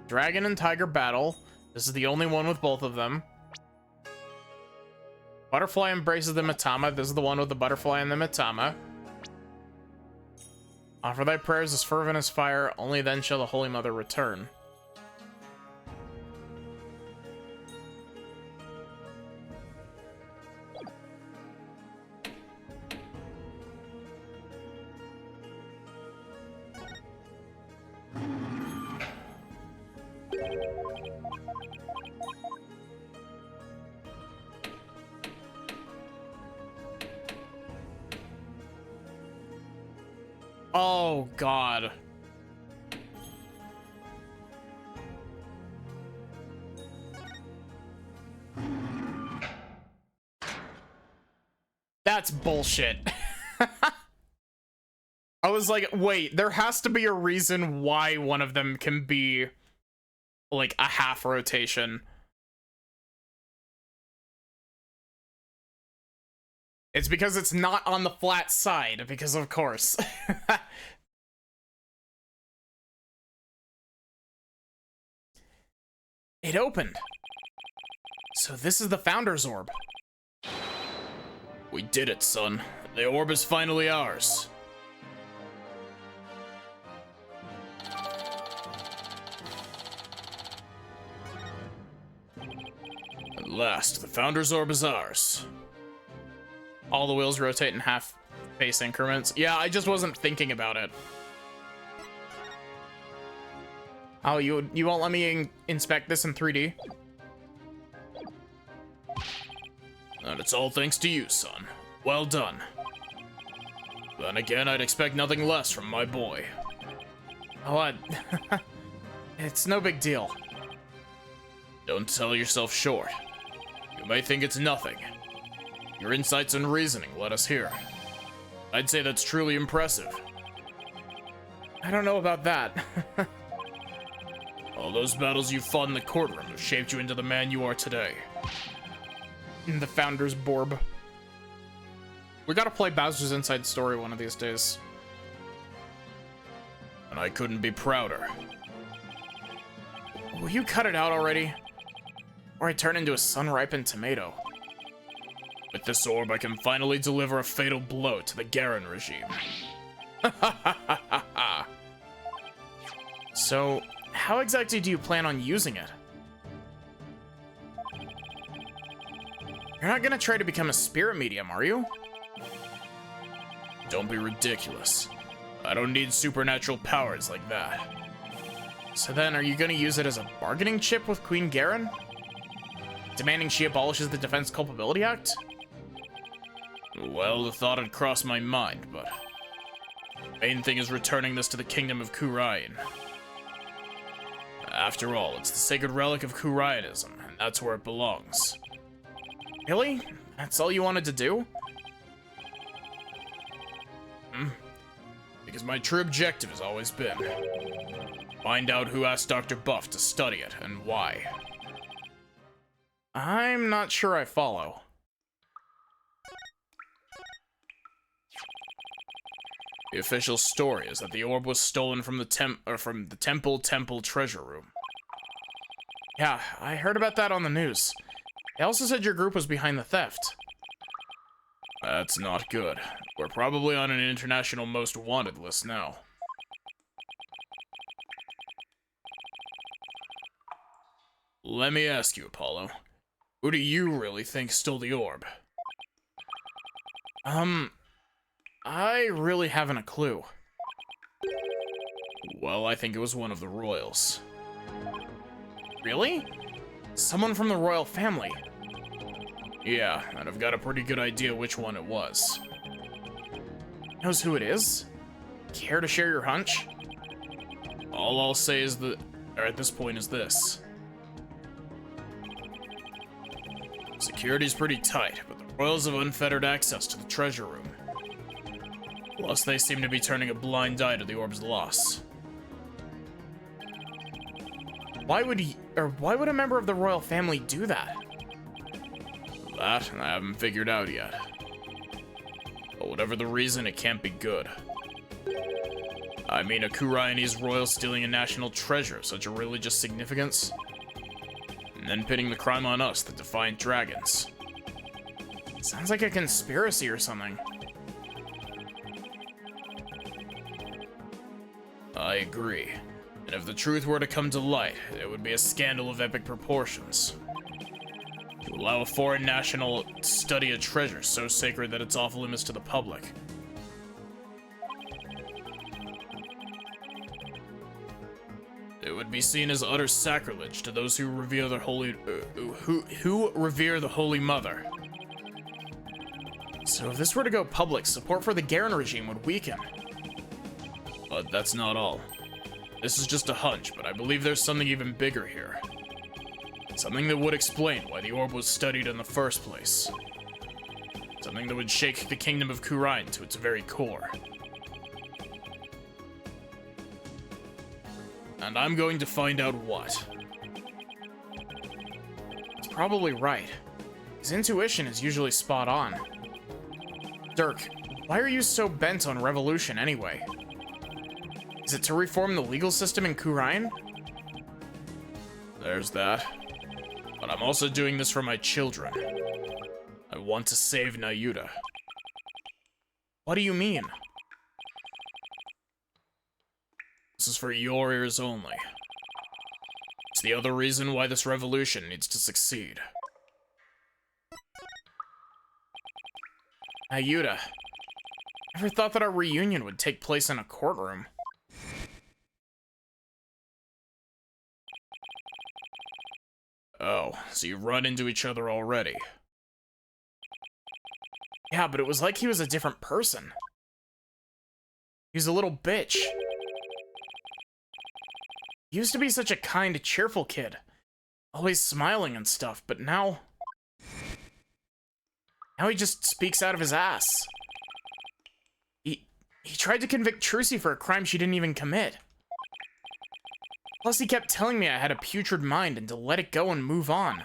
Dragon and tiger battle. This is the only one with both of them. Butterfly embraces the Mitama. This is the one with the butterfly and the Mitama. Offer thy prayers as fervent as fire. Only then shall the Holy Mother return. Oh, God. That's bullshit. I was like, wait, there has to be a reason why one of them can be like a half rotation. It's because it's not on the flat side, because of course. It opened. So this is the Founder's Orb. We did it, son. The orb is finally ours. At last, the Founder's Orb is ours. All the wheels rotate in half face increments. Yeah, I just wasn't thinking about it. Oh, you won't let me inspect this in 3D? And it's all thanks to you, son. Well done. Then again, I'd expect nothing less from my boy. What? It's no big deal. Don't sell yourself short. You may think it's nothing. Your insights and reasoning, let us hear. I'd say that's truly impressive. I don't know about that. All those battles you fought in the courtroom have shaped you into the man you are today. The Founder's Borb. We gotta play Bowser's Inside Story one of these days. And I couldn't be prouder. Will you cut it out already? Or I turn into a sun-ripened tomato. With this orb, I can finally deliver a fatal blow to the Garen regime. So, how exactly do you plan on using it? You're not gonna try to become a spirit medium, are you? Don't be ridiculous. I don't need supernatural powers like that. So then, are you gonna use it as a bargaining chip with Queen Garen? Demanding she abolishes the Defense Culpability Act? Well, the thought had crossed my mind, but... main thing is returning this to the Kingdom of Kurain. After all, it's the sacred relic of Kuraianism, and that's where it belongs. Really? That's all you wanted to do? Because my true objective has always been... find out who asked Dr. Buff to study it, and why. I'm not sure I follow. The official story is that the orb was stolen from the temple treasure room. Yeah, I heard about that on the news. They also said your group was behind the theft. That's not good. We're probably on an international most wanted list now. Let me ask you, Apollo. Who do you really think stole the orb? I really haven't a clue. Well, I think it was one of the royals. Really? Someone from the royal family? Yeah, and I've got a pretty good idea which one it was. Knows who it is? Care to share your hunch? All I'll say is that, or at this point, is this. Security's pretty tight, but the royals have unfettered access to the treasure room. Plus, they seem to be turning a blind eye to the orb's loss. Why would a member of the royal family do that? That I haven't figured out yet. But whatever the reason, it can't be good. I mean, a Kurainese royal stealing a national treasure of such a religious significance, and then pitting the crime on us, the Defiant Dragons. Sounds like a conspiracy or something. I agree. And if the truth were to come to light, it would be a scandal of epic proportions. To allow a foreign national to study a treasure so sacred that it's off limits to the public. It would be seen as utter sacrilege to those who revere the holy, who revere the Holy Mother. So if this were to go public, support for the Garen regime would weaken. But that's not all. This is just a hunch, but I believe there's something even bigger here. Something that would explain why the orb was studied in the first place. Something that would shake the kingdom of Kurain to its very core. And I'm going to find out what. He's probably right. His intuition is usually spot on. Dirk, why are you so bent on revolution anyway? Is it to reform the legal system in Kurain? There's that. But I'm also doing this for my children. I want to save Nayuta. What do you mean? This is for your ears only. It's the other reason why this revolution needs to succeed. Nayuta. Never thought that our reunion would take place in a courtroom. Oh, so you've run into each other already. Yeah, but it was like he was a different person. He was a little bitch. He used to be such a kind, cheerful kid. Always smiling and stuff, but now Now he just speaks out of his ass. He tried to convict Trucy for a crime she didn't even commit. Plus, he kept telling me I had a putrid mind and to let it go and move on.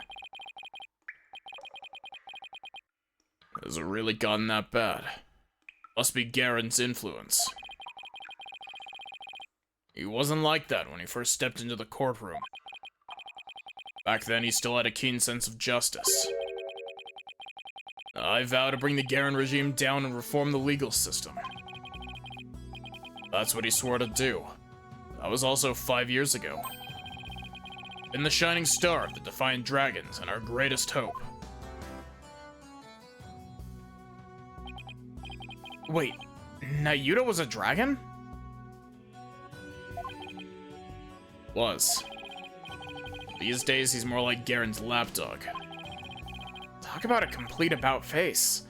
Has it really gotten that bad? Must be Garen's influence. He wasn't like that when he first stepped into the courtroom. Back then, he still had a keen sense of justice. I vow to bring the Garen regime down and reform the legal system. That's what he swore to do. That was also 5 years ago. Been the shining star of the Defiant Dragons and our greatest hope. Wait, Nayuta was a dragon? Was. These days, he's more like Garen's lapdog. Talk about a complete about-face.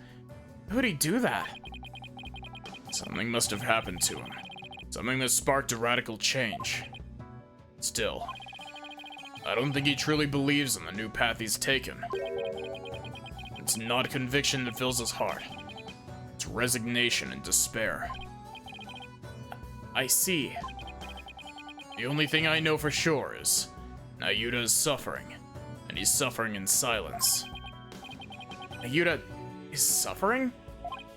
Who'd he do that? Something must have happened to him. Something that sparked a radical change. Still, I don't think he truly believes in the new path he's taken. It's not conviction that fills his heart. It's resignation and despair. I see. The only thing I know for sure is Nayuta is suffering, and he's suffering in silence. Nayuta is suffering?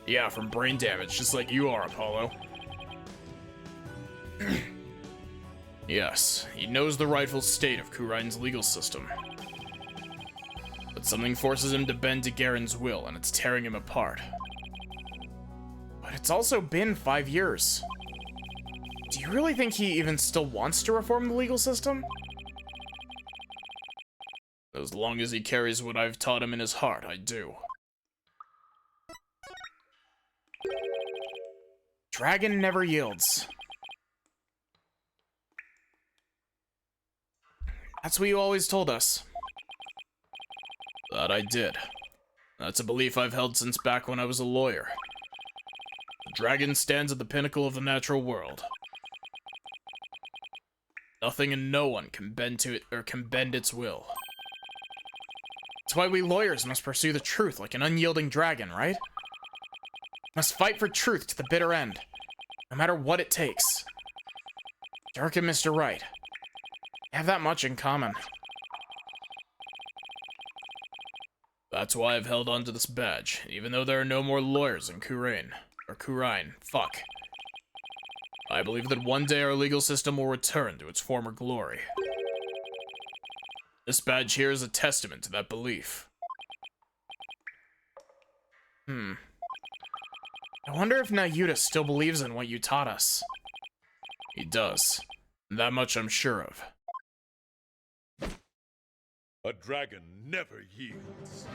Yeah, from brain damage, just like you are, Apollo. Yes, he knows the rightful state of Kurain's legal system. But something forces him to bend to Garen's will, and it's tearing him apart. But it's also been 5 years. Do you really think he even still wants to reform the legal system? As long as he carries what I've taught him in his heart, I do. Dragon never yields. That's what you always told us. That I did. That's a belief I've held since back when I was a lawyer. The dragon stands at the pinnacle of the natural world. Nothing and no one can bend to it or can bend its will. That's why we lawyers must pursue the truth like an unyielding dragon, right? Must fight for truth to the bitter end, no matter what it takes. Dirk and Mr. Wright have that much in common. That's why I've held on to this badge, even though there are no more lawyers in Kurain. Or Kurain, fuck. I believe that one day our legal system will return to its former glory. This badge here is a testament to that belief. I wonder if Nayuta still believes in what you taught us. He does. That much I'm sure of. A dragon never yields.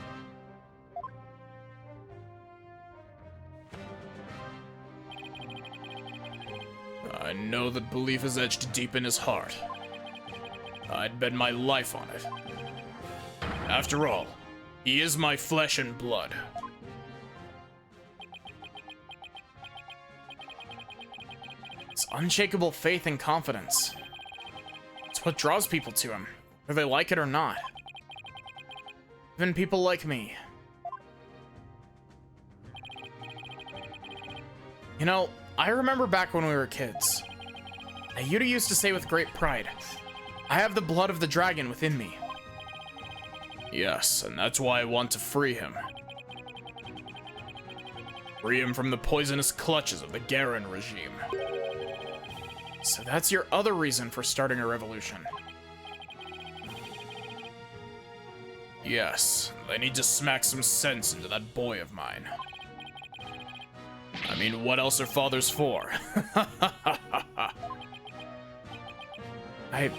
I know that belief is etched deep in his heart. I'd bet my life on it. After all, he is my flesh and blood. It's unshakable faith and confidence. It's what draws people to him, whether they like it or not. Even people like me. You know, I remember back when we were kids. Nayuta used to say with great pride, I have the blood of the dragon within me. Yes, and that's why I want to free him. Free him from the poisonous clutches of the Garen regime. So that's your other reason for starting a revolution. Yes, I need to smack some sense into that boy of mine. I mean, what else are fathers for? I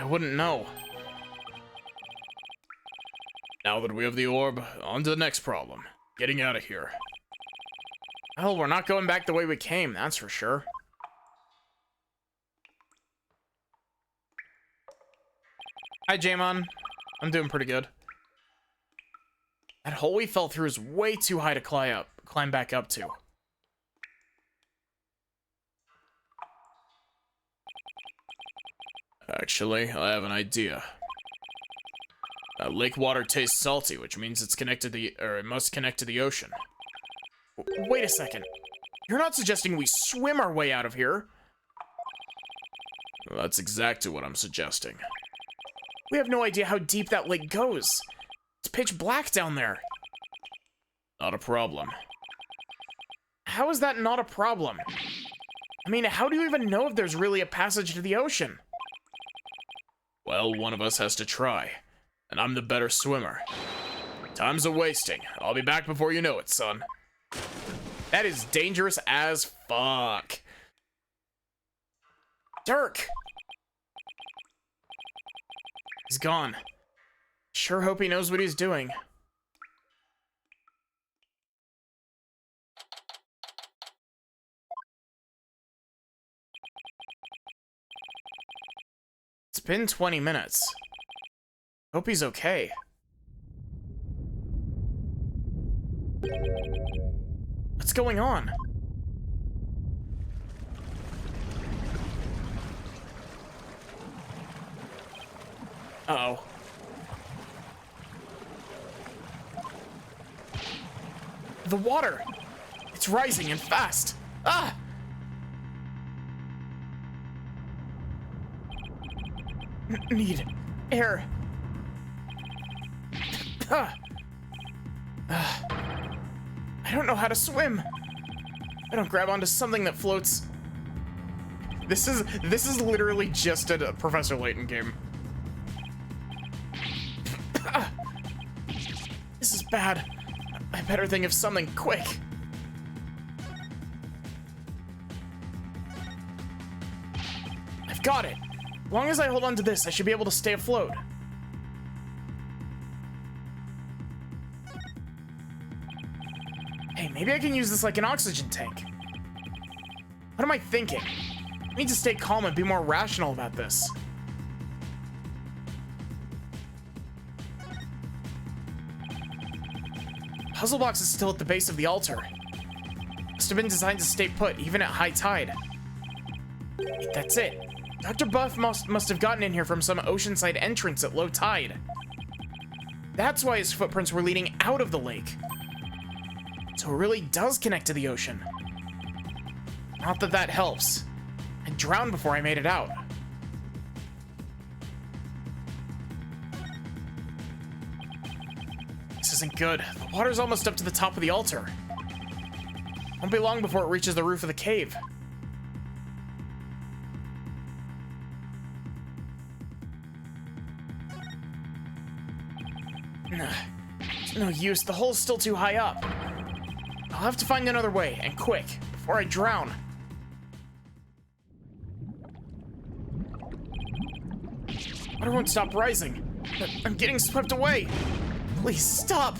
wouldn't know. Now that we have the orb, on to the next problem. Getting out of here. Well, we're not going back the way we came, that's for sure. Hi, Jaemon. I'm doing pretty good. That hole we fell through is way too high to climb back up to. Actually, I have an idea. Lake water tastes salty, which means it's connected it must connect to the ocean. Wait a second. You're not suggesting we swim our way out of here? Well, that's exactly what I'm suggesting. We have no idea how deep that lake goes. It's pitch black down there. Not a problem. How is that not a problem? I mean, how do you even know if there's really a passage to the ocean? Well, one of us has to try, and I'm the better swimmer. Time's a-wasting. I'll be back before you know it, son. That is dangerous as fuck. Dirk! He's gone. Sure hope he knows what he's doing. It's been 20 minutes. Hope he's okay. What's going on? Uh-oh. The water! It's rising and fast! Ah! Need air. Ah. Ah. I don't know how to swim. I don't grab onto something that floats. This is literally just a Professor Layton game. Ah. This is bad. I better think of something quick. I've got it. As long as I hold on to this, I should be able to stay afloat. Hey, maybe I can use this like an oxygen tank. What am I thinking? I need to stay calm and be more rational about this. Puzzle box is still at the base of the altar. Must have been designed to stay put, even at high tide. That's it. Dr. Buff must have gotten in here from some oceanside entrance at low tide. That's why his footprints were leading out of the lake. So it really does connect to the ocean. Not that that helps. I drowned before I made it out. This isn't good. The water's almost up to the top of the altar. Won't be long before it reaches the roof of the cave. It's no use, the hole's still too high up. I'll have to find another way, and quick, before I drown. Water won't stop rising. I'm getting swept away. Please stop.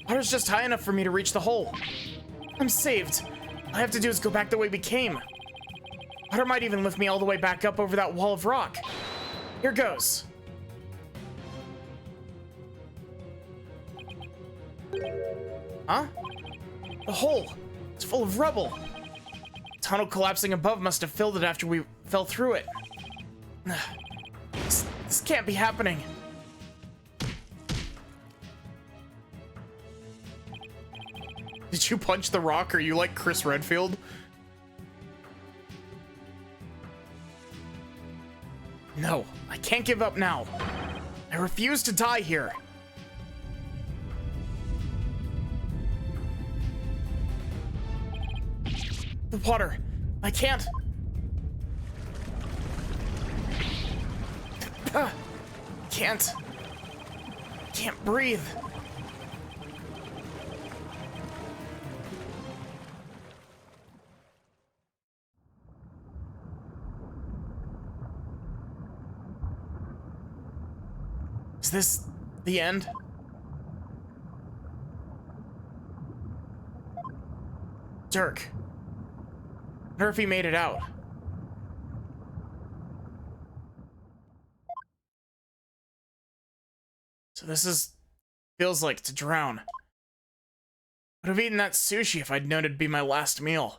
Water's just high enough for me to reach the hole. I'm saved. All I have to do is go back the way we came. Water might even lift me all the way back up over that wall of rock. Here goes. Huh? The hole. It's full of rubble. The tunnel collapsing above must have filled it after we fell through it. This can't be happening. Did you punch the rock? Are you like Chris Redfield? No, I can't give up now. I refuse to die here. The water. I can't. Can't breathe. Is this the end? Dirk. I wonder if he made it out. So this feels like to drown. Would have eaten that sushi if I'd known it'd be my last meal.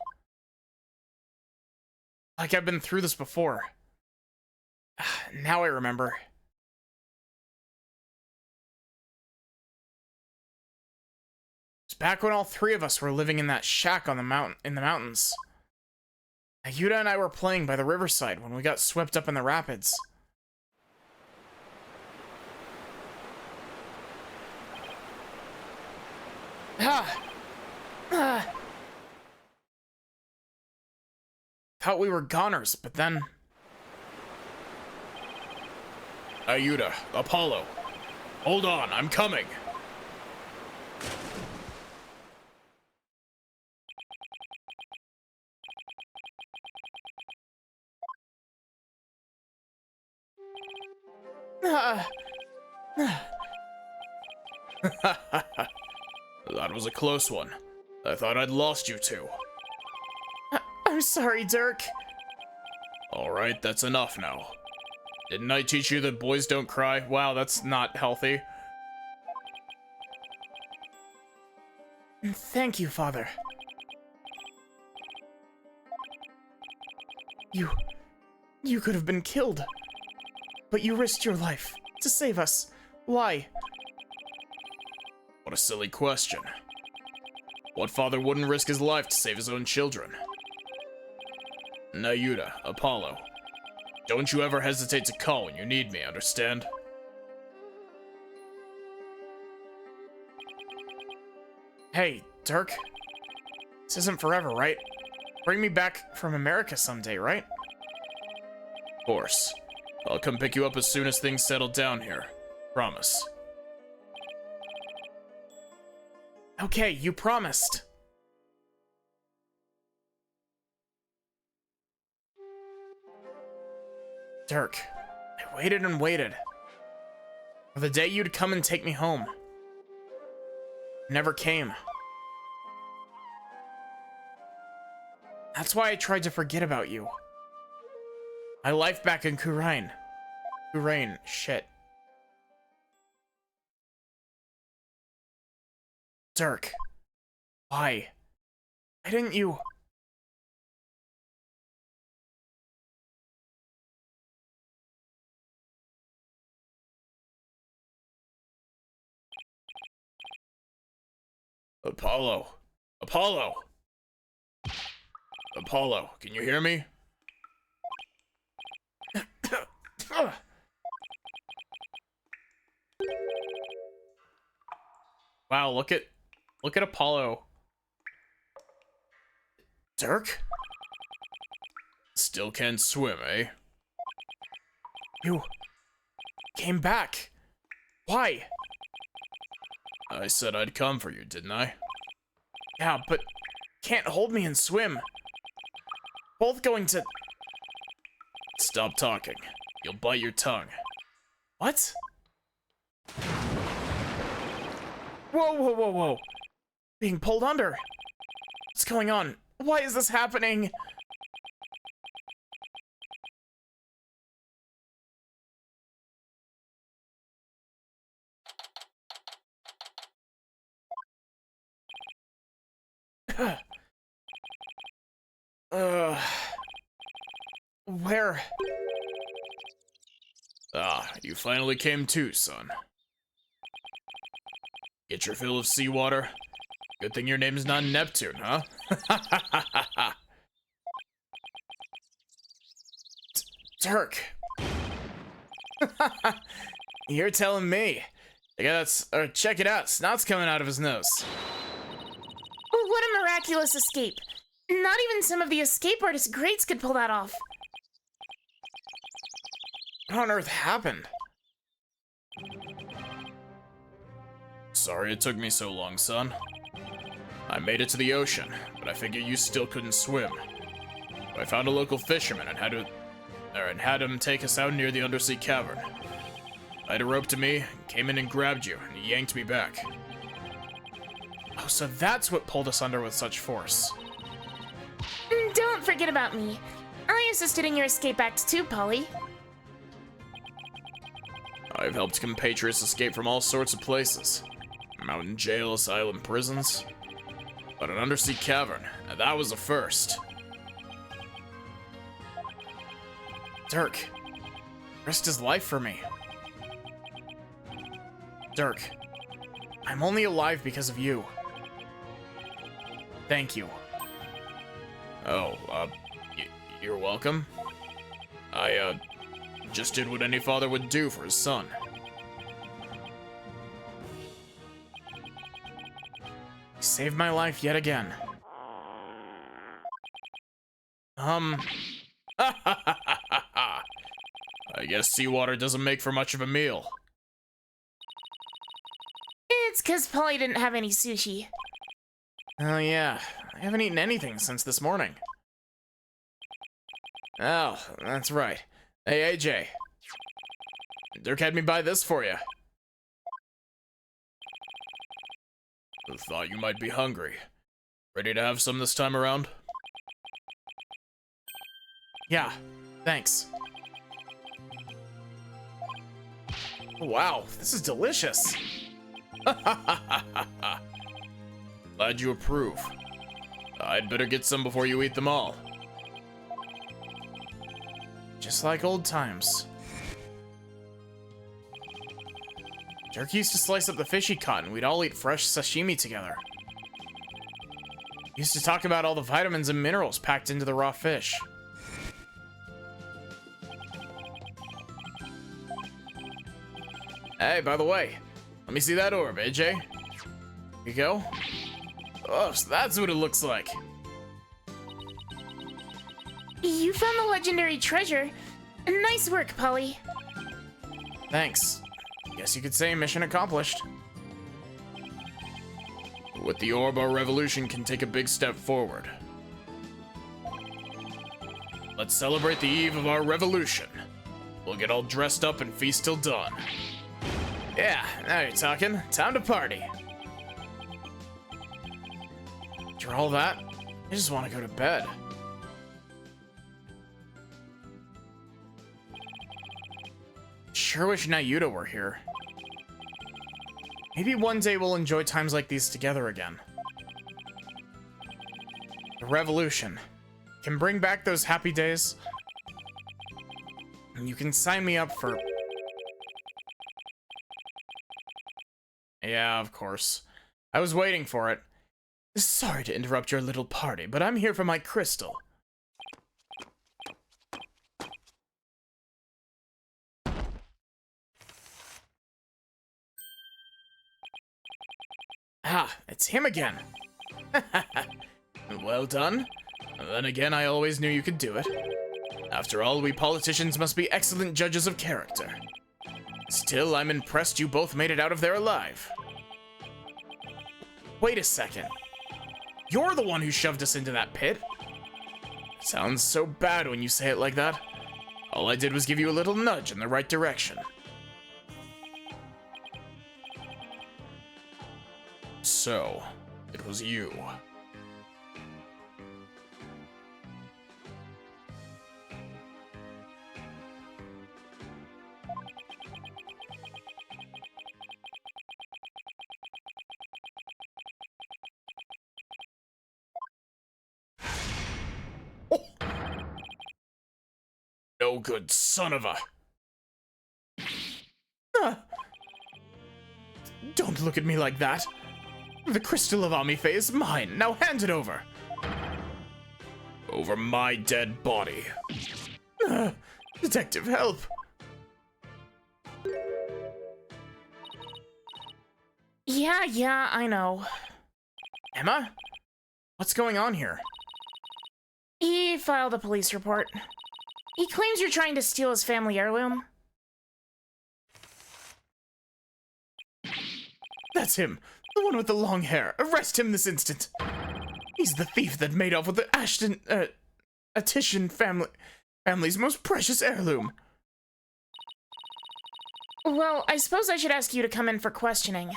Like I've been through this before. Now I remember. It's back when all three of us were living in that shack on the mountains. Yuta and I were playing by the riverside when we got swept up in the rapids. Thought we were goners, but then... Yuta, Apollo. Hold on, I'm coming. That was a close one. I thought I'd lost you two. I'm sorry, Dirk. Alright, that's enough now. Didn't I teach you that boys don't cry? Wow, that's not healthy. Thank you, Father. You could have been killed. But you risked your life to save us. Why? What a silly question. What father wouldn't risk his life to save his own children? Yuta, Apollo. Don't you ever hesitate to call when you need me, understand? Hey, Dirk. This isn't forever, right? Bring me back from America someday, right? Of course. I'll come pick you up as soon as things settle down here. Promise. Okay, you promised. Dirk, I waited and waited. For the day you'd come and take me home. Never came. That's why I tried to forget about you. My life back in Kurain. Shit. Dirk. Why? Why didn't you... Apollo. Apollo! Apollo, can you hear me? Wow, look at Apollo. Dirk? Still can't swim, eh? You came back. Why? I said I'd come for you, didn't I? Yeah, but can't hold me and swim. Both going to... Stop talking. You'll bite your tongue. What? Whoa. Being pulled under. What's going on? Why is this happening? Where? Ah, you finally came to, son. Get your fill of seawater? Good thing your name's not Neptune, huh? Dirk. You're telling me. Check it out, snot's coming out of his nose. What a miraculous escape. Not even some of the escape artist greats could pull that off. What on earth happened? Sorry it took me so long, son. I made it to the ocean, but I figured you still couldn't swim. So I found a local fisherman and had him take us out near the undersea cavern. Tied a rope to me, came in and grabbed you, and he yanked me back. Oh, so that's what pulled us under with such force. Don't forget about me. I assisted in your escape act too, Polly. I've helped compatriots escape from all sorts of places. Mountain jail, asylum, prisons. But an undersea cavern, that was a first. Dirk, risked his life for me. Dirk, I'm only alive because of you. Thank you. Oh, you're welcome. I, just did what any father would do for his son. You saved my life yet again. I guess seawater doesn't make for much of a meal. It's 'cause Polly didn't have any sushi. Oh yeah, I haven't eaten anything since this morning. Oh, that's right. Hey, AJ. Dirk had me buy this for you. Thought you might be hungry. Ready to have some this time around? Yeah, thanks. Wow, this is delicious. Glad you approve. I'd better get some before you eat them all. Just like old times. Dirk used to slice up the fish he caught and we'd all eat fresh sashimi together. He used to talk about all the vitamins and minerals packed into the raw fish. Hey, by the way, let me see that orb, AJ. Here you go. Oh, so that's what it looks like. You found the legendary treasure. Nice work, Polly. Thanks. Guess you could say mission accomplished. With the orb, our revolution can take a big step forward. Let's celebrate the eve of our revolution. We'll get all dressed up and feast till dawn. Yeah, now you're talking. Time to party. After all that, I just want to go to bed. Sure wish Nayuta were here. Maybe one day we'll enjoy times like these together again. The revolution can bring back those happy days. And you can sign me up for... Yeah, of course. I was waiting for it. Sorry to interrupt your little party, but I'm here for my crystal. Ah, it's him again. Well done. Then again, I always knew you could do it. After all, we politicians must be excellent judges of character. Still, I'm impressed you both made it out of there alive. Wait a second. You're the one who shoved us into that pit. It sounds so bad when you say it like that. All I did was give you a little nudge in the right direction. So, it was you. Oh. No good son of a... Don't look at me like that. The crystal of Amife is mine. Now hand it over. Over my dead body. Detective, help. Yeah, I know. Emma? What's going on here? He filed a police report. He claims you're trying to steal his family heirloom. That's him. The one with the long hair. Arrest him this instant. He's the thief that made off with the Attition family's most precious heirloom. Well, I suppose I should ask you to come in for questioning.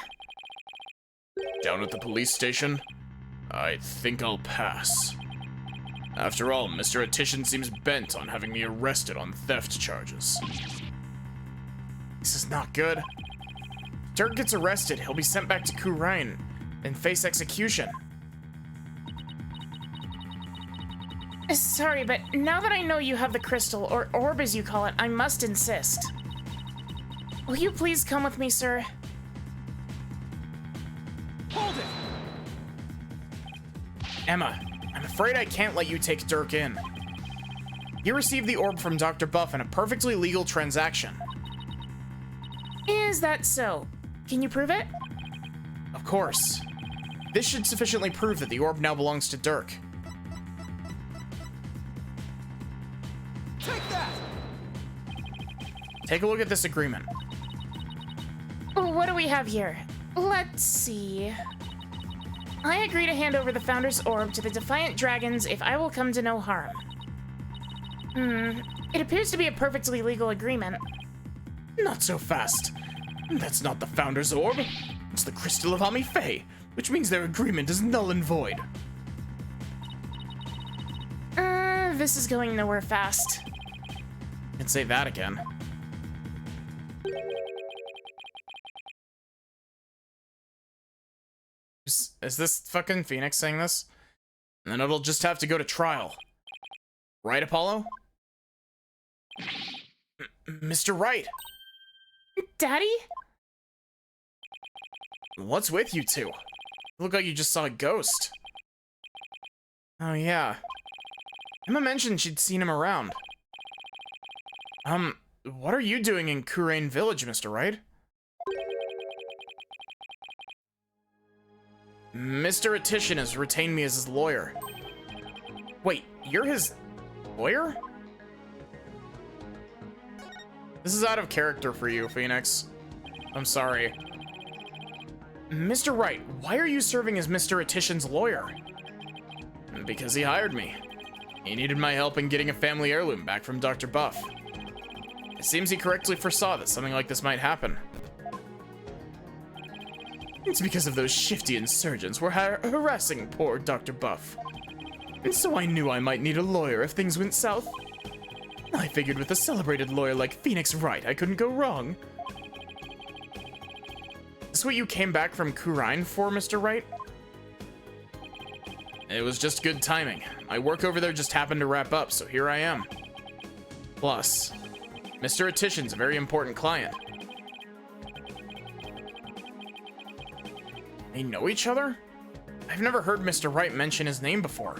Down at the police station? I think I'll pass. After all, Mr. Attition seems bent on having me arrested on theft charges. This is not good. If Dirk gets arrested, he'll be sent back to Kurain and face execution. Sorry, but now that I know you have the crystal, or orb as you call it, I must insist. Will you please come with me, sir? Hold it! Emma, I'm afraid I can't let you take Dirk in. You received the orb from Dr. Buff in a perfectly legal transaction. Is that so? Can you prove it? Of course. This should sufficiently prove that the orb now belongs to Dirk. Take that! Take a look at this agreement. What do we have here? Let's see. I agree to hand over the Founder's Orb to the Defiant Dragons if I will come to no harm. It appears to be a perfectly legal agreement. Not so fast. That's not the Founder's Orb. It's the Crystal of Ami Fae, which means their agreement is null and void. This is going nowhere fast. Can't say that again. Is this fucking Phoenix saying this? And then it'll just have to go to trial. Right, Apollo? Mr. Wright! Daddy? What's with you two? You look like you just saw a ghost. Oh, yeah. Emma mentioned she'd seen him around. What are you doing in Kurain Village, Mr. Wright? Mr. Atishan has retained me as his lawyer. Wait, you're his lawyer? This is out of character for you, Phoenix. I'm sorry. Mr. Wright, why are you serving as Mr. Atishan's lawyer? Because he hired me. He needed my help in getting a family heirloom back from Dr. Buff. It seems he correctly foresaw that something like this might happen. It's because of those shifty insurgents who were harassing poor Dr. Buff. And so I knew I might need a lawyer if things went south. I figured with a celebrated lawyer like Phoenix Wright, I couldn't go wrong. Is this what you came back from Kurain for, Mr. Wright? It was just good timing. My work over there just happened to wrap up, so here I am. Plus, Mr. Atishan's a very important client. They know each other? I've never heard Mr. Wright mention his name before.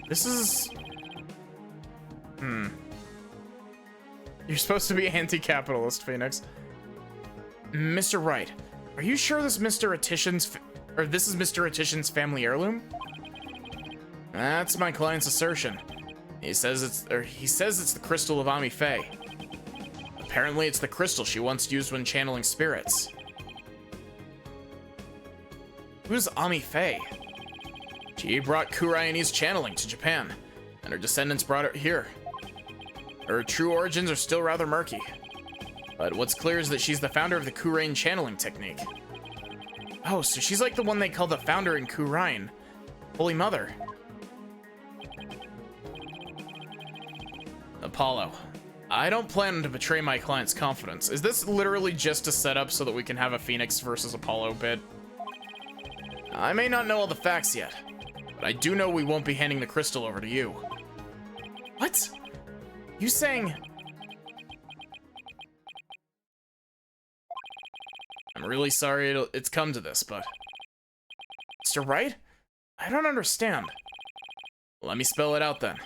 This is... You're supposed to be anti-capitalist, Phoenix. Mr. Wright, are you sure this Mr. Atishan's... this is Mr. Atishan's family heirloom? That's my client's assertion. He says it's the crystal of Ami Fae. Apparently, it's the crystal she once used when channeling spirits. Who's Ami Fae? She brought Kurai's channeling to Japan, and her descendants brought it here. Her true origins are still rather murky, but what's clear is that she's the founder of the Kurain channeling technique. Oh, so she's like the one they call the founder in Kurain. Holy Mother. Apollo, I don't plan to betray my client's confidence. Is this literally just a setup so that we can have a Phoenix versus Apollo bit? I may not know all the facts yet, but I do know we won't be handing the crystal over to you. What? You saying... I'm really sorry it's come to this, but... Mr. Wright? I don't understand. Let me spell it out then.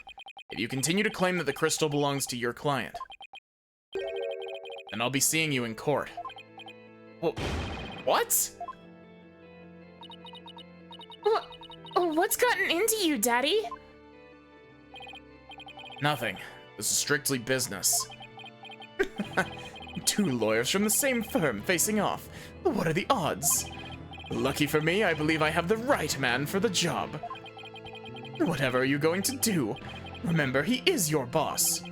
If you continue to claim that the crystal belongs to your client, then I'll be seeing you in court. Well, what? What's gotten into you, Daddy? Nothing. This is strictly business. Two lawyers from the same firm facing off. What are the odds? Lucky for me, I believe I have the right man for the job. Whatever are you going to do? Remember, he is your boss.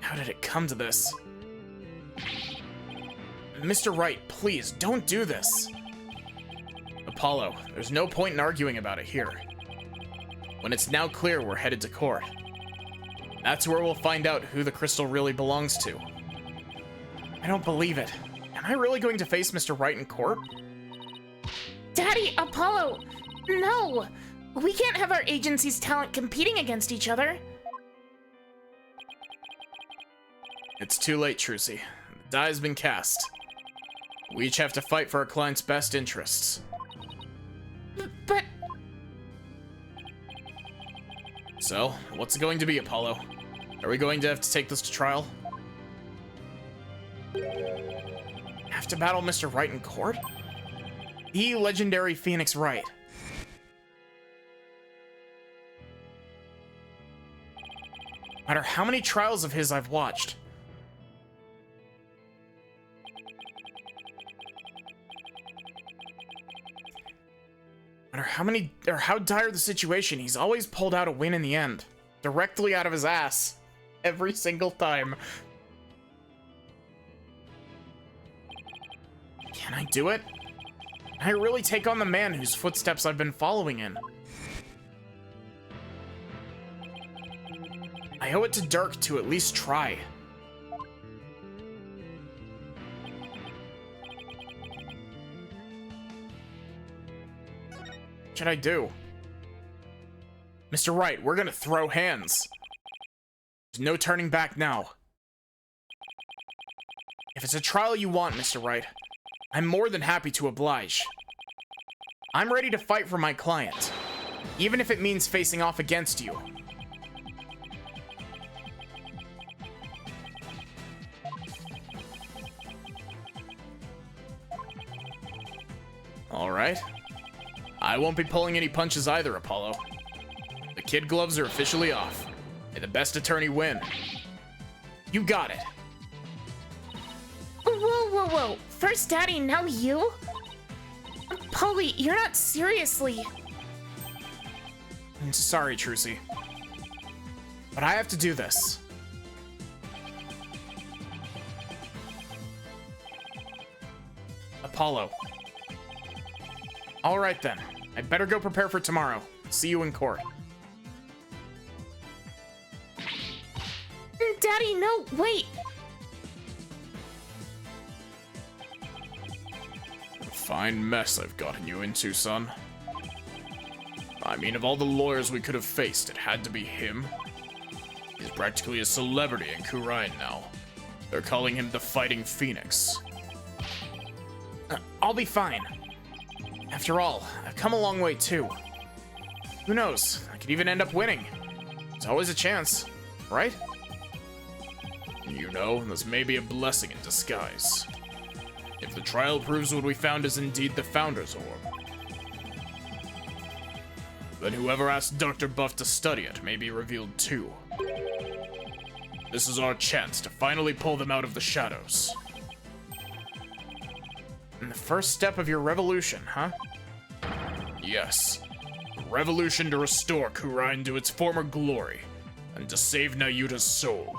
How did it come to this? Mr. Wright, please, don't do this. Apollo, there's no point in arguing about it here. When it's now clear we're headed to court, that's where we'll find out who the crystal really belongs to. I don't believe it. Am I really going to face Mr. Wright in court? Daddy, Apollo, no! We can't have our agency's talent competing against each other. It's too late, Trucy. The die has been cast. We each have to fight for our client's best interests. But... So, what's it going to be, Apollo? Are we going to have to take this to trial? Have to battle Mr. Wright in court? The legendary Phoenix Wright. No matter how many trials of his I've watched. No matter how many, or how dire the situation, he's always pulled out a win in the end. Directly out of his ass. Every single time. Can I do it? Can I really take on the man whose footsteps I've been following in? I owe it to Dirk to at least try. What should I do? Mr. Wright, we're gonna throw hands. There's no turning back now. If it's a trial you want, Mr. Wright, I'm more than happy to oblige. I'm ready to fight for my client, even if it means facing off against you. All right. I won't be pulling any punches either, Apollo. The kid gloves are officially off. May the best attorney win. You got it. Whoa, whoa, whoa. First Daddy, now you? Polly, you're not seriously... I'm sorry, Trucy. But I have to do this. Apollo. All right then. I better go prepare for tomorrow. See you in court. Daddy, no, wait. Fine mess I've gotten you into, son. I mean, of all the lawyers we could have faced, it had to be him. He's practically a celebrity in Kurain now. They're calling him the Fighting Phoenix. I'll be fine. After all, I've come a long way too. Who knows? I could even end up winning. There's always a chance, right? You know, this may be a blessing in disguise. If the trial proves what we found is indeed the Founder's Orb, then whoever asked Dr. Buff to study it may be revealed too. This is our chance to finally pull them out of the shadows. And the first step of your revolution, huh? Yes. A revolution to restore Kurain to its former glory, and to save Nayuta's soul.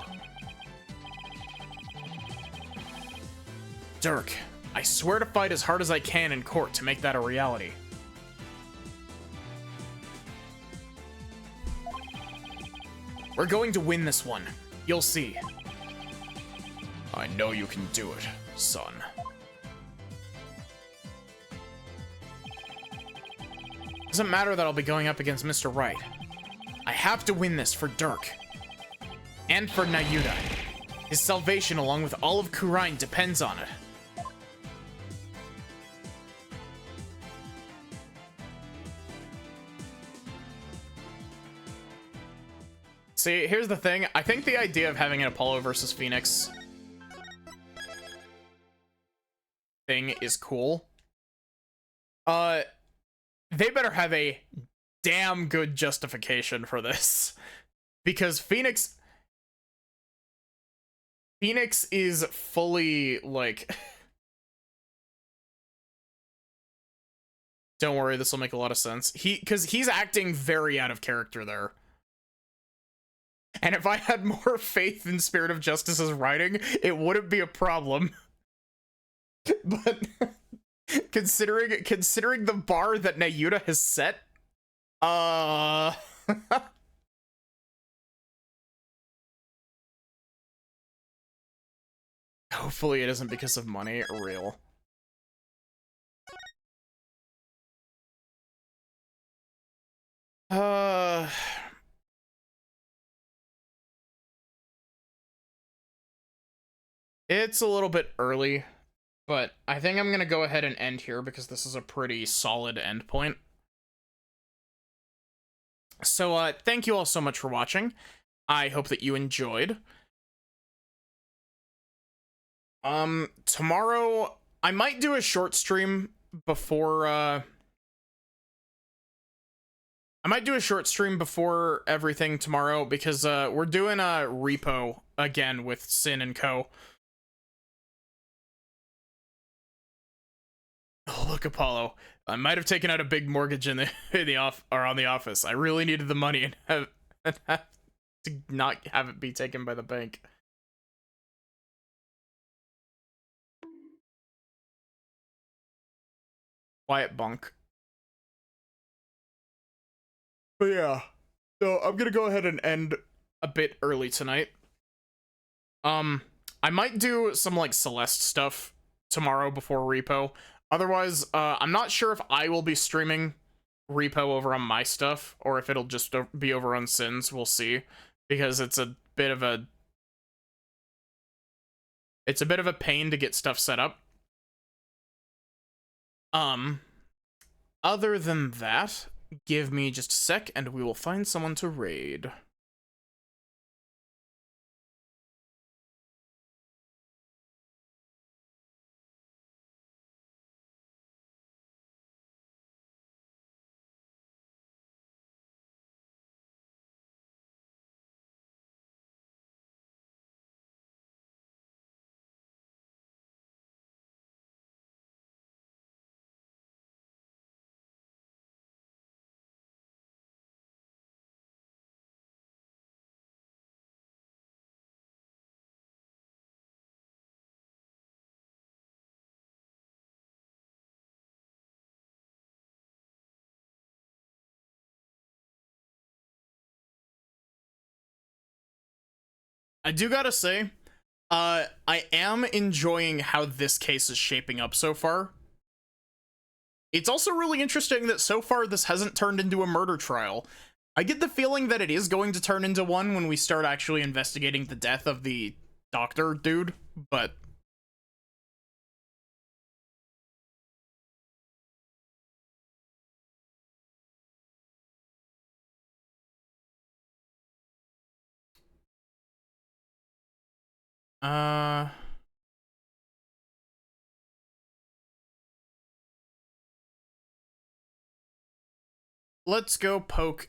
Dirk, I swear to fight as hard as I can in court to make that a reality. We're going to win this one. You'll see. I know you can do it, son. Doesn't matter that I'll be going up against Mr. Wright. I have to win this for Dirk. And for Nayuta. His salvation along with all of Kurain depends on it. See, here's the thing. I think the idea of having an Apollo versus Phoenix thing is cool. They better have a damn good justification for this. Because Phoenix is fully, like... Don't worry, this will make a lot of sense. Because he's acting very out of character there. And if I had more faith in Spirit of Justice's writing, it wouldn't be a problem. But considering the bar that Nayuta has set, hopefully it isn't because of money or real. It's a little bit early, but I think I'm gonna go ahead and end here because this is a pretty solid end point. So, thank you all so much for watching. I hope that you enjoyed. Tomorrow, I might do a short stream before, I might do a short stream before everything tomorrow because, we're doing a repo again with Sin and Co. Oh, look, Apollo. I might have taken out a big mortgage on the office. I really needed the money and have to not have it be taken by the bank. Quiet bunk. But yeah, so I'm gonna go ahead and end a bit early tonight. I might do some like Celeste stuff tomorrow before Repo. Otherwise, I'm not sure if I will be streaming Repo over on my stuff or if it'll just be over on Sin's. We'll see, because it's a bit of a pain to get stuff set up. Other than that, give me just a sec and we will find someone to raid. I do gotta say, I am enjoying how this case is shaping up so far. It's also really interesting that so far this hasn't turned into a murder trial. I get the feeling that it is going to turn into one when we start actually investigating the death of the doctor dude, but... Let's go poke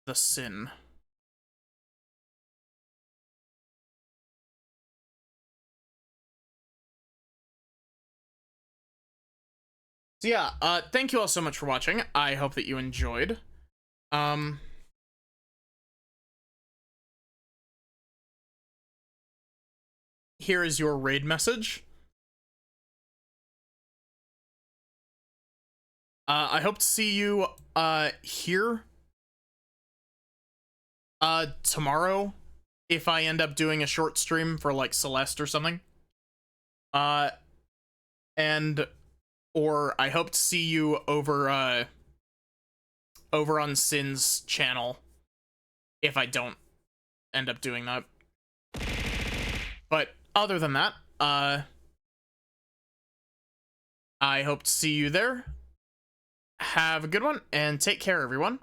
the Sin. So yeah, thank you all so much for watching. I hope that you enjoyed. Here is your raid message. I hope to see you, here, tomorrow, if I end up doing a short stream for, like, Celeste or something. Or I hope to see you over, over on Sin's channel, if I don't end up doing that. But other than that, I hope to see you there. Have a good one, and take care, everyone.